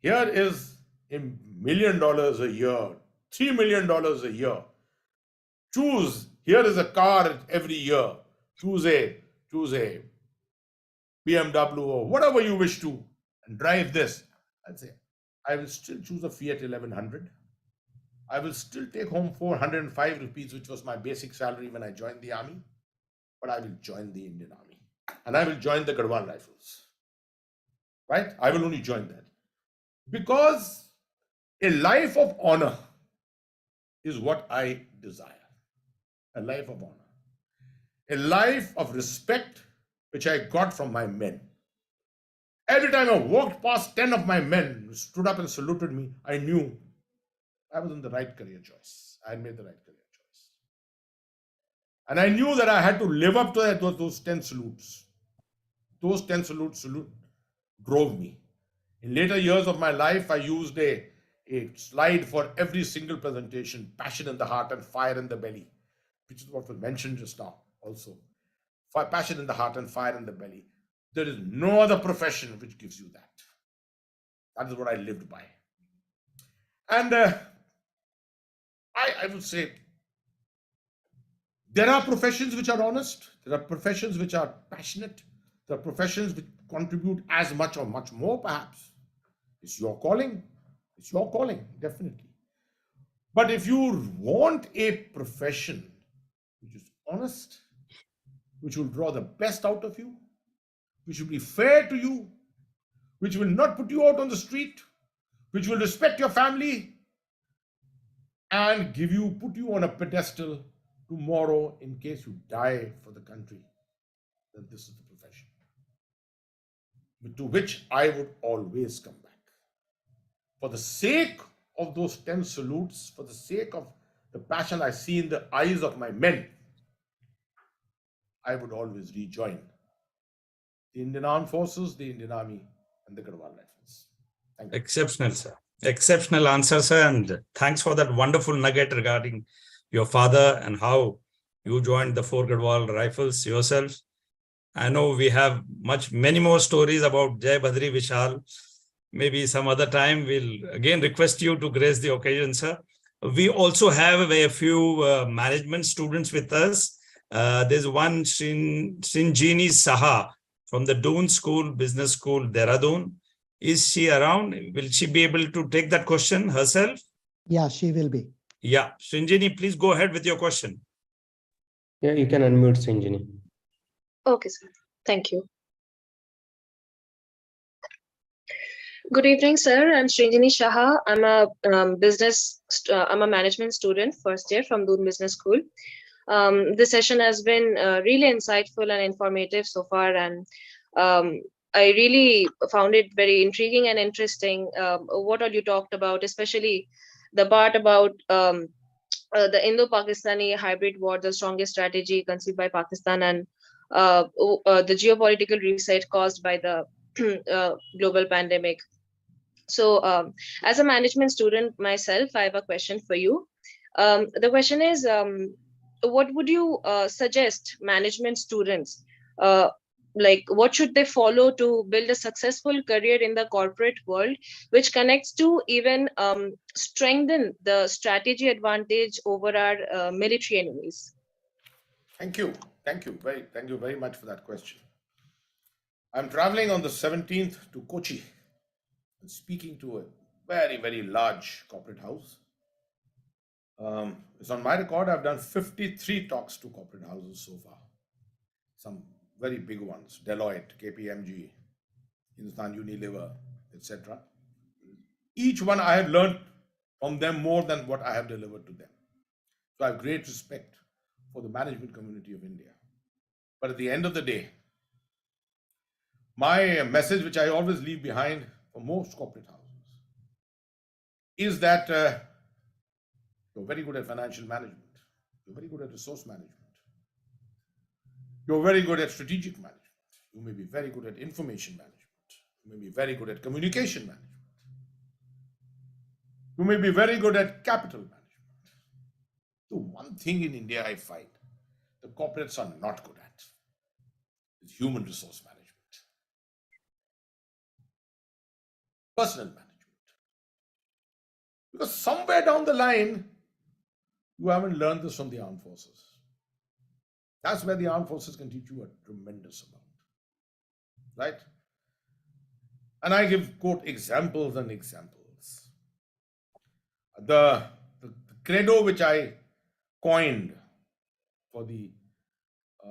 here is $1 million a year, $3 million a year. Choose, here is a car every year. Choose a BMW or whatever you wish to and drive this. I'd say, I will still choose a Fiat 1100. I will still take home 405 rupees, which was my basic salary when I joined the army. But I will join the Indian Army. And I will join the Garhwal Rifles. Right? I will only join that. Because a life of honor is what I desire. A life of honor. A life of respect, which I got from my men. Every time I walked past 10 of my men who stood up and saluted me, I knew I was in the right career choice. I had made the right career choice. And I knew that I had to live up to those 10 salutes. Those 10 salutes drove me. In later years of my life, I used a slide for every single presentation: passion in the heart and fire in the belly, which is what was mentioned just now also. Passion in the heart and fire in the belly. There is no other profession which gives you that. That is what I lived by. And I would say there are professions which are honest. There are professions which are passionate. There are professions which contribute as much or much more, perhaps. It's your calling. It's your calling, definitely. But if you want a profession which is honest, which will draw the best out of you, which will be fair to you, which will not put you out on the street, which will respect your family, and put you on a pedestal tomorrow in case you die for the country, then this is the profession to which I would always come back. For the sake of those 10 salutes, for the sake of the passion I see in the eyes of my men, I would always rejoin the Indian Armed Forces, the Indian Army, and the Garhwal Rifles. Thank you. Exceptional, sir. Exceptional answer, sir. And thanks for that wonderful nugget regarding your father and how you joined the 4 Garhwal Rifles yourself. I know we have many more stories about Jai Bhadri Vishal. Maybe some other time we'll again request you to grace the occasion, sir. We also have a few management students with us. There's one Srinjini Saha from the Doon School, Business School, Dehradun. Is she around? Will she be able to take that question herself? Yeah, she will be. Yeah, Srinjini, please go ahead with your question. Yeah, you can unmute Sanjini. Okay, sir. Thank you. Good evening, sir. I'm Srinjini Saha. I'm a management student, first year from Doon Business School. This session has been really insightful and informative so far, and I really found it very intriguing and interesting what all you talked about, especially the part about the Indo-Pakistani hybrid war, the strongest strategy conceived by Pakistan, and the geopolitical reset caused by the global pandemic. So as a management student myself, I have a question for you. The question is, what would you suggest management students, like what should they follow to build a successful career in the corporate world, which connects to even strengthen the strategy advantage over our military enemies? Thank you. Thank you very much for that question. I'm traveling on the 17th to Kochi and speaking to a very, very large corporate house. It's on my record. I've done 53 talks to corporate houses so far. Some very big ones: Deloitte, KPMG, Hindustan Unilever, etc. Each one I have learned from them more than what I have delivered to them. So I have great respect for the management community of India. But at the end of the day, my message, which I always leave behind for most corporate houses, is that you're very good at financial management. You're very good at resource management. You're very good at strategic management. You may be very good at information management. You may be very good at communication management. You may be very good at capital management. The one thing in India I find the corporates are not good at is human resource management, personal management. Because somewhere down the line, you haven't learned this from the armed forces. That's where the armed forces can teach you a tremendous amount, right? And I quote examples and examples. The credo which I coined for the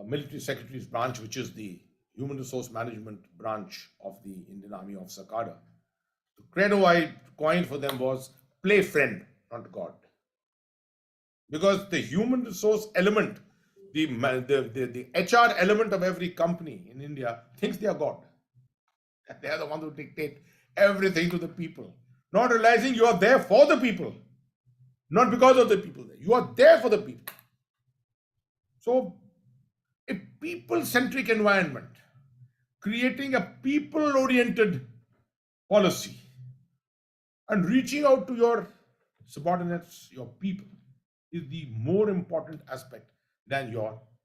military secretary's branch, which is the human resource management branch of the Indian Army Officer Cadre. The credo I coined for them was play friend, not God. Because the human resource element, the HR element of every company in India thinks they are God. They are the ones who dictate everything to the people, not realizing you are there for the people, not because of the people. You are there for the people. So, a people-centric environment, creating a people-oriented policy, and reaching out to your subordinates, your people, is the more important aspect than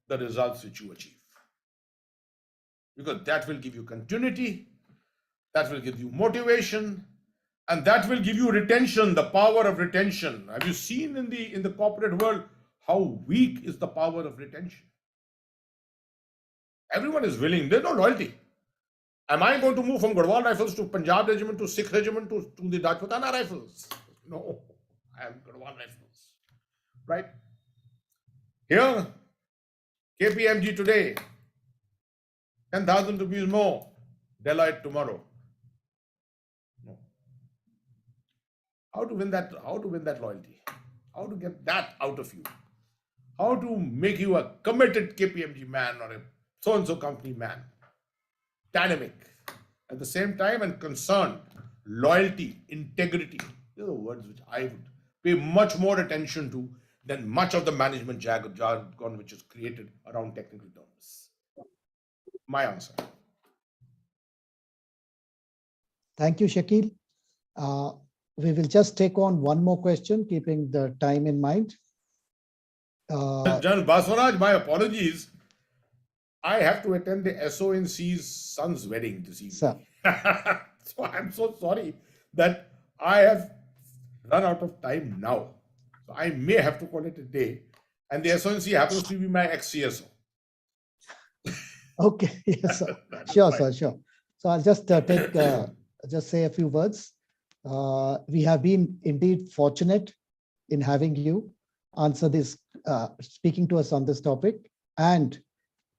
the results which you achieve. Because that will give you continuity, that will give you motivation, and that will give you retention, the power of retention. Have you seen in the corporate world how weak is the power of retention? Everyone is willing, there's no loyalty. Am I going to move from Garhwal Rifles to Punjab Regiment to Sikh Regiment to the Rajputana Rifles? No, I am Garhwal Rifles, right? Here, KPMG today, 10,000 rupees more, Deloitte tomorrow. No. How to win that loyalty? How to get that out of you? How to make you a committed KPMG man or a so-and-so company man? Dynamic, at the same time, and concerned, loyalty, integrity. These are the words which I would pay much more attention to than much of the management jargon which is created around technical terms. My answer. Thank you, Shakil. We will just take on one more question, keeping the time in mind. General Baswaraj, my apologies. I have to attend the SONC's son's wedding this evening. Sir. So I'm so sorry that I have run out of time now. So I may have to call it a day. And the SONC happens to be my ex-CSO. Okay, yes, sir. Sure, sir, sure. So I'll just just say a few words. We have been indeed fortunate in having you answer this, speaking to us on this topic and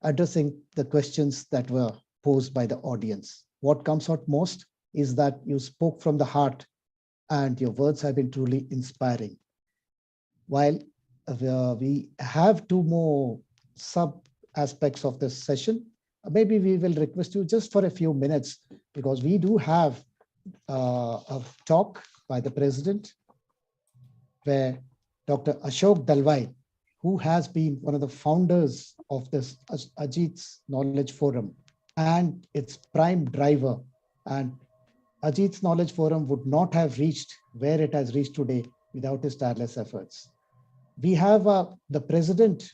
addressing the questions that were posed by the audience. What comes out most is that you spoke from the heart and your words have been truly inspiring. While we have two more sub aspects of this session, maybe we will request you just for a few minutes, because we do have a talk by the president where Dr. Ashok Dalwai, who has been one of the founders of this Ajeet's Knowledge Forum and its prime driver. And Ajeet's Knowledge Forum would not have reached where it has reached today without his tireless efforts. We have the president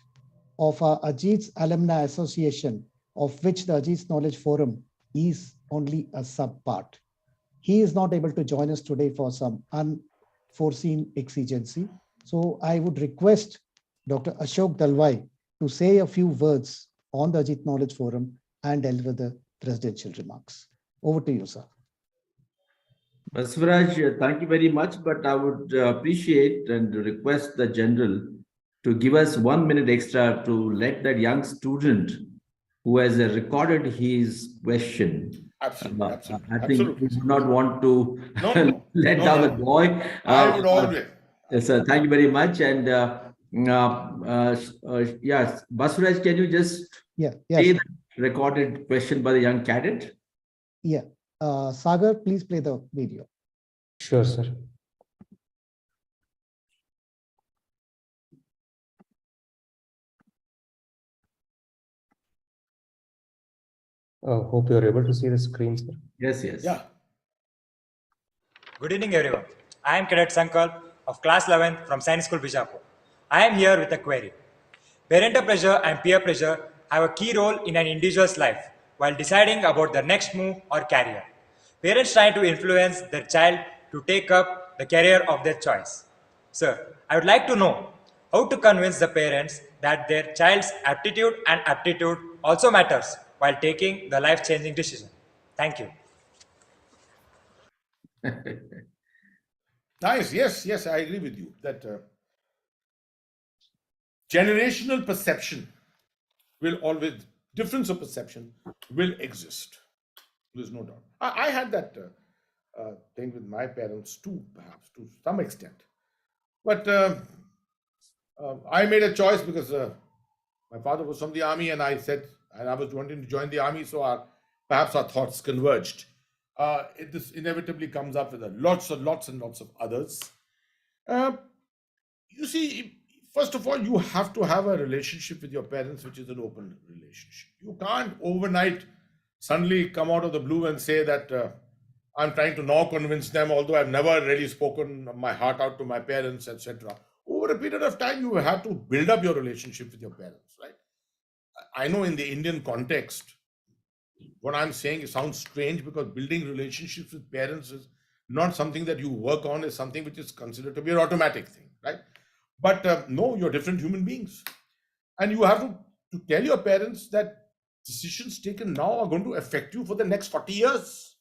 of Ajeet's Alumni Association, of which the Ajeet's Knowledge Forum is only a sub-part. He is not able to join us today for some unforeseen exigency. So I would request Dr. Ashok Dalwai to say a few words on the Ajeet Knowledge Forum and deliver the presidential remarks. Over to you, sir. Baswaraj, thank you very much, but I would appreciate and request the general to give us 1 minute extra to let that young student who has recorded his question. Absolutely, I think we do not want to let down the boy. I would always. Yes, sir. Thank you very much. And yes, Baswaraj, can you just play the recorded question by the young cadet? Yeah. Sagar, please play the video. Sure, sir. Hope you're able to see the screen, sir. Yes, yes. Yeah. Good evening, everyone. I am Cadet Sankalp of Class 11 from Sainik School, Bijapur. I am here with a query. Parental pressure and peer pressure have a key role in an individual's life while deciding about their next move or career. Parents try to influence their child to take up the career of their choice. Sir, I would like to know how to convince the parents that their child's aptitude and aptitude also matters while taking the life-changing decision. Thank you. Nice. Yes, yes, I agree with you that generational perception will always, difference of perception will exist. There's no doubt. I had that thing with my parents too, perhaps to some extent. But I made a choice because my father was from the army, and I said, and I was wanting to join the army, so perhaps our thoughts converged. This inevitably comes up with lots and lots of others. You see, first of all, you have to have a relationship with your parents, which is an open relationship. You can't overnight suddenly come out of the blue and say that I'm trying to now convince them, although I've never really spoken my heart out to my parents, etc. Over a period of time, you have to build up your relationship with your parents, right? I know in the Indian context, what I'm saying sounds strange because building relationships with parents is not something that you work on, is something which is considered to be an automatic thing, right? But no, you're different human beings. And you have to tell your parents that decisions taken now are going to affect you for the next 40 years.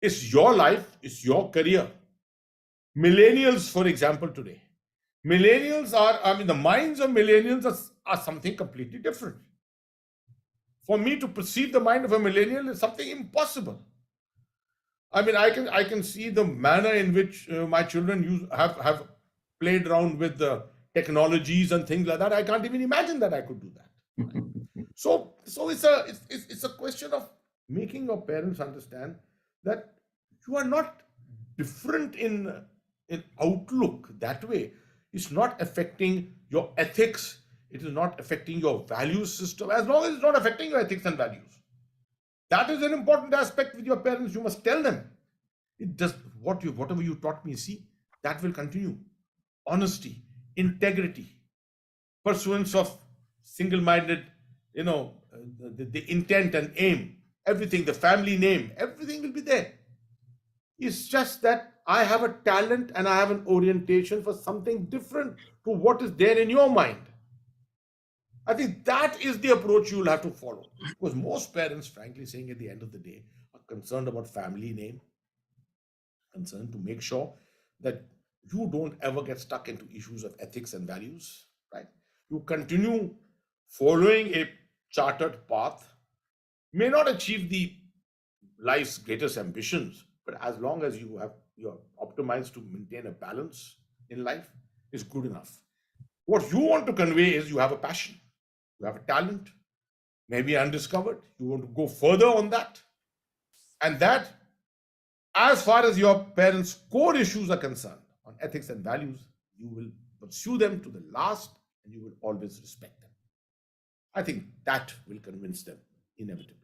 It's your life, it's your career. Millennials, for example, today. Millennials the minds of millennials are something completely different. For me to perceive the mind of a millennial is something impossible. I mean, I can see the manner in which my children have played around with the technologies and things like that. I can't even imagine that I could do that. So it's a question of making your parents understand that you are not different in outlook that way. It's not affecting your ethics. It is not affecting your value system, as long as it's not affecting your ethics and values. That is an important aspect with your parents. You must tell them. It does whatever you taught me, see, that will continue. Honesty, integrity, pursuance of single-minded, the intent and aim, everything, the family name, everything will be there. It's just that I have a talent and I have an orientation for something different to what is there in your mind. I think that is the approach you will have to follow. Because most parents, frankly saying, at the end of the day, are concerned about family name, concerned to make sure that you don't ever get stuck into issues of ethics and values, right? You continue following a chartered path, may not achieve the life's greatest ambitions, but as long as you're optimized to maintain a balance in life, is good enough. What you want to convey is you have a passion, you have a talent, maybe undiscovered, you want to go further on that. And that, as far as your parents' core issues are concerned, on ethics and values, you will pursue them to the last and you will always respect them. I think that will convince them inevitably.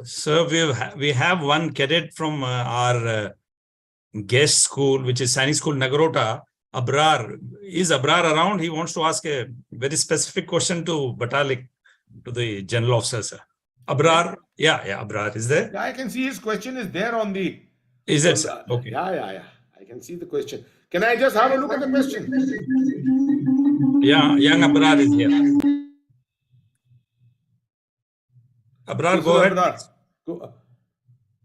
Sir, we have one cadet from our guest school, which is Sainik School, Nagarota, Abrar. Is Abrar around? He wants to ask a very specific question to Batalik, to the general officer, sir. Abrar, yeah, Abrar is there. Yeah, I can see his question is there on the. Is it, sir? Okay. Yeah. I can see the question. Can I just have a look at the question? Yeah, young Abrar is here. Abrar, go ahead. Abrar.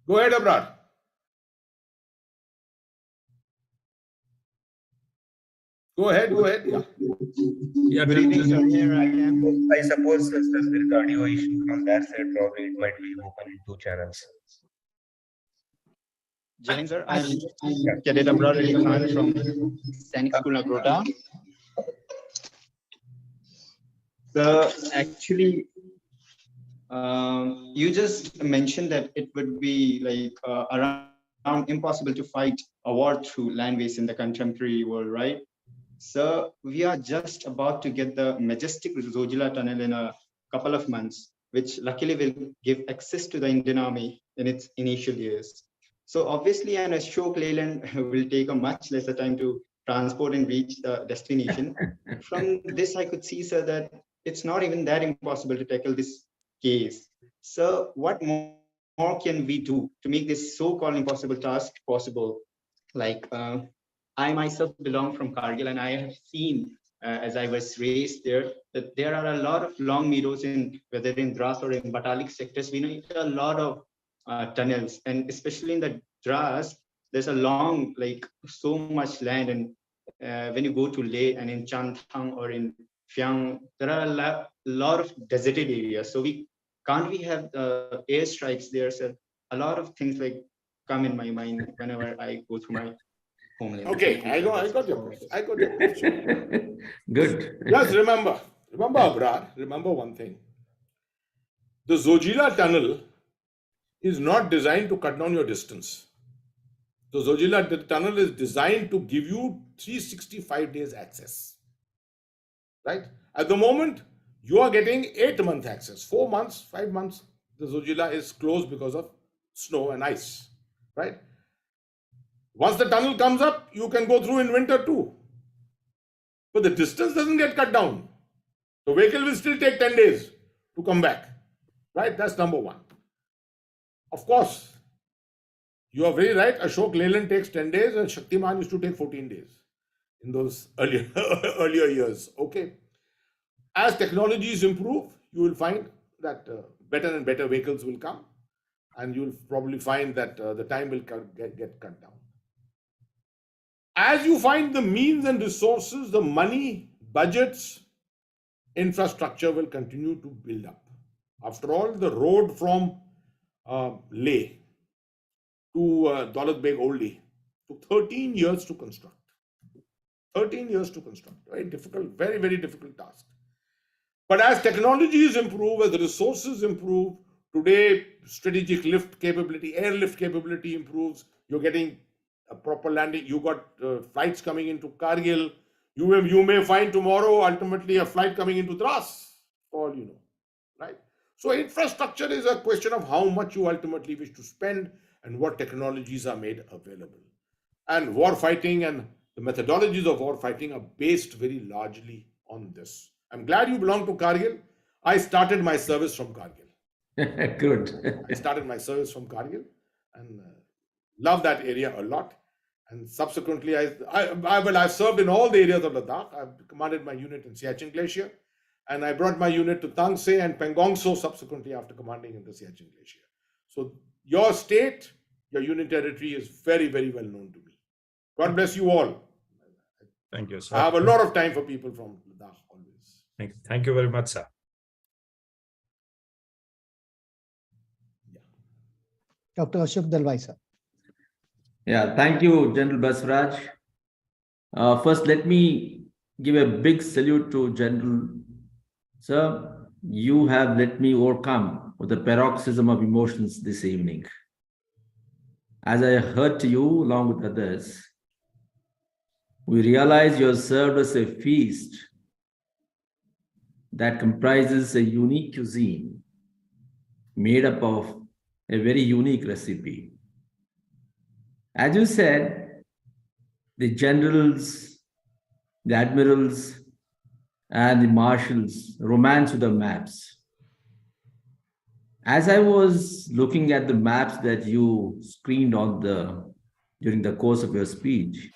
Go ahead, Abrar. Go ahead. Yeah. Good evening, sir. Here I am. I suppose there's a audio issue from that side. Probably it might be open in 2 channels. Jain sir, I'm Cadet Abrar from Sainik School, Nagarota. So actually, you just mentioned that it would be like around impossible to fight a war through land waste in the contemporary world, right? So we are just about to get the majestic Zojila tunnel in a couple of months. which luckily will give access to the Indian Army in its initial years. So obviously an Ashok Leyland will take a much lesser time to transport and reach the destination. From this, I could see, sir, that it's not even that impossible to tackle this case. So what more can we do to make this so-called impossible task possible? Like I myself belong from Kargil, and I have seen as I was raised there, that there are a lot of long meadows in whether in Dras or in Batalik sectors. We need a lot of tunnels, and especially in the Dras, there's a long, like so much land. And when you go to Leh and in Chanthang or in Phyang, there are a lot of deserted areas. So can't we have airstrikes there? So a lot of things like come in my mind whenever I go through my homeland. Okay, I got your question. I got your question. Good. Just remember Abrar, remember one thing. The Zojila tunnel is not designed to cut down your distance. The Zojila tunnel is designed to give you 365 days access. Right? At the moment, you are getting 8-month access. 4 months, 5 months, the Zojila is closed because of snow and ice. Right? Once the tunnel comes up, you can go through in winter too. But the distance doesn't get cut down. The vehicle will still take 10 days to come back. Right? That's number one. Of course, you are very right. Ashok Leyland takes 10 days and Shaktiman used to take 14 days in those earlier years. Okay. As technologies improve, you will find that better and better vehicles will come, and you will probably find that the time will get cut down. As you find the means and resources, the money, budgets, infrastructure will continue to build up. After all, the road from Leh to Daulat Beg Oldie took 13 years to construct. 13 years to construct. Very difficult, very, very difficult task. But as technologies improve, as the resources improve, today strategic lift capability, airlift capability improves. You're getting a proper landing. You got flights coming into Kargil. You may find tomorrow ultimately a flight coming into Dras, all you know, right? So infrastructure is a question of how much you ultimately wish to spend and what technologies are made available. And war fighting and the methodologies of war fighting are based very largely on this. I'm glad you belong to Kargil. I started my service from Kargil. Good. I started my service from Kargil and love that area a lot. And subsequently, I've served in all the areas of Ladakh. I've commanded my unit in Siachen Glacier, and I brought my unit to Tangsei and Pangongso subsequently after commanding in the Siachen Glacier. So your state, your union territory is very, very well known to me. God bless you all. Thank you, sir. I have a lot of time for people from Ladakh always. Thank you very much, sir. Dr. Ashok Dalwai, sir. Yeah, thank you, General Basraj. First, let me give a big salute to General. Sir, you have let me overcome with the paroxysm of emotions this evening. As I heard to you, along with others, we realize you have served as a feast that comprises a unique cuisine made up of a very unique recipe. As you said, the generals, the admirals, and the marshals romance with the maps. As I was looking at the maps that you screened on during the course of your speech,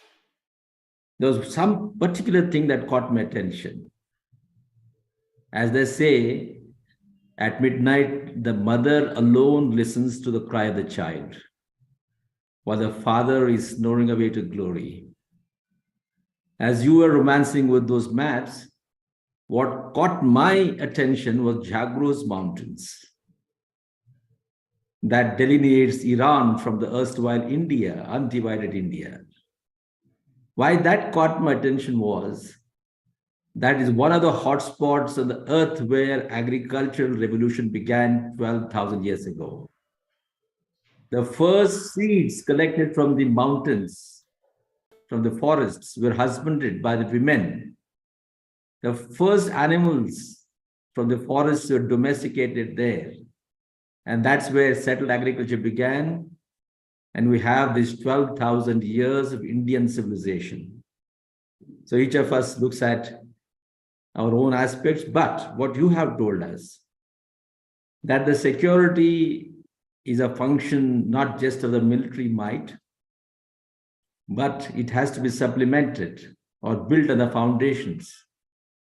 there was some particular thing that caught my attention. As they say, at midnight, the mother alone listens to the cry of the child, while the father is snoring away to glory. As you were romancing with those maps, what caught my attention was Jagros Mountains that delineates Iran from the erstwhile India, undivided India. Why that caught my attention was that is one of the hotspots on the earth where agricultural revolution began 12,000 years ago. The first seeds collected from the mountains, from the forests, were husbanded by the women. The first animals from the forests were domesticated there. And that's where settled agriculture began. And we have this 12,000 years of Indian civilization. So each of us looks at our own aspects, but what you have told us, that the security is a function not just of the military might, but it has to be supplemented or built on the foundations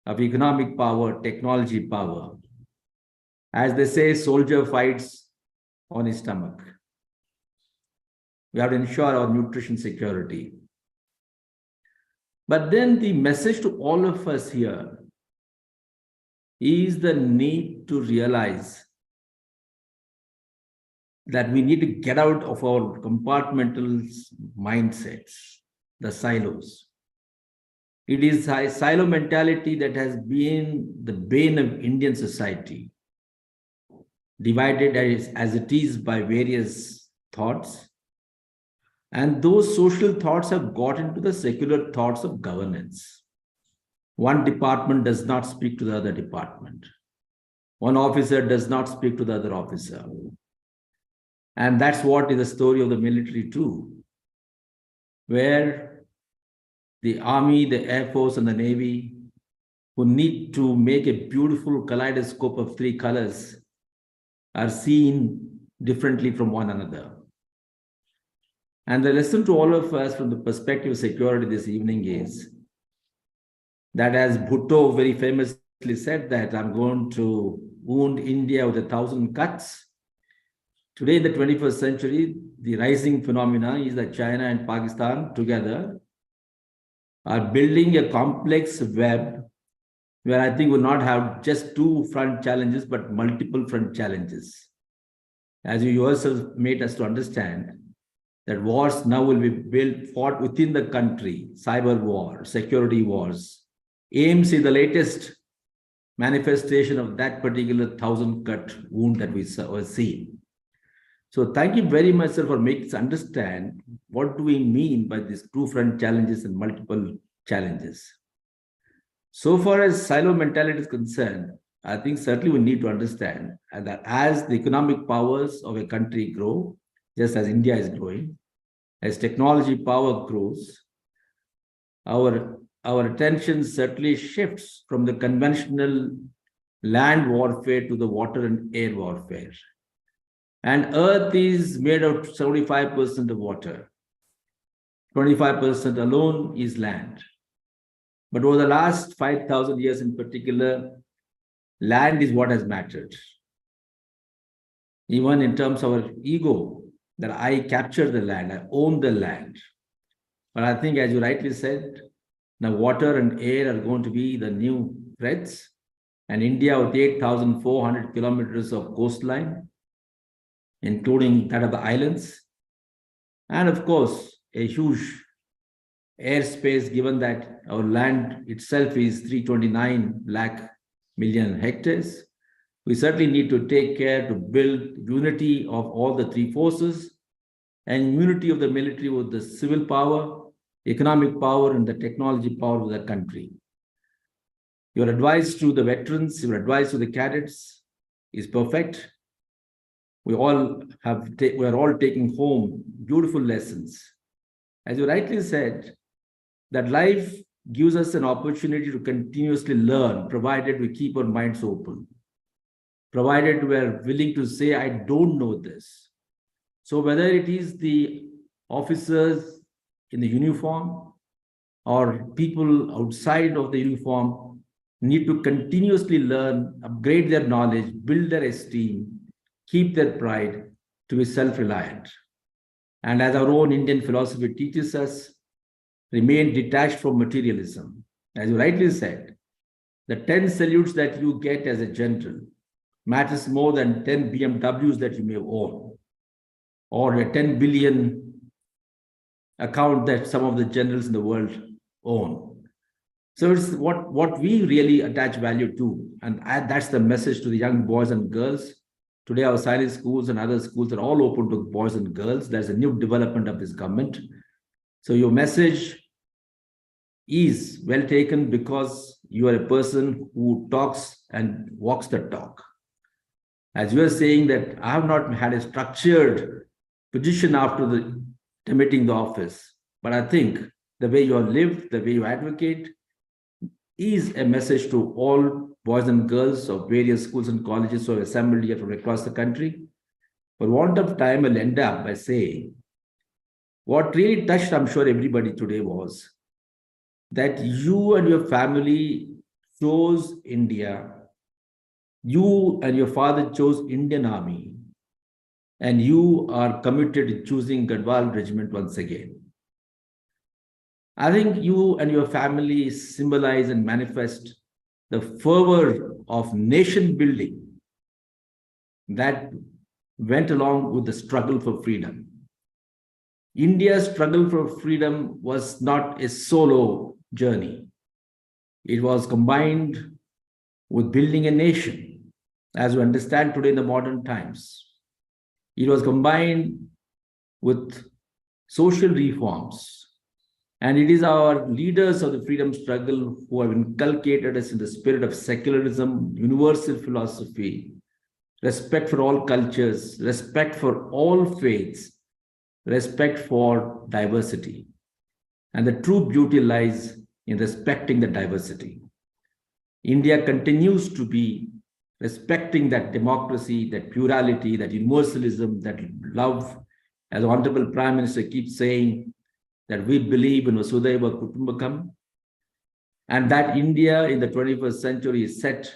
of economic power, technology power. As they say, soldier fights on his stomach. We have to ensure our nutrition security. But then the message to all of us here is the need to realize that we need to get out of our compartmental mindsets, the silos. It is a silo mentality that has been the bane of Indian society, divided as it is by various thoughts. And those social thoughts have got into the secular thoughts of governance. One department does not speak to the other department. One officer does not speak to the other officer. And that's what is the story of the military too, where the army, the air force, and the navy, who need to make a beautiful kaleidoscope of three colors, are seen differently from one another. And the lesson to all of us from the perspective of security this evening is that, as Bhutto very famously said, that I'm going to wound India with 1,000 cuts. Today, in the 21st century, the rising phenomena is that China and Pakistan together are building a complex web where I think we'll not have just two front challenges, but multiple front challenges. As you yourself made us to understand, that wars now will be fought within the country, cyber war, security wars. AIMS is the latest manifestation of that particular 1,000-cut wound that we were seeing. So thank you very much, sir, for making us understand what do we mean by these two front challenges and multiple challenges. So far as silo mentality is concerned, I think certainly we need to understand that as the economic powers of a country grow, just as India is growing, as technology power grows, our attention certainly shifts from the conventional land warfare to the water and air warfare. And Earth is made of 75% of water. 25% alone is land. But over the last 5,000 years in particular, land is what has mattered. Even in terms of our ego, that I capture the land, I own the land. But I think, as you rightly said, now water and air are going to be the new threats. And India, with 8,400 kilometers of coastline, including that of the islands, and of course, a huge airspace, given that our land itself is 329 lakh million hectares. We certainly need to take care to build unity of all the three forces and unity of the military with the civil power, economic power, and the technology power of the country. Your advice to the veterans, your advice to the cadets is perfect. We are all taking home beautiful lessons. As you rightly said, that life gives us an opportunity to continuously learn, provided we keep our minds open, provided we are willing to say, I don't know this. So whether it is the officers in the uniform or people outside of the uniform need to continuously learn, upgrade their knowledge, build their esteem, keep their pride, to be self-reliant. And as our own Indian philosophy teaches us, remain detached from materialism. As you rightly said, the 10 salutes that you get as a general matters more than 10 BMWs that you may own, or a 10 billion account that some of the generals in the world own. So it's what we really attach value to. And that's the message to the young boys and girls. Today, our Sainik schools and other schools are all open to boys and girls. There's a new development of this government. So your message is well taken because you are a person who talks and walks the talk. As you are saying that I have not had a structured position after terminating the office, but I think the way you have lived, the way you advocate is a message to all boys and girls of various schools and colleges who have assembled here from across the country. For want of time, I'll end up by saying what really touched, I'm sure, everybody today was that you and your family chose India. You and your father chose Indian Army, and you are committed to choosing Gadwal Regiment once again. I think you and your family symbolize and manifest the fervor of nation building that went along with the struggle for freedom. India's struggle for freedom was not a solo journey. It was combined with building a nation, as we understand today in the modern times. It was combined with social reforms. And it is our leaders of the freedom struggle who have inculcated us in the spirit of secularism, universal philosophy, respect for all cultures, respect for all faiths, respect for diversity. And the true beauty lies in respecting the diversity. India continues to be respecting that democracy, that plurality, that universalism, that love. As Honorable Prime Minister keeps saying, that we believe in Vasudhaiva Kutumbakam, and that India in the 21st century is set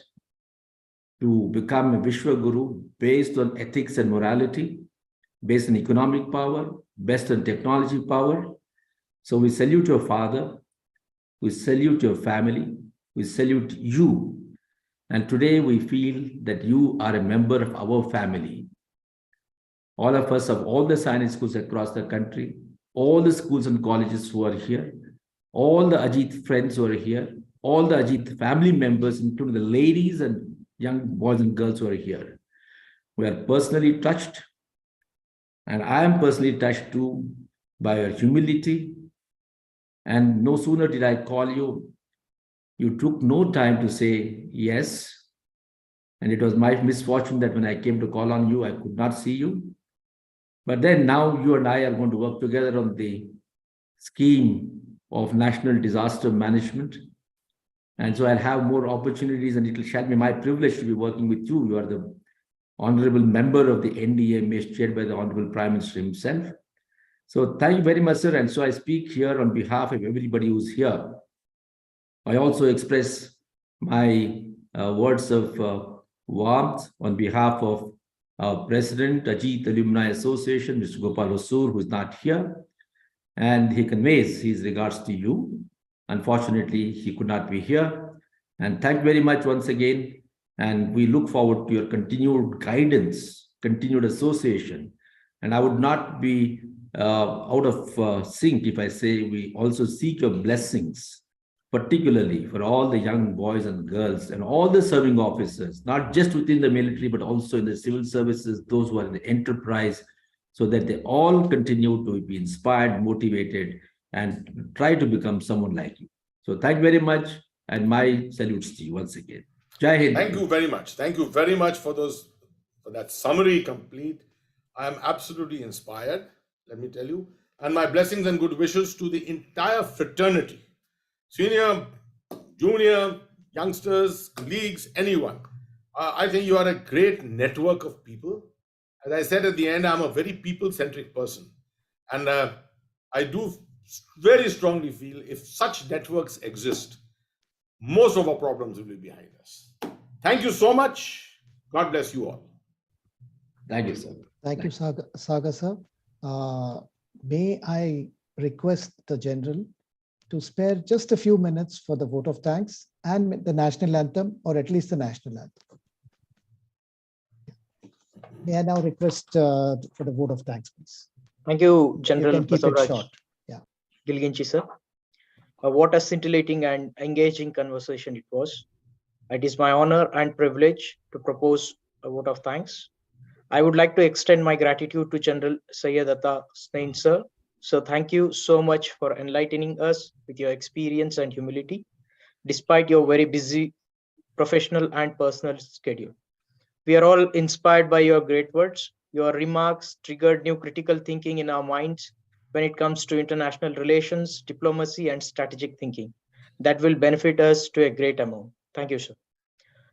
to become a Vishwa Guru based on ethics and morality, based on economic power, based on technology power. So we salute your father, we salute your family, we salute you. And today we feel that you are a member of our family. All of us of all the Sainik schools across the country, all the schools and colleges who are here, all the Ajeet friends who are here, all the Ajeet family members, including the ladies and young boys and girls who are here. We are personally touched, and I am personally touched too by your humility. And no sooner did I call you, you took no time to say yes. And it was my misfortune that when I came to call on you, I could not see you. But then now you and I are going to work together on the scheme of national disaster management. And so I'll have more opportunities, and it shall be my privilege to be working with you. You are the honorable member of the NDMA, chaired by the Honorable Prime Minister himself. So thank you very much, sir. And so I speak here on behalf of everybody who's here. I also express my words of warmth on behalf of our President, Ajeet Alumni Association, Mr. Gopal Hosur, who is not here. And he conveys his regards to you. Unfortunately, he could not be here. And thank you very much once again. And we look forward to your continued guidance, continued association. And I would not be out of sync if I say we also seek your blessings, particularly for all the young boys and girls and all the serving officers, not just within the military, but also in the civil services, those who are in the enterprise, so that they all continue to be inspired, motivated, and try to become someone like you. So thank you very much, and my salutes to you once again. Jai Hind. Thank you very much. Thank you very much for that summary complete. I am absolutely inspired, let me tell you. And my blessings and good wishes to the entire fraternity. Senior, junior, youngsters, colleagues, anyone. I think you are a great network of people. As I said at the end, I'm a very people-centric person. And I do very strongly feel if such networks exist, most of our problems will be behind us. Thank you so much. God bless you all. Thank you, sir. Thank you, Saga sir. May I request the General to spare just a few minutes for the vote of thanks and the national anthem, or at least the national anthem. May I now request for the vote of thanks, please? Thank you, General You can keep it short. Yeah. Gilginchi, sir. What a scintillating and engaging conversation it was. It is my honor and privilege to propose a vote of thanks. I would like to extend my gratitude to General Syed Hasnain, sir, So thank you so much for enlightening us with your experience and humility, despite your very busy professional and personal schedule. We are all inspired by your great words. Your remarks triggered new critical thinking in our minds when it comes to international relations, diplomacy, and strategic thinking. That will benefit us to a great amount. Thank you, sir.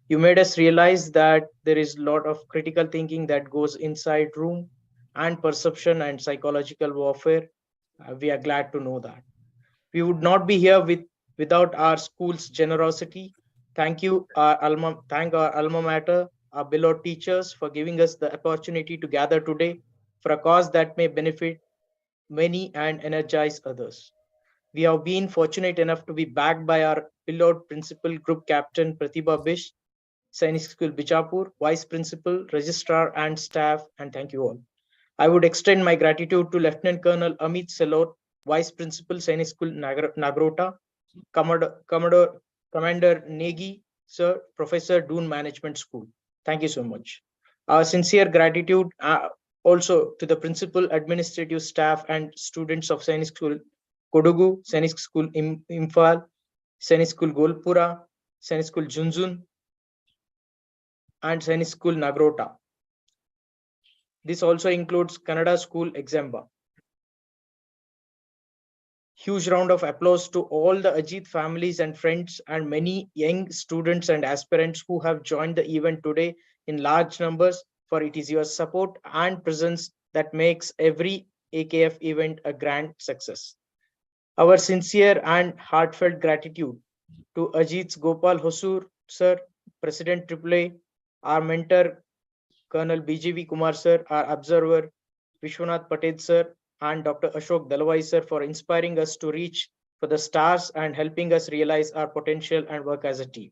You made us realize that there is a lot of critical thinking that goes inside room and perception and psychological warfare. We are glad to know that. We would not be here without our school's generosity. Thank you, thank our alma mater, our beloved teachers for giving us the opportunity to gather today for a cause that may benefit many and energize others. We have been fortunate enough to be backed by our beloved principal group captain Pratibha Bish, Sainik School Bijapur, Vice Principal, Registrar and staff, and thank you all. I would extend my gratitude to Lieutenant Colonel Amit Selot, Vice Principal, Sainik School Nagrota, Commander Negi, Sir, Professor Doon Management School. Thank you so much. Our sincere gratitude also to the principal, administrative staff, and students of Sainik School Kodugu, Sainik School Imphal, Sainik School Golpura, Sainik School Junjun, and Sainik School Nagrota. This also includes Kannada School Examba. Huge round of applause to all the Ajeet families and friends and many young students and aspirants who have joined the event today in large numbers, for it is your support and presence that makes every AKF event a grand success. Our sincere and heartfelt gratitude to Ajeet's Gopal Hosur, Sir, President AAA, our mentor, Colonel BGV Kumar Sir, our observer, Vishwanath Patel Sir, and Dr. Ashok Dalwai Sir for inspiring us to reach for the stars and helping us realize our potential and work as a team.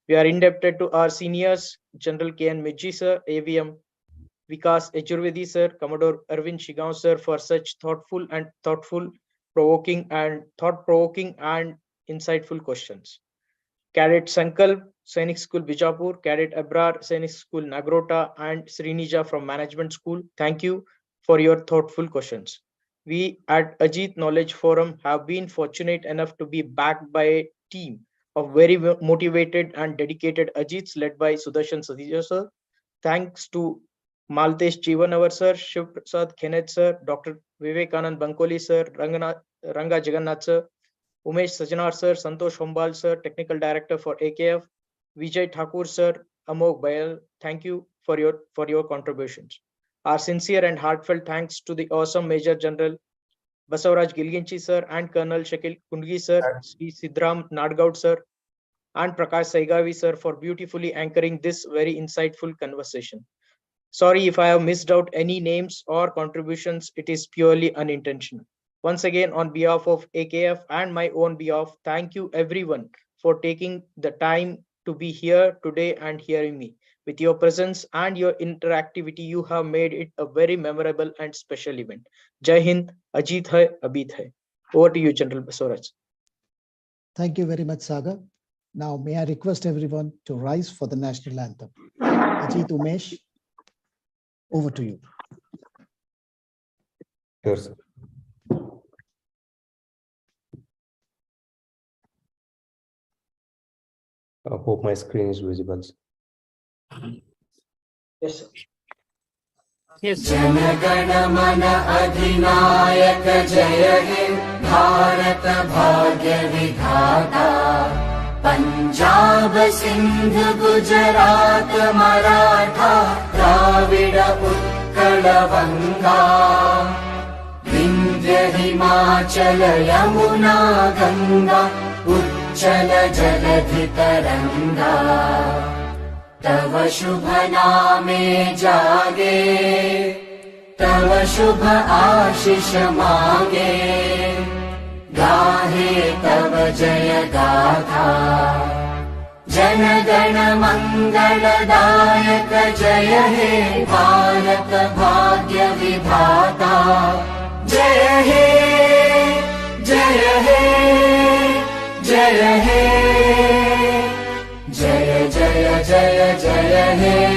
We are indebted to our seniors, General K.N. Midji Sir, AVM, Vikas Ejurvedi Sir, Commodore Arvind Shigaon Sir for such thought-provoking and insightful questions. Cadet Sankalp, Sainik School Bijapur, Cadet Abrar, Sainik School Nagrota, and Srinija from Management School. Thank you for your thoughtful questions. We at Ajeet Knowledge Forum have been fortunate enough to be backed by a team of very motivated and dedicated Ajeets led by Sudarshan Satija Sir. Thanks to Maltesh Jivanavar Sir, Shiv Prasad Kenneth Sir, Dr. Vivekanand Bankoli Sir, Ranga Jagannath Sir, Umesh Sajanar Sir, Santosh Hombal Sir, Technical Director for AKF, Vijay Thakur Sir, Amog Bayal. Thank you for your contributions. Our sincere and heartfelt thanks to the awesome Major General Basavaraj Gilginchi Sir and Colonel Shakil Kundgi Sir, Sri Sidram Nadgaud Sir, and Prakash Saigavi Sir for beautifully anchoring this very insightful conversation. Sorry if I have missed out any names or contributions, it is purely unintentional. Once again, on behalf of AKF and my own behalf, thank you everyone for taking the time to be here today and hearing me. With your presence and your interactivity, you have made it a very memorable and special event. Jai Hind, Ajeet hai, Abit hai. Over to you, General Basavaraj. Thank you very much, Sagar. Now, may I request everyone to rise for the national anthem. Ajeet, Umesh, over to you. Sure, sir. I hope my screen is visible. Yes, sir. Yes. Janagana mana adhinayak jaya he Bharat bhagya vidhata Punjab Sindh Gujarat Maratha Dravida Utkala Vanga Vindhya Himachala Yamuna Ganga Uchchala Jaladhi Taranga तव शुभ नामे जागे तव शुभ आशीष मागे गाहे तव जय गाथा जन गण मंगलदायक जय हे भारत भाग्य विधाता जय हे जय हे जय हे जय जय जय जय हे